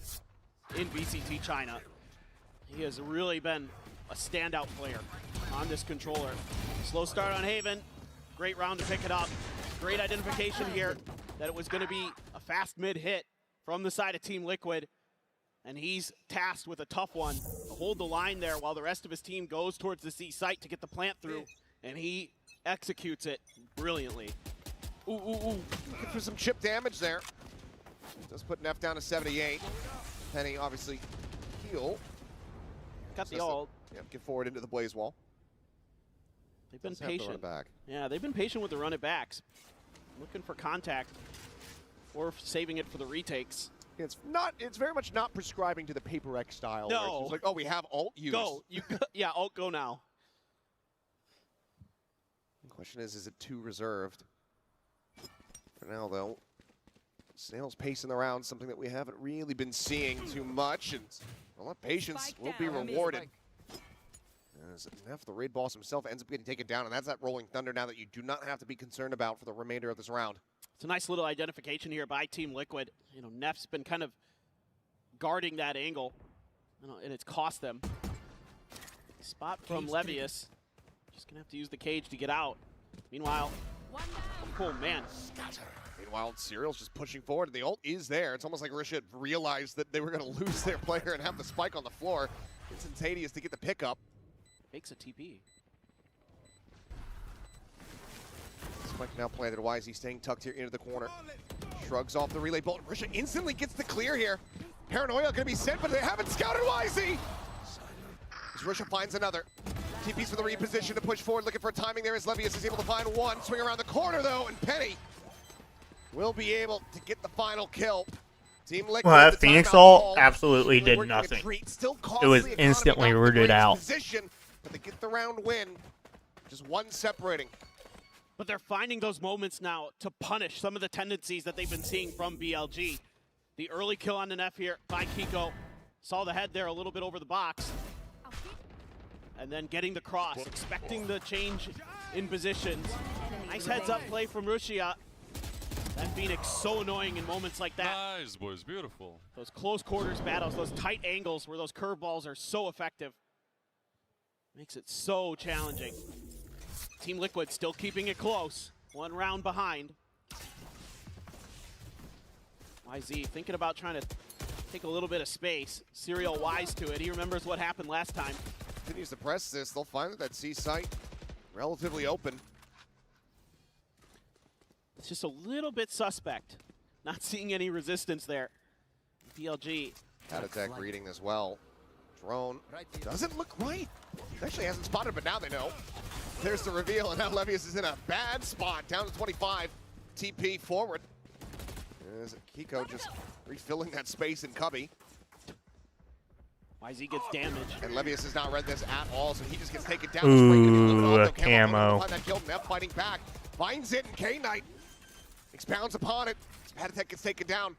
in VCT China. He has really been a standout player on this controller. Slow start on Haven. Great round to pick it up. Great identification here that it was going to be a fast mid hit from the side of Team Liquid. And he's tasked with a tough one to hold the line there while the rest of his team goes towards the C site to get the plant through. And he executes it brilliantly. Ooh, ooh, ooh. Looking for some chip damage there. Does put Neff down to 78. Penny obviously heal. Got the ult. Yeah, get forward into the blaze wall. They've been patient. Back. Yeah, they've been patient with the run it backs. Looking for contact or saving it for the retakes. It's very much not prescribing to the Paper X style. No. It's like, oh, we have ult used. Go. Yeah, ult go now. The question is it too reserved? For now, though, Snail's pacing the round, something that we haven't really been seeing too much, and a lot of patience will be rewarded. As Neff, the raid boss himself, ends up getting taken down, and that's that Rolling Thunder now that you do not have to be concerned about for the remainder of this round. It's a nice little identification here by Team Liquid. You know, Neff's been kind of guarding that angle, and it's cost them. Spot from Levius. Just gonna have to use the cage to get out. Meanwhile, oh man. Meanwhile, Serial's just pushing forward. The ult is there. It's almost like Risha realized that they were going to lose their player and have the spike on the floor. Instantaneous to get the pickup. Makes a TP. Spike now planted. YZ staying tucked here into the corner. Shrugs off the relay bolt. Risha instantly gets the clear here. Paranoia going to be sent, but they haven't scouted YZ. As Risha finds another. TP's for the reposition to push forward, looking for timing there as Levius is able to find one. Swing around the corner though, and Penny will be able to get the final kill. Team Liquid. Well, that Phoenix ult absolutely did nothing. It was instantly rooted out. Position, but they get the round win. Just one separating. But they're finding those moments now to punish some of the tendencies that they've been seeing from BLG. The early kill on the Neff here by Kiko. Saw the head there a little bit over the box. And then getting the cross, expecting the change in positions. Nice heads-up play from Rushia. That Phoenix so annoying in moments like that. Nice, boys, beautiful. Those close quarters battles, those tight angles where those curveballs are so effective. Makes it so challenging. Team Liquid still keeping it close. 1 round behind. YZ thinking about trying to take a little bit of space. Serial wise to it. He remembers what happened last time. Continues to press this. They'll find that C site relatively open. It's just a little bit suspect. Not seeing any resistance there. BLG. Attack reading as well. Drone doesn't look right. Actually hasn't spotted, but now they know. There's the reveal, and now Levius is in a bad spot. Down to 25. TP forward. There's Kiko just refilling that space in Cubby. YZ gets damaged. And Levius has not read this at all, so he just gets taken down. Ooh, a camo. That killed Neff fighting back. Finds it, and K-Knight expounds upon it. Attack gets taken down.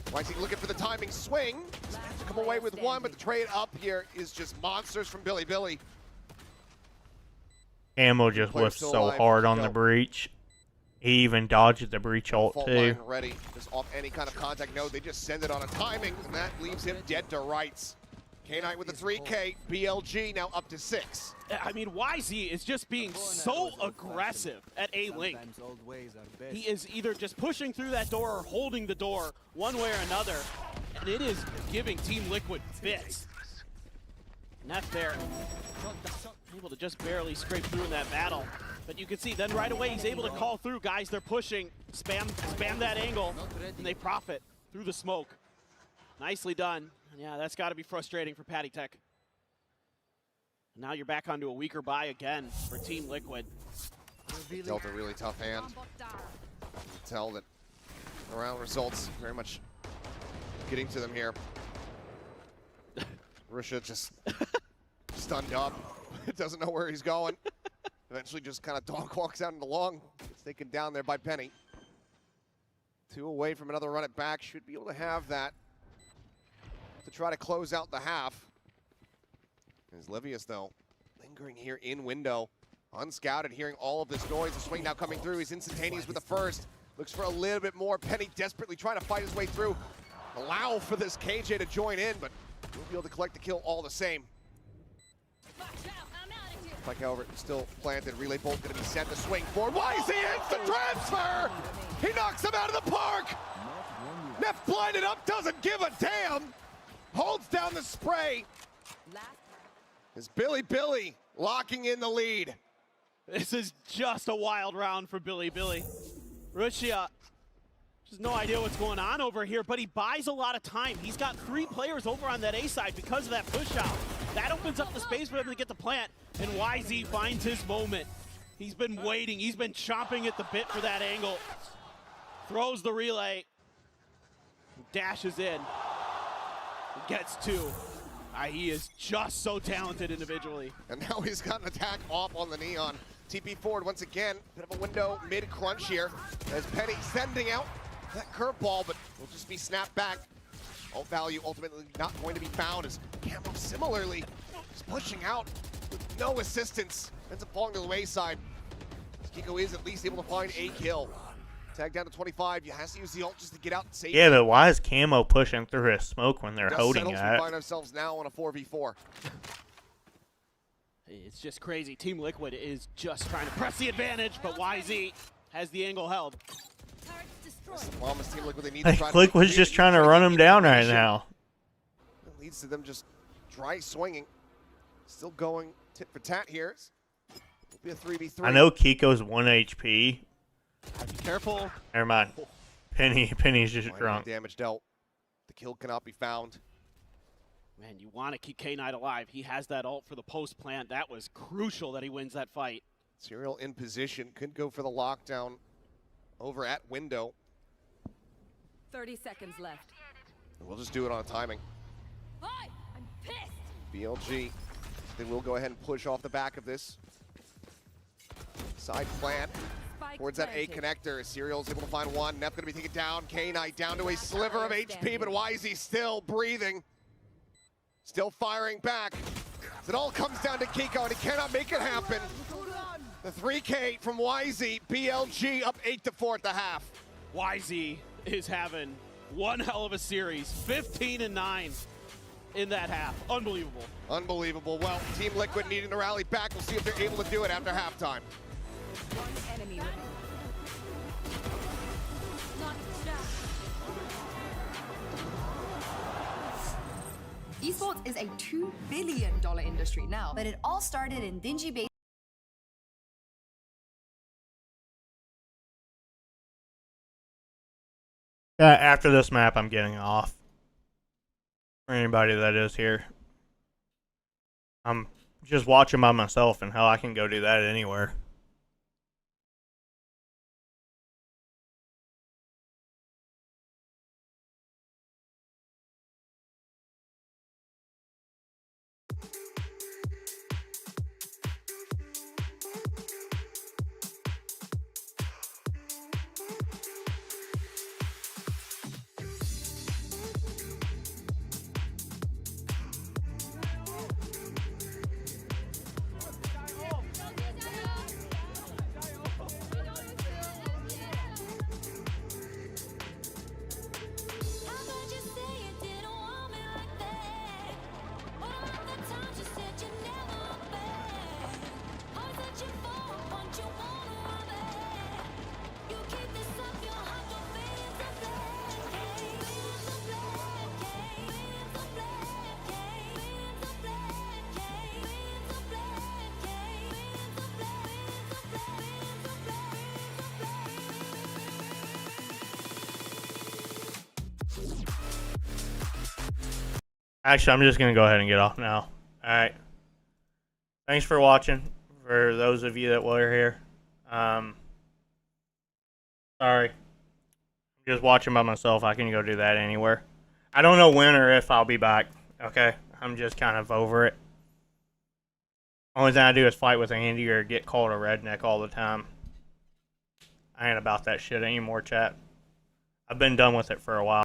YZ looking for the timing swing. To come away with one, but the trade up here is just monsters from Bilibili. Camo just whiffed so hard on the breach. He even dodged the breach ult Fault too. line ready, just off any kind of contact node. They just send it on a timing, and that leaves him dead to rights. K-Knight with the 3K, BLG now up to 6. I mean, YZ is just being so aggressive at A-Link. He is either just pushing through that door or holding the door one way or another, and it is giving Team Liquid fits. Neff there, able to just barely scrape through in that battle. But you can see then right away he's able to call through. Guys, they're pushing, spam that angle, and they profit through the smoke. Nicely done. Yeah, that's got to be frustrating for Patty Tech. Now you're back onto a weaker buy again for Team Liquid. Dealt a really tough hand. You can tell that the round results very much getting to them here. Rusha just stunned up. Doesn't know where he's going. Eventually just kind of dog walks out in the long. Gets taken down there by Penny. 2 away from another run it back. Should be able to have that to try to close out the half. There's Levius, though, lingering here in window. Unscouted, hearing all of this noise. The swing now coming through. He's instantaneous with the first. Looks for a little bit more. Penny desperately trying to fight his way through. Allow for this KJ to join in, but he'll be able to collect the kill all the same. Like, however, still planted. Relay bolt going to be sent. The swing forward. YZ instant transfer! He knocks him out of the park! Neff blinded up, doesn't give a damn! Holds down the spray. Is Bilibili locking in the lead. This is just a wild round for Bilibili. Russia has no idea what's going on over here, but he buys a lot of time. He's got 3 players over on that A side because of that push out. That opens up the space for him to get the plant, and YZ finds his moment. He's been waiting. He's been chomping at the bit for that angle. Throws the relay. Dashes in. Gets 2. He is just so talented individually. And now he's got an attack off on the Neon. TP forward once again. Bit of a window mid-crunch here as Penny sending out that curveball, but will just be snapped back. Ult value ultimately not going to be found as Camo similarly is pushing out with no assistance. Ends up falling to the wayside. Kiko is at least able to find a kill. Tag down to 25. You has to use the ult just to get out and save. Yeah, but why is Camo pushing through his smoke when they're holding We it? find ourselves now on a 4v4. It's just crazy. Team Liquid is just trying to press the advantage, but YZ has the angle held. Team Liquid, they need Like, to try Liquid's just trying to run him down right now. It leads to them just dry swinging. Still going tit for tat here. It'll be a 3v3. I know Kiko's 1 HP. Be careful. Never mind. Penny's just drunk. Damage dealt. The kill cannot be found. Man, you want to keep K-Knight alive. He has that ult for the post plant. That was crucial that he wins that fight. Serial in position. Could go for the lockdown over at window. 30 seconds left. And we'll just do it on timing. I'm pissed. BLG. They will go ahead and push off the back of this. Side plant. Towards that A connector. Serial's able to find one. Neff going to be taken down. K-Knight down to a sliver of HP, but YZ still breathing. Still firing back. It all comes down to Kiko, and he cannot make it happen. The 3K from YZ. BLG up 8-4 at the half. YZ is having one hell of a series. 15-9 in that half. Unbelievable. Unbelievable. Well, Team Liquid needing to rally back. We'll see if they're able to do it after halftime. One enemy remaining. Esports is a $2 billion industry now, but it all started in dingy basements. After this map, I'm getting off. For anybody that is here. I'm just watching by myself, and hell, I can go do that anywhere. Actually, I'm just going to go ahead and get off now. Alright. Thanks for watching. For those of you that were here. Sorry. I'm just watching by myself. I can go do that anywhere. I don't know when or if I'll be back. Okay? I'm just kind of over it. Only thing I do is fight with Andy or get called a redneck all the time. I ain't about that shit anymore, chat. I've been done with it for a while.